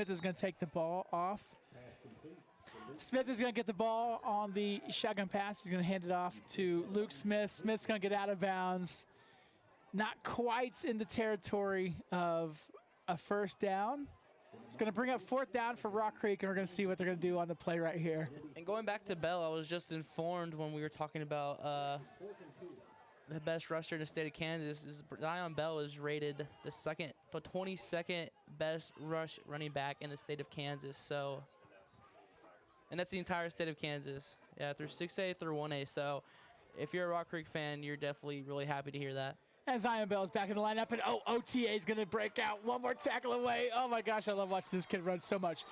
[SPEAKER 1] is going to take the ball off. Smith is going to get the ball on the shotgun pass. He's going to hand it off to Luke Smith. Smith's going to get out of bounds. Not quite in the territory of a first down. It's going to bring up fourth down for Rock Creek, and we're going to see what they're going to do on the play right here.
[SPEAKER 2] And going back to Bell, I was just informed when we were talking about the best rusher in the state of Kansas. Zion Bell is rated the 22nd best running back in the state of Kansas. So, and that's the entire state of Kansas. Yeah, through 6A through 1A. So, if you're a Rock Creek fan, you're definitely really happy to hear that.
[SPEAKER 1] As Zion Bell is back in the lineup, and OTA is going to break out. One more tackle away. Oh my gosh, I love watching this kid run so much.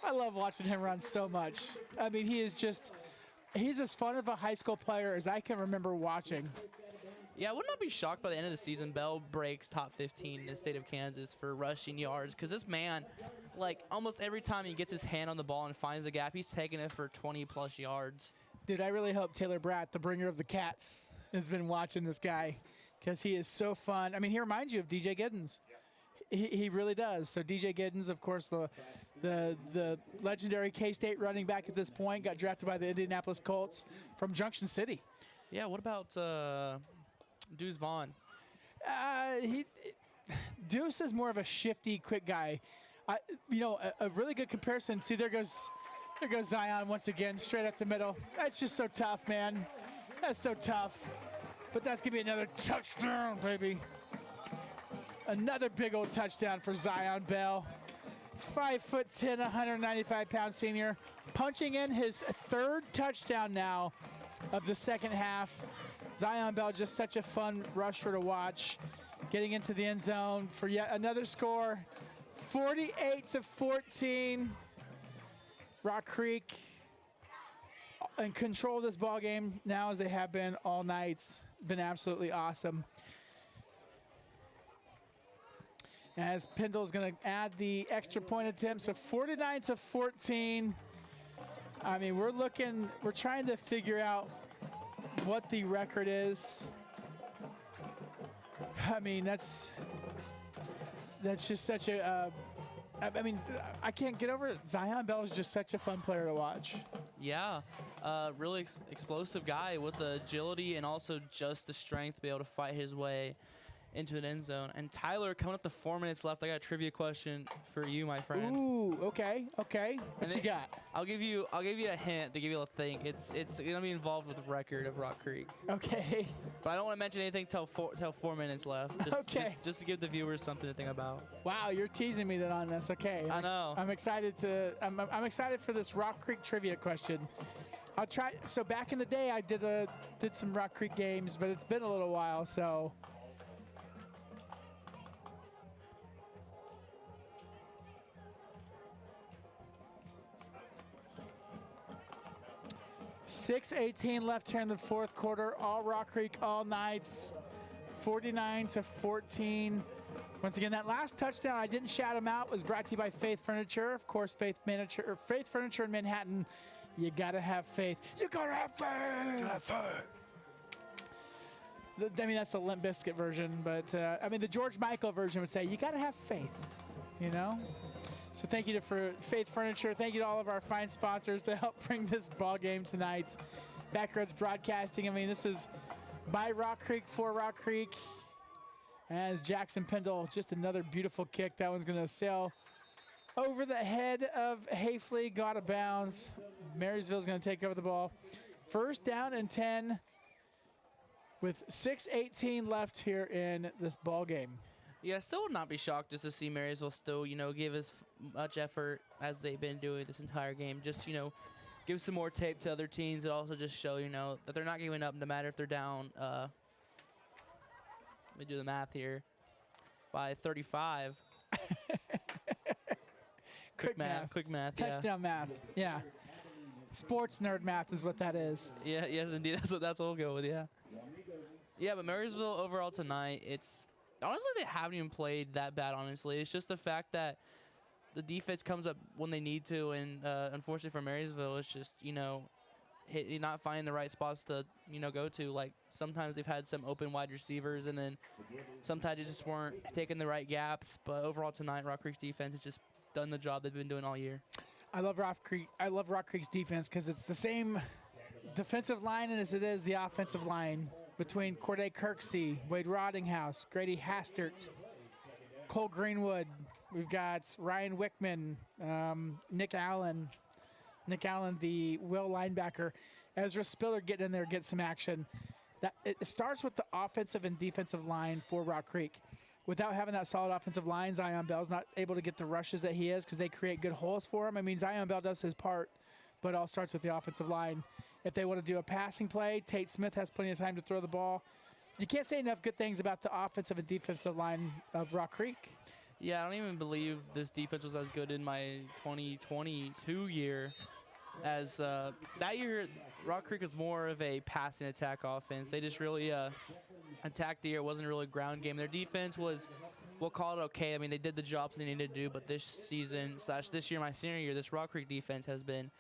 [SPEAKER 1] I love watching him run so much. I mean, he's as fun of a high school player as I can remember watching.
[SPEAKER 2] Yeah, I would not be shocked by the end of the season Bell breaks top 15 in the state of Kansas for rushing yards, because this man, like, almost every time he gets his hand on the ball and finds the gap, he's taking it for 20-plus yards.
[SPEAKER 1] Dude, I really hope Taylor Bratt, the bringer of the Cats, has been watching this guy, because he is so fun. I mean, he reminds you of DJ Giddens. He really does. So DJ Giddens, of course, the legendary K-State running back at this point, got drafted by the Indianapolis Colts from Junction City.
[SPEAKER 2] Yeah, what about Deuce Vaughn?
[SPEAKER 1] Deuce is more of a shifty, quick guy. A really good comparison. See, there goes Zion once again, straight up the middle. That's just so tough, man. That's so tough. But that's going to be another touchdown, baby. Another big old touchdown for Zion Bell. 5'10", 195-pound senior, punching in his third touchdown now of the second half. Zion Bell, just such a fun rusher to watch. Getting into the end zone for yet another score. 48-14. Rock Creek in control of this ball game now, as they have been all night. Been absolutely awesome. As Pendle's going to add the extra point attempt, so 49-14. I mean, we're trying to figure out what the record is. I mean, that's just such a. I mean, I can't get over it. Zion Bell is just such a fun player to watch.
[SPEAKER 2] Yeah, really explosive guy with the agility and also just the strength to be able to fight his way into an end zone. And Tyler, coming up to 4 minutes left, I got a trivia question for you, my friend.
[SPEAKER 1] Ooh, okay. What you got?
[SPEAKER 2] I'll give you a hint to give you a think. It's gonna be involved with the record of Rock Creek.
[SPEAKER 1] Okay.
[SPEAKER 2] But I don't want to mention anything till 4 minutes left. Just to give the viewers something to think about.
[SPEAKER 1] Wow, you're teasing me on this. Okay.
[SPEAKER 2] I know.
[SPEAKER 1] I'm excited I'm excited for this Rock Creek trivia question. I'll try. So back in the day, I did some Rock Creek games, but it's been a little while, so. .6:18 left here in the fourth quarter. All Rock Creek, all nights. 49-14. Once again, that last touchdown, I didn't shout him out, was brought to you by Faith Furniture. Of course, Faith Furniture in Manhattan. You gotta have faith. You gotta have faith. I mean, that's the Limp Bizkit version, but I mean, the George Michael version would say, you gotta have faith, you know? So thank you for Faith Furniture. Thank you to all of our fine sponsors to help bring this ball game tonight. Backroads Broadcasting. I mean, this is by Rock Creek for Rock Creek. As Jackson Pendle, just another beautiful kick. That one's going to sail over the head of Hafley, got out of bounds. Marysville's going to take over the ball. First down and 10 with 6:18 left here in this ball game.
[SPEAKER 2] Yeah, still would not be shocked just to see Marysville still, give as much effort as they've been doing this entire game. Just, give some more tape to other teams and also just show, that they're not giving up no matter if they're down. Let me do the math here. By 35.
[SPEAKER 1] Quick math. Touchdown math. Yeah. Sports nerd math is what that is.
[SPEAKER 2] Yeah, yes, indeed. That's what we'll go with, yeah. Yeah, but Marysville overall tonight, honestly, they haven't even played that bad, honestly. It's just the fact that the defense comes up when they need to, and unfortunately for Marysville, it's just, not finding the right spots to, go to. Like, sometimes they've had some open wide receivers, and then sometimes they just weren't taking the right gaps. But overall tonight, Rock Creek's defense has just done the job they've been doing all year.
[SPEAKER 1] I love Rock Creek's defense because it's the same defensive line as it is the offensive line. Between Corday Kirksey, Wade Roddinghouse, Grady Hastert, Cole Greenwood. We've got Ryan Wickman, Nick Allen, the Will linebacker. Ezra Spiller getting in there, get some action. It starts with the offensive and defensive line for Rock Creek. Without having that solid offensive line, Zion Bell's not able to get the rushes that he is because they create good holes for him. I mean, Zion Bell does his part, but it all starts with the offensive line. If they want to do a passing play, Tate Smith has plenty of time to throw the ball. You can't say enough good things about the offensive and defensive line of Rock Creek.
[SPEAKER 2] Yeah, I don't even believe this defense was as good in my 2022 year as that year. Rock Creek was more of a passing attack offense. They just really attacked the year. It wasn't really a ground game. Their defense was, we'll call it okay. I mean, they did the jobs they needed to do, but this season / this year, my senior year, this Rock Creek defense has been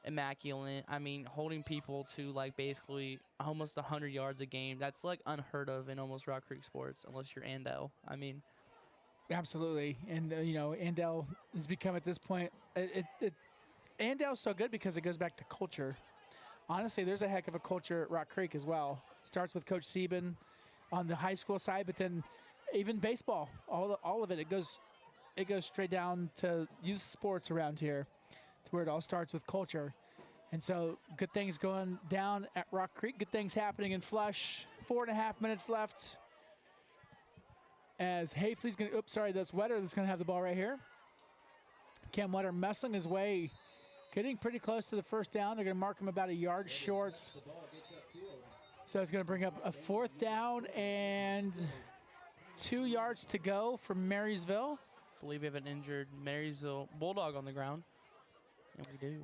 [SPEAKER 2] immaculate. I mean, holding people to basically almost 100 yards a game. That's unheard of in almost Rock Creek sports, unless you're Andell. I mean,
[SPEAKER 1] absolutely. And Andell has become at this point. Andell's so good because it goes back to culture. Honestly, there's a heck of a culture at Rock Creek as well. Starts with Coach Sieben. on the high school side, but then even baseball, all of it, it goes straight down to youth sports around here, to where it all starts with culture. And so good things going down at Rock Creek, good things happening in Flush. 4.5 minutes left as Hafley's going to, oops, sorry, that's Wetter that's going to have the ball right here. Cam Wetter messing his way, getting pretty close to the first down. They're going to mark him about a yard short. So it's going to bring up a 4th down and 2 yards to go from Marysville.
[SPEAKER 2] I believe we have an injured Marysville Bulldog on the ground. And we do.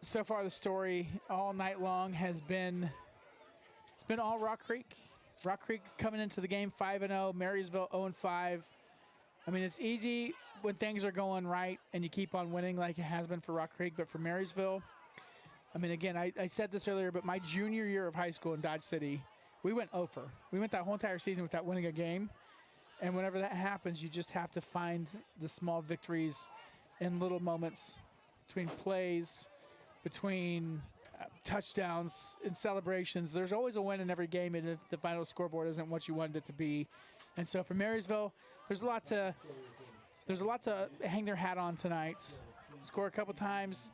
[SPEAKER 1] So far, the story all night long has been, it's been all Rock Creek. Rock Creek coming into the game 5-0, Marysville 0-5. I mean, it's easy when things are going right and you keep on winning like it has been for Rock Creek, but for Marysville, I mean, again, I said this earlier, but my junior year of high school in Dodge City, we went 0-4. We went that whole entire season without winning a game, and whenever that happens, you just have to find the small victories in little moments between plays, between touchdowns and celebrations. There's always a win in every game, and if the final scoreboard isn't what you wanted it to be. And so for Marysville, there's a lot to hang their hat on tonight. Score a couple times,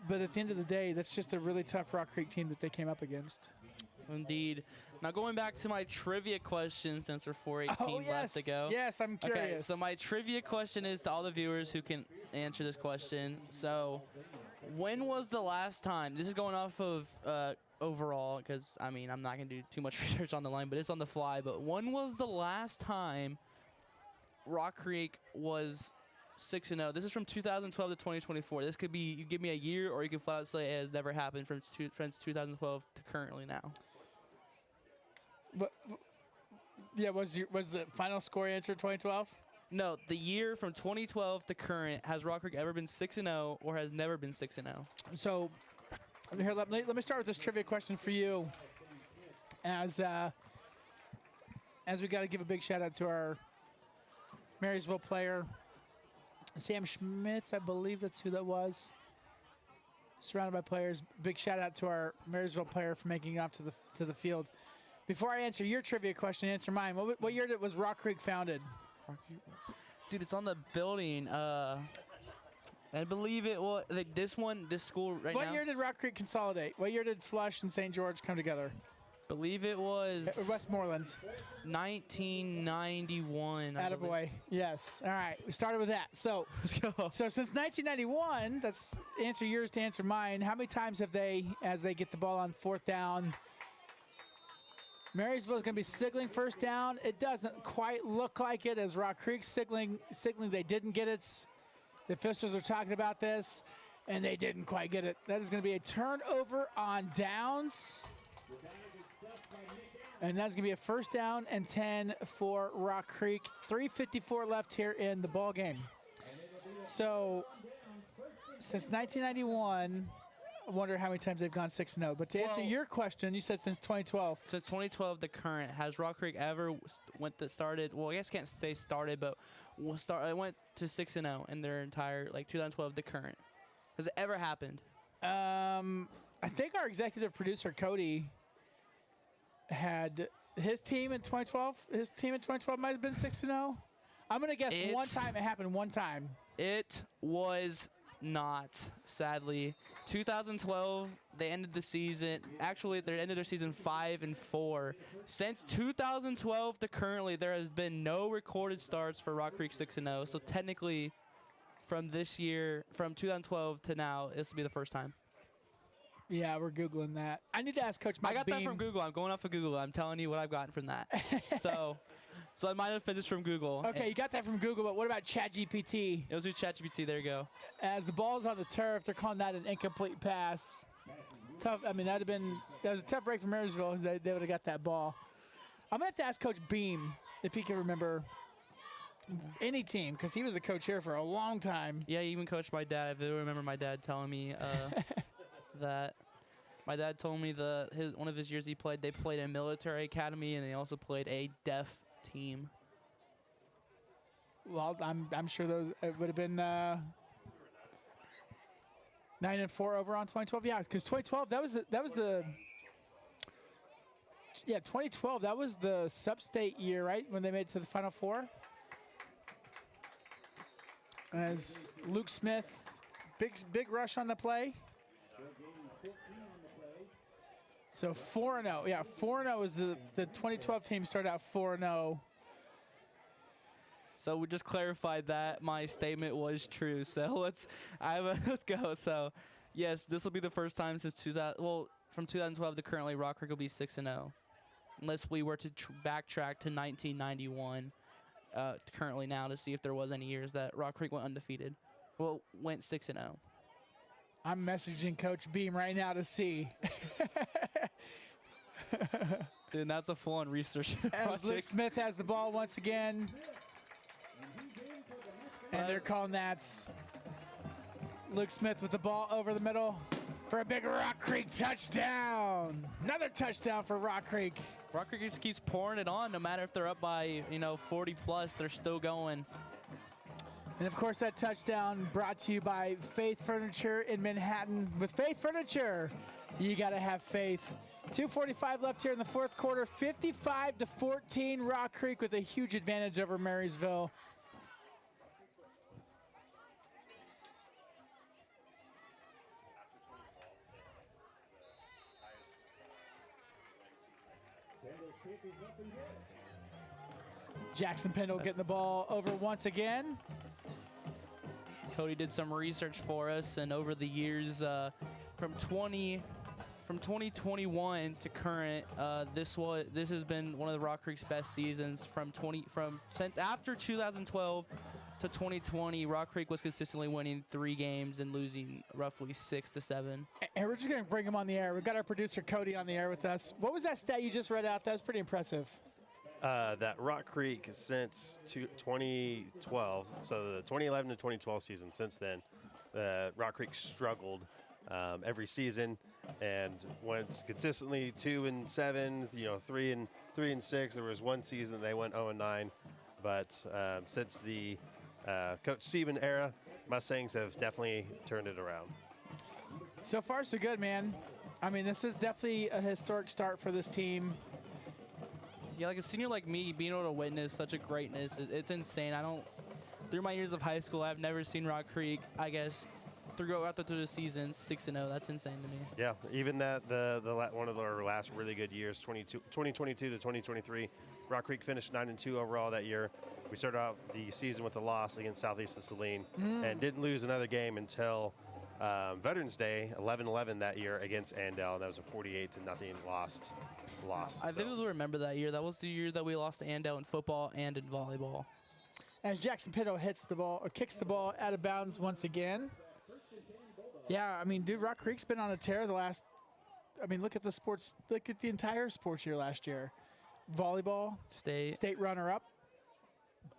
[SPEAKER 1] but at the end of the day, that's just a really tough Rock Creek team that they came up against.
[SPEAKER 2] Indeed. Now going back to my trivia question, since we're 4:18 left to go.
[SPEAKER 1] Yes, I'm curious.
[SPEAKER 2] Okay, so my trivia question is to all the viewers who can answer this question. So, when was the last time? This is going off of overall, because I mean I'm not gonna do too much research on the line, but it's on the fly. But when was the last time Rock Creek was 6-0? This is from 2012 to 2024. This could be, you give me a year, or you can flat out say it has never happened from 2012 to currently now.
[SPEAKER 1] What? Yeah, was the final score answer 2012?
[SPEAKER 2] No, the year from 2012 to current. Has Rock Creek ever been 6-0 or has never been 6-0?
[SPEAKER 1] So, here, let me start with this trivia question for you. As we got to give a big shout out to our Marysville player, Sam Schmitz, I believe that's who that was. Surrounded by players. Big shout out to our Marysville player for making it off to the field. Before I answer your trivia question, answer mine. What year was Rock Creek founded?
[SPEAKER 2] Dude, it's on the building. I believe it was like this school right now.
[SPEAKER 1] What year did Rock Creek consolidate? What year did Flush and St. George come together?
[SPEAKER 2] Believe it was
[SPEAKER 1] Westmoreland.
[SPEAKER 2] 1991.
[SPEAKER 1] Attaboy. Yes. All right. We started with that. So
[SPEAKER 2] let's go.
[SPEAKER 1] So since 1991, that's answer yours to answer mine. How many times have they, as they get the ball on 4th down, Marysville's going to be signaling first down? It doesn't quite look like it, as Rock Creek signaling they didn't get it. The officials are talking about this, and they didn't quite get it. That is going to be a turnover on downs. And that's going to be a 1st down and 10 for Rock Creek. 3:54 left here in the ball game. So since 1991, I wonder how many times they've gone 6-0. But to answer your question, you said since 2012.
[SPEAKER 2] Since 2012, the current. Has Rock Creek ever started? Well, I guess can't stay started, but it went to 6-0 in their entire 2012, the current. Has it ever happened?
[SPEAKER 1] I think our executive producer Cody had his team in 2012. His team in 2012 might have been 6-0. I'm gonna guess one time it happened. One time.
[SPEAKER 2] It was not, sadly. 2012, they ended the season. Actually, they ended their season 5-4. Since 2012 to currently, there has been no recorded starts for Rock Creek 6-0. So technically, from this year, from 2012 to now, this will be the first time.
[SPEAKER 1] Yeah, we're Googling that. I need to ask Coach Mike
[SPEAKER 2] I got
[SPEAKER 1] Beam.
[SPEAKER 2] that from Google. I'm going off of Google. I'm telling you what I've gotten from that. so I might have finished from Google.
[SPEAKER 1] Okay, you got that from Google, but what about ChatGPT?
[SPEAKER 2] It was with ChatGPT. There you go.
[SPEAKER 1] As the ball's on the turf, they're calling that an incomplete pass. Tough. I mean, that was a tough break for Marysville. They would have got that ball. I'm going to have to ask Coach Beam if he can remember any team, because he was a coach here for a long time.
[SPEAKER 2] Yeah, he even coached my dad. I remember my dad telling me that. My dad told me one of his years they played a military academy, and they also played a deaf team.
[SPEAKER 1] Well, I'm sure it would have been 9-4 over on 2012. Yeah, because 2012 that was the Yeah, 2012. That was the sub-state year, right? When they made it to the Final Four. As Luke Smith, big rush on the play. So 4-0. Yeah, 4-0 is the 2012 team started out 4-0.
[SPEAKER 2] So we just clarified that my statement was true. So let's go. So yes, this will be the first time since 2000. Well, from 2012 to currently, Rock Creek will be 6-0, unless we were to backtrack to 1991. Currently now to see if there was any years that Rock Creek went undefeated. Well, went 6-0.
[SPEAKER 1] I'm messaging Coach Beam right now to see.
[SPEAKER 2] Dude, that's a full-on research
[SPEAKER 1] As
[SPEAKER 2] project.
[SPEAKER 1] Luke Smith has the ball once again. And they're calling that Luke Smith with the ball over the middle for a big Rock Creek touchdown. Another touchdown for Rock Creek.
[SPEAKER 2] Rock Creek just keeps pouring it on. No matter if they're up by 40 plus, they're still going.
[SPEAKER 1] And of course, that touchdown brought to you by Faith Furniture in Manhattan. With Faith Furniture, you got to have faith. 2:45 left here in the fourth quarter. 55-14, Rock Creek with a huge advantage over Marysville. Jackson Pendle getting the ball over once again.
[SPEAKER 2] Cody did some research for us, and over the years, from 2021 to current, this has been one of the Rock Creek's best seasons. Since after 2012 to 2020, Rock Creek was consistently winning 3 games and losing roughly 6-7.
[SPEAKER 1] And we're just going to bring him on the air. We've got our producer Cody on the air with us. What was that stat you just read out? That was pretty impressive.
[SPEAKER 5] That Rock Creek since 2012, so the 2011 to 2012 season, since then, Rock Creek struggled every season and went consistently 2-7, 3-6. There was one season that they went 0-9, but since the Coach Sieben era, Mustangs have definitely turned it around.
[SPEAKER 1] So far, so good, man. I mean, this is definitely a historic start for this team.
[SPEAKER 2] Yeah, like a senior like me, being able to witness such a greatness, it's insane. Through my years of high school, I've never seen Rock Creek, I guess, through the season 6-0. That's insane to me.
[SPEAKER 5] Yeah, even that one of our last really good years, 2022 to 2023, Rock Creek finished 9-2 overall that year. We started out the season with a loss against Southeast of Saline and didn't lose another game until Veterans Day, 11-11 that year against Andell. That was a 48-0 loss.
[SPEAKER 2] I vividly remember that year. That was the year that we lost to Andell in football and in volleyball.
[SPEAKER 1] As Jackson Pitto hits the ball, or kicks the ball out of bounds once again. Yeah, I mean, dude, Rock Creek's been on a tear the last. I mean, look at the sports. Look at the entire sports year last year. Volleyball, state runner-up.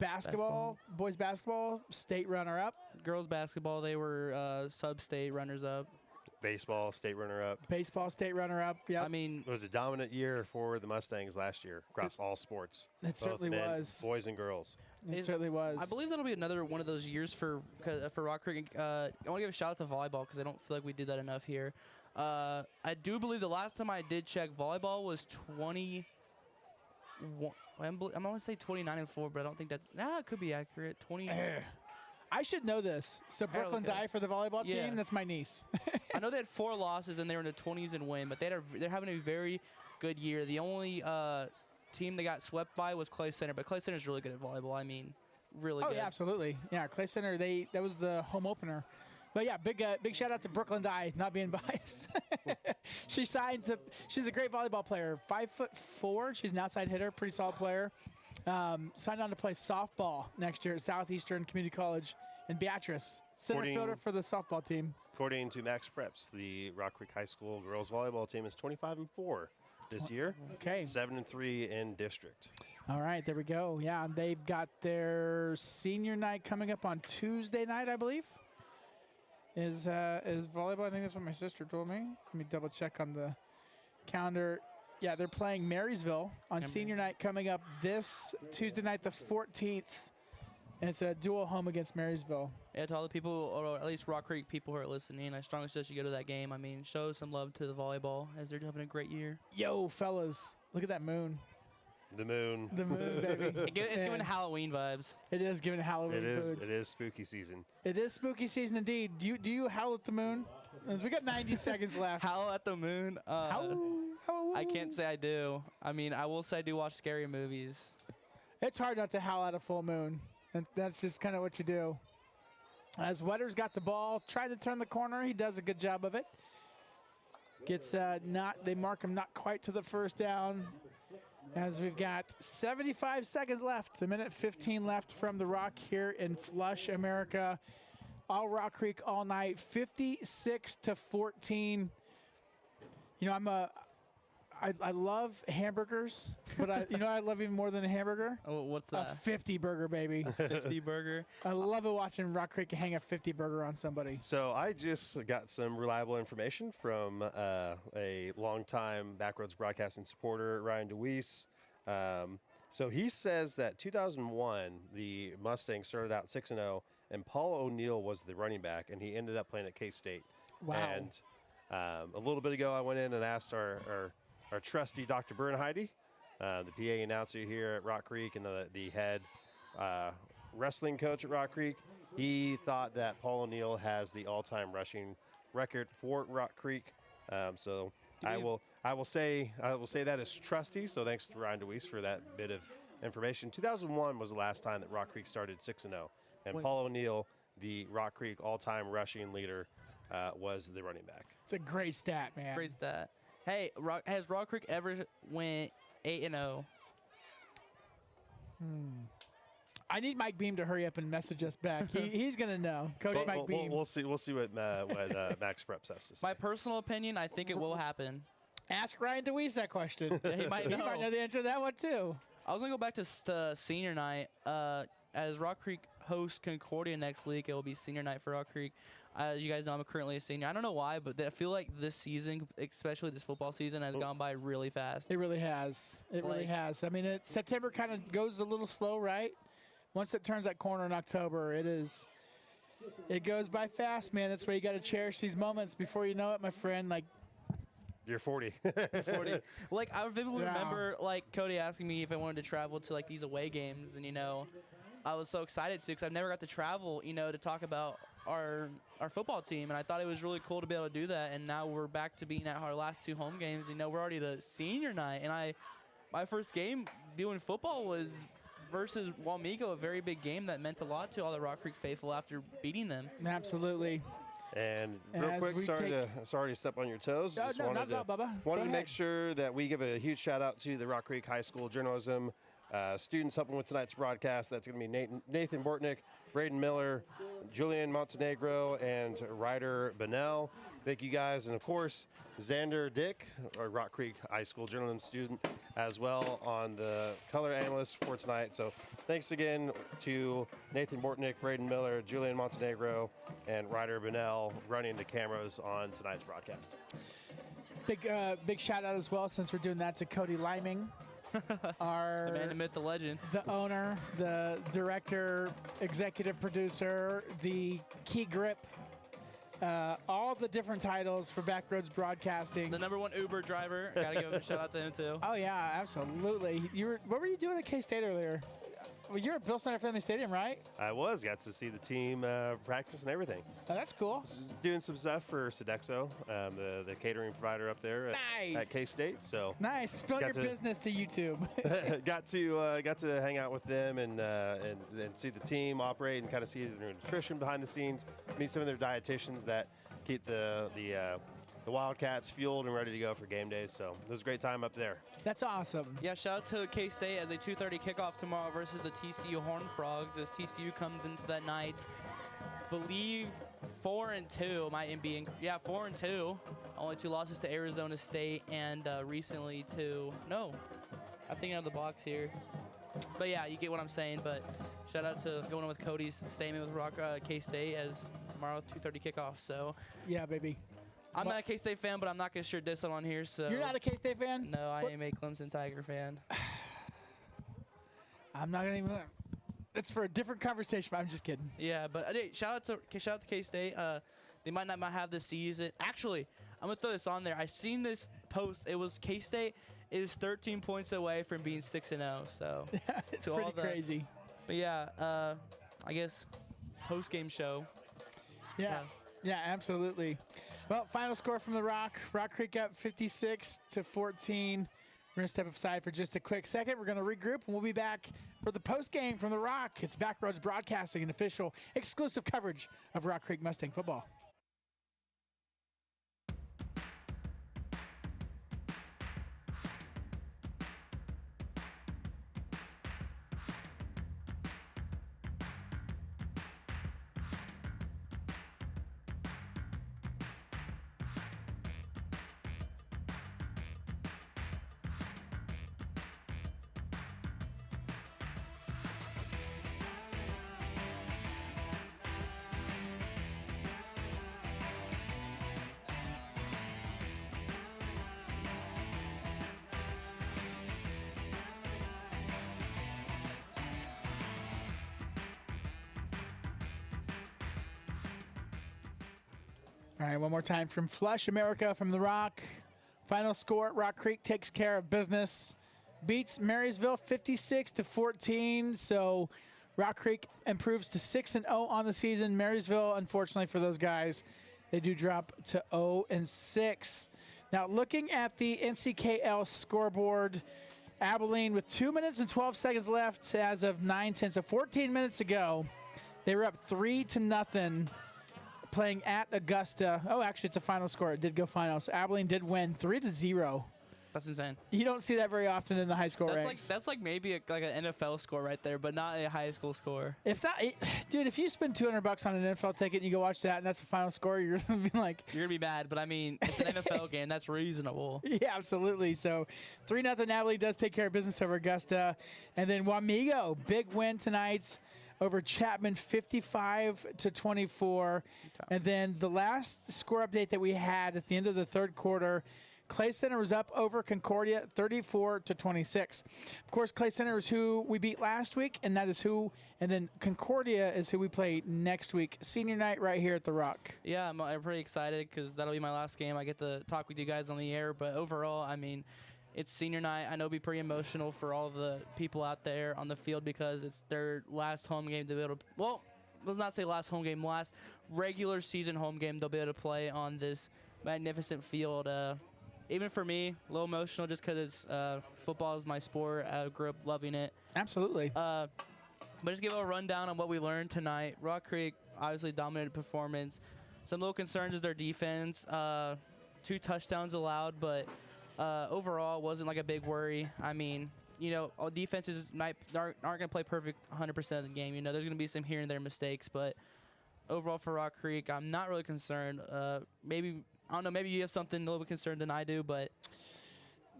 [SPEAKER 1] Basketball, boys basketball, state runner-up.
[SPEAKER 2] Girls basketball, they were sub-state runners-up.
[SPEAKER 5] Baseball, state runner-up.
[SPEAKER 1] Baseball, state runner-up. Yeah.
[SPEAKER 2] I mean,
[SPEAKER 5] it was a dominant year for the Mustangs last year across all sports.
[SPEAKER 1] It certainly was.
[SPEAKER 5] Boys and girls.
[SPEAKER 1] It certainly was.
[SPEAKER 2] I believe that'll be another one of those years for Rock Creek. I want to give a shout out to volleyball because I don't feel like we did that enough here. I do believe the last time I did check, volleyball was 20. I'm going to say 29-4, but I don't think that's. It could be accurate. 20.
[SPEAKER 1] I should know this. So Brooklyn Dye for the volleyball team. That's my niece.
[SPEAKER 2] I know they had 4 losses and they were in the 20s and win, but they're having a very good year. The only team they got swept by was Clay Center, but Clay Center is really good at volleyball. I mean, really good.
[SPEAKER 1] Oh yeah, absolutely. Yeah, Clay Center. That was the home opener. But yeah, big shout out to Brooklyn Dye, not being biased. She's a great volleyball player. 5'4". She's an outside hitter, pretty solid player. Signed on to play softball next year at Southeastern Community College in Beatrice. Center fielder for the softball team.
[SPEAKER 5] According to Max Preps, the Rock Creek High School girls volleyball team is 25-4 this year. Okay. 7-3 in district.
[SPEAKER 1] All right, there we go. Yeah, they've got their senior night coming up on Tuesday night, I believe. Is volleyball? I think that's what my sister told me. Let me double check on the calendar. Yeah, they're playing Marysville on senior night coming up this Tuesday night, the 14th. And it's a dual home against Marysville.
[SPEAKER 2] Yeah, to all the people, or at least Rock Creek people who are listening, I strongly suggest you go to that game. I mean, show some love to the volleyball as they're having a great year.
[SPEAKER 1] Yo, fellas, look at that moon.
[SPEAKER 5] The moon.
[SPEAKER 1] The moon, baby.
[SPEAKER 2] It's giving Halloween vibes.
[SPEAKER 1] It is giving Halloween vibes.
[SPEAKER 5] It is spooky season.
[SPEAKER 1] It is spooky season indeed. Do you howl at the moon? As we got 90 seconds left.
[SPEAKER 2] Howl at the moon.
[SPEAKER 1] Howl.
[SPEAKER 2] I can't say I do. I mean, I will say I do watch scary movies.
[SPEAKER 1] It's hard not to howl at a full moon. And that's just kind of what you do. As Wetter's got the ball, trying to turn the corner. He does a good job of it. Gets they mark him not quite to the first down. As we've got 75 seconds left, a minute 15 left from the Rock here in Flush, America. All Rock Creek all night, 56-14. You know, I love hamburgers, but I love even more than a hamburger.
[SPEAKER 2] Oh, what's that?
[SPEAKER 1] A 50 burger, baby.
[SPEAKER 2] 50 burger.
[SPEAKER 1] I love it watching Rock Creek hang a 50 burger on somebody.
[SPEAKER 5] So I just got some reliable information from a longtime Backroads Broadcasting supporter, Ryan DeWeese. So he says that 2001, the Mustangs started out 6-0, and Paul O'Neill was the running back, and he ended up playing at K-State.
[SPEAKER 1] Wow.
[SPEAKER 5] And a little bit ago, I went in and asked our trusty Dr. Bernheide, the PA announcer here at Rock Creek and the head wrestling coach at Rock Creek. He thought that Paul O'Neill has the all-time rushing record for Rock Creek. So I will say that is trusty. So thanks to Ryan DeWeese for that bit of information. 2001 was the last time that Rock Creek started 6-0, and Paul O'Neill, the Rock Creek all-time rushing leader, was the running back.
[SPEAKER 1] It's a great stat, man.
[SPEAKER 2] Great stat. Hey, has Rock Creek ever went 8-0?
[SPEAKER 1] I need Mike Beam to hurry up and message us back. He's gonna know. Cody Mike Beam.
[SPEAKER 5] We'll see what Max Preps has to say.
[SPEAKER 2] My personal opinion, I think it will happen.
[SPEAKER 1] Ask Ryan DeWeese that question.
[SPEAKER 2] Yeah, he might know.
[SPEAKER 1] He might know the answer to that one too.
[SPEAKER 2] I was going to go back to senior night. As Rock Creek hosts Concordia next week, it will be senior night for Rock Creek. As you guys know, I'm currently a senior. I don't know why, but I feel like this season, especially this football season, has gone by really fast.
[SPEAKER 1] It really has. It really has. I mean, September kind of goes a little slow, right? Once it turns that corner in October, it goes by fast, man. That's why you got to cherish these moments before you know it, my friend. Like,
[SPEAKER 5] you're 40.
[SPEAKER 2] 40. Like, I vividly remember, like, Cody asking me if I wanted to travel to, like, these away games. And, I was so excited to because I've never got to travel, to talk about our football team. And I thought it was really cool to be able to do that. And now we're back to being at our last two home games. We're already the senior night. And my first game doing football was versus Wamego, a very big game that meant a lot to all the Rock Creek faithful after beating them.
[SPEAKER 1] Absolutely.
[SPEAKER 5] And real quick, sorry to step on your toes.
[SPEAKER 1] No, not at all, Bubba.
[SPEAKER 5] Wanted to make sure that we give a huge shout out to the Rock Creek High School journalism students helping with tonight's broadcast. That's going to be Nathan Bortnick, Braden Miller, Julian Montenegro, and Ryder Bennell. Thank you guys. And, of course, Xander Dick, our Rock Creek High School journalism student, as well on the color analyst for tonight. So thanks again to Nathan Bortnick, Braden Miller, Julian Montenegro, and Ryder Bennell running the cameras on tonight's broadcast.
[SPEAKER 1] Big shout out as well, since we're doing that, to Cody Liming.
[SPEAKER 2] The man, the myth, the legend.
[SPEAKER 1] The owner, the director, executive producer, the key grip, all the different titles for Backroads Broadcasting.
[SPEAKER 2] The #1 Uber driver. Got to give a shout out to him, too.
[SPEAKER 1] Oh, yeah, absolutely. What were you doing at K-State earlier? Well, you're at Bill Snyder Family Stadium, right?
[SPEAKER 5] I was. Got to see the team practice and everything.
[SPEAKER 1] Oh, that's cool.
[SPEAKER 5] Doing some stuff for Sodexo, the catering provider up there at K-State. So
[SPEAKER 1] nice. Spill your business to YouTube.
[SPEAKER 5] got to hang out with them and see the team operate and kind of see their nutrition behind the scenes. Meet some of their dietitians that keep the Wildcats fueled and ready to go for game days. So it was a great time up there.
[SPEAKER 1] That's awesome.
[SPEAKER 2] Yeah, shout out to K-State as a 2:30 kickoff tomorrow versus the TCU Horned Frogs as TCU comes into that night. Believe 4-2 might be 4-2. Only 2 losses to Arizona State and recently I'm thinking out of the box here. But yeah, you get what I'm saying. But shout out to going on with Cody's statement with K-State as tomorrow 2:30 kickoff. So
[SPEAKER 1] yeah, baby.
[SPEAKER 2] I'm not a K-State fan, but I'm not going to share diss on here. So
[SPEAKER 1] you're not a K-State fan?
[SPEAKER 2] No, I am a Clemson Tiger fan.
[SPEAKER 1] I'm not going to even. That's for a different conversation, but I'm just kidding.
[SPEAKER 2] Yeah, but hey, shout out to K-State. They might not have the season. Actually, I'm going to throw this on there. I seen this post. It was K-State is 13 points away from being 6-0. So
[SPEAKER 1] It's
[SPEAKER 2] to
[SPEAKER 1] pretty crazy.
[SPEAKER 2] But yeah, I guess post-game show.
[SPEAKER 1] Yeah. Yeah, absolutely. Well, final score from the Rock. Rock Creek up 56-14. We're going to step aside for just a quick second. We're going to regroup, and we'll be back for the post-game from the Rock. It's Backroads Broadcasting, an official exclusive coverage of Rock Creek Mustang football. All right, one more time from Flush America from the Rock. Final score, Rock Creek takes care of business. Beats Marysville 56-14. So Rock Creek improves to 6-0 on the season. Marysville, unfortunately for those guys, they do drop to 0-6. Now looking at the NCKL scoreboard, Abilene with 2 minutes and 12 seconds left as of 9:10. So 14 minutes ago, they were up 3-0. Playing at Augusta. Oh, actually, it's a final score. It did go final. So Abilene did win 3-0.
[SPEAKER 2] That's insane.
[SPEAKER 1] You don't see that very often in the high school ranks.
[SPEAKER 2] That's like maybe like an NFL score right there, but not a high school score.
[SPEAKER 1] Dude, if you spend $200 on an NFL ticket and you go watch that and that's the final score, you're gonna be like,
[SPEAKER 2] you're gonna be mad. But I mean, it's an NFL game. That's reasonable.
[SPEAKER 1] Yeah, absolutely. So 3-0 Abilene does take care of business over Augusta, and then Wamego, big win tonight over Chapman, 55-24. And then the last score update that we had at the end of the third quarter, Clay Center was up over Concordia, 34-26. Of course, Clay Center is who we beat last week, and that is who. And then Concordia is who we play next week. Senior night right here at the Rock.
[SPEAKER 2] Yeah, I'm pretty excited because that'll be my last game. I get to talk with you guys on the air. But overall, I mean, it's senior night. I know it'll be pretty emotional for all the people out there on the field because it's their last home game to be able to. Well, let's not say last home game, last regular season home game they'll be able to play on this magnificent field. Even for me, a little emotional just because football is my sport. I grew up loving it.
[SPEAKER 1] Absolutely.
[SPEAKER 2] But just give a rundown on what we learned tonight. Rock Creek obviously dominated performance. Some little concerns is their defense. 2 touchdowns allowed, but overall wasn't like a big worry. I mean, you know, all defenses aren't going to play perfect 100% of the game. You know, there's going to be some here and there mistakes, but overall for Rock Creek, I'm not really concerned. Maybe, I don't know, maybe you have something a little bit concerned than I do, but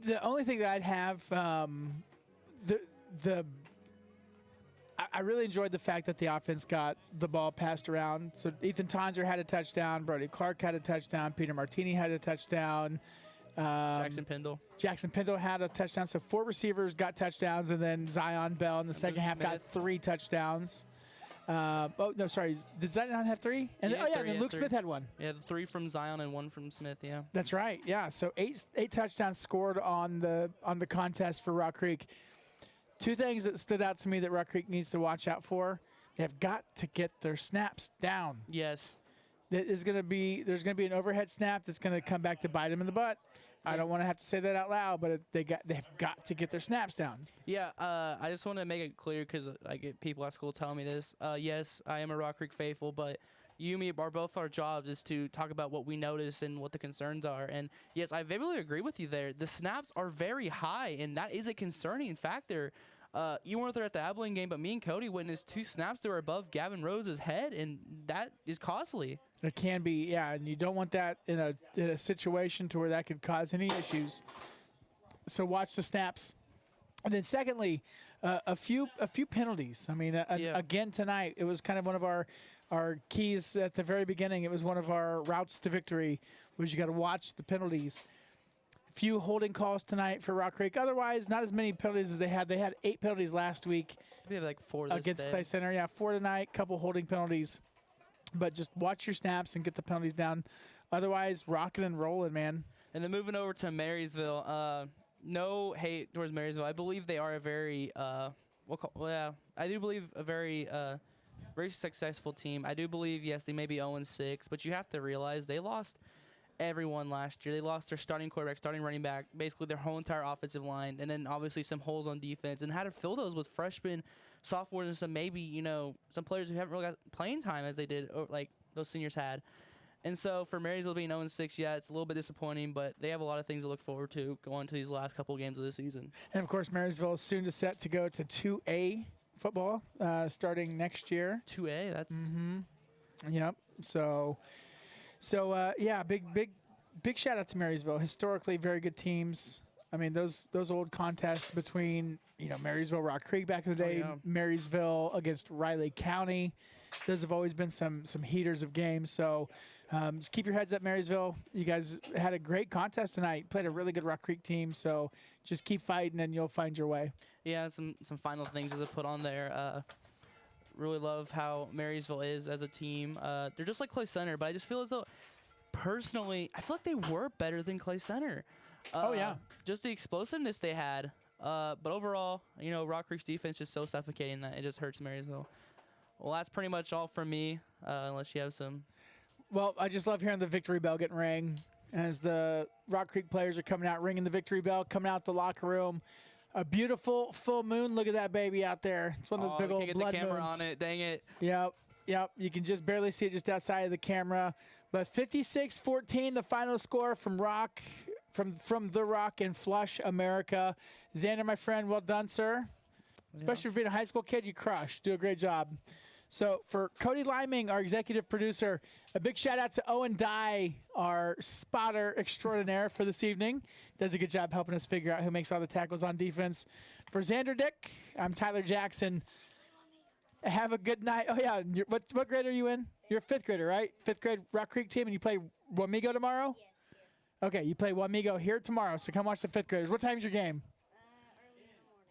[SPEAKER 1] the only thing that I'd have, I really enjoyed the fact that the offense got the ball passed around. So Ethan Tonser had a touchdown, Brody Clark had a touchdown, Peter Martini had a touchdown.
[SPEAKER 2] Jackson
[SPEAKER 1] Pendle had a touchdown. So 4 receivers got touchdowns, and then Zion Bell in the second half got 3 touchdowns. Did Zion have 3? And then Luke Smith had 1.
[SPEAKER 2] Yeah, 3 from Zion and 1 from Smith. Yeah,
[SPEAKER 1] that's right. Yeah, so 8 touchdowns scored on the contest for Rock Creek. 2 things that stood out to me that Rock Creek needs to watch out for. They have got to get their snaps down.
[SPEAKER 2] Yes.
[SPEAKER 1] There's going to be an overhead snap that's going to come back to bite them in the butt. I don't want to have to say that out loud, but they've got to get their snaps down.
[SPEAKER 2] Yeah, I just want to make it clear because I get people at school telling me this. Yes, I am a Rock Creek faithful, but you and me are both our jobs is to talk about what we notice and what the concerns are. And yes, I vividly agree with you there. The snaps are very high, and that is a concerning factor. You weren't there at the Abilene game, but me and Cody witnessed 2 snaps that were above Gavin Rose's head, and that is costly.
[SPEAKER 1] It can be, yeah, and you don't want that in a situation to where that could cause any issues. So watch the snaps. And then secondly, a few penalties. I mean, again tonight, it was kind of one of our keys at the very beginning. It was one of our routes to victory, was you got to watch the penalties. Few holding calls tonight for Rock Creek. Otherwise, not as many penalties as they had. They had 8 penalties last week
[SPEAKER 2] We have like 4 this
[SPEAKER 1] against
[SPEAKER 2] day.
[SPEAKER 1] Clay Center. Yeah, 4 tonight, couple holding penalties. But just watch your snaps and get the penalties down. Otherwise, rocking and rolling, man.
[SPEAKER 2] And then moving over to Marysville, no hate towards Marysville. I believe they are a very, I do believe a very, very successful team. I do believe, yes, they may be 0-6, but you have to realize they lost everyone last year. They lost their starting quarterback, starting running back, basically their whole entire offensive line, and then obviously some holes on defense, and how to fill those with freshmen, sophomores, and some maybe, some players who haven't really got playing time as they did, or like those seniors had. And so for Marysville being 0-6, yeah, it's a little bit disappointing, but they have a lot of things to look forward to going to these last couple games of the season.
[SPEAKER 1] And, of course, Marysville is soon set to go to 2A football starting next year.
[SPEAKER 2] 2A, that's...
[SPEAKER 1] Yep. So yeah, big shout out to Marysville. Historically, very good teams. I mean, those old contests between, Marysville, Rock Creek back in the day, Marysville against Riley County. Those have always been some heaters of games. So just keep your heads up, Marysville. You guys had a great contest tonight. Played a really good Rock Creek team. So just keep fighting and you'll find your way.
[SPEAKER 2] Yeah, some final things as I put on there. Really love how Marysville is as a team. They're just like Clay Center, but I just feel as though, personally, I feel like they were better than Clay Center.
[SPEAKER 1] Oh, yeah.
[SPEAKER 2] Just the explosiveness they had. But overall, Rock Creek's defense is so suffocating that it just hurts Marysville. Well, that's pretty much all from me, unless you have some.
[SPEAKER 1] Well, I just love hearing the victory bell getting rang as the Rock Creek players are coming out, ringing the victory bell, coming out the locker room. A beautiful full moon. Look at that baby out there. It's one of those big old blood moons.
[SPEAKER 2] Can't get the camera on it. Dang it.
[SPEAKER 1] Yep. You can just barely see it just outside of the camera. But 56-14, the final score from Rock, from the Rock in Flush, America. Xander, my friend, well done, sir. Especially for being a high school kid, you crushed. Do a great job. So for Cody Liming, our executive producer, a big shout out to Owen Dye, our spotter extraordinaire for this evening. Does a good job helping us figure out who makes all the tackles on defense. For Xander Dick, I'm Tyler Jackson. Have a good night. Oh, yeah. What grade are you in? You're a 5th grader, right? 5th grade Rock Creek team, and you play Wamego tomorrow?
[SPEAKER 6] Yes.
[SPEAKER 1] Okay, you play Wamego here tomorrow, so come watch the 5th graders. What time's your game?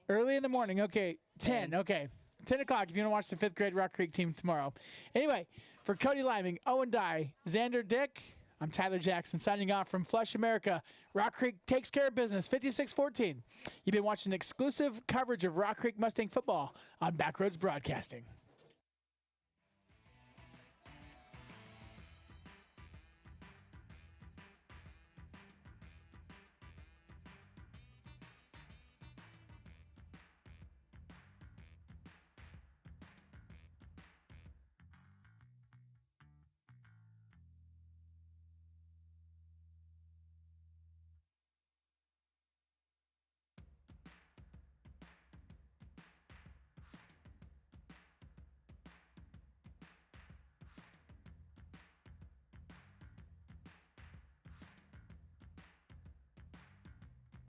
[SPEAKER 1] Early in the morning. Okay. 10. Okay. 10 o'clock if you want to watch the 5th grade Rock Creek team tomorrow. Anyway, for Cody Liming, Owen Dye, Xander Dick, I'm Tyler Jackson signing off from Flush, America. Rock Creek takes care of business, 56-14. You've been watching exclusive coverage of Rock Creek Mustang football on Backroads Broadcasting.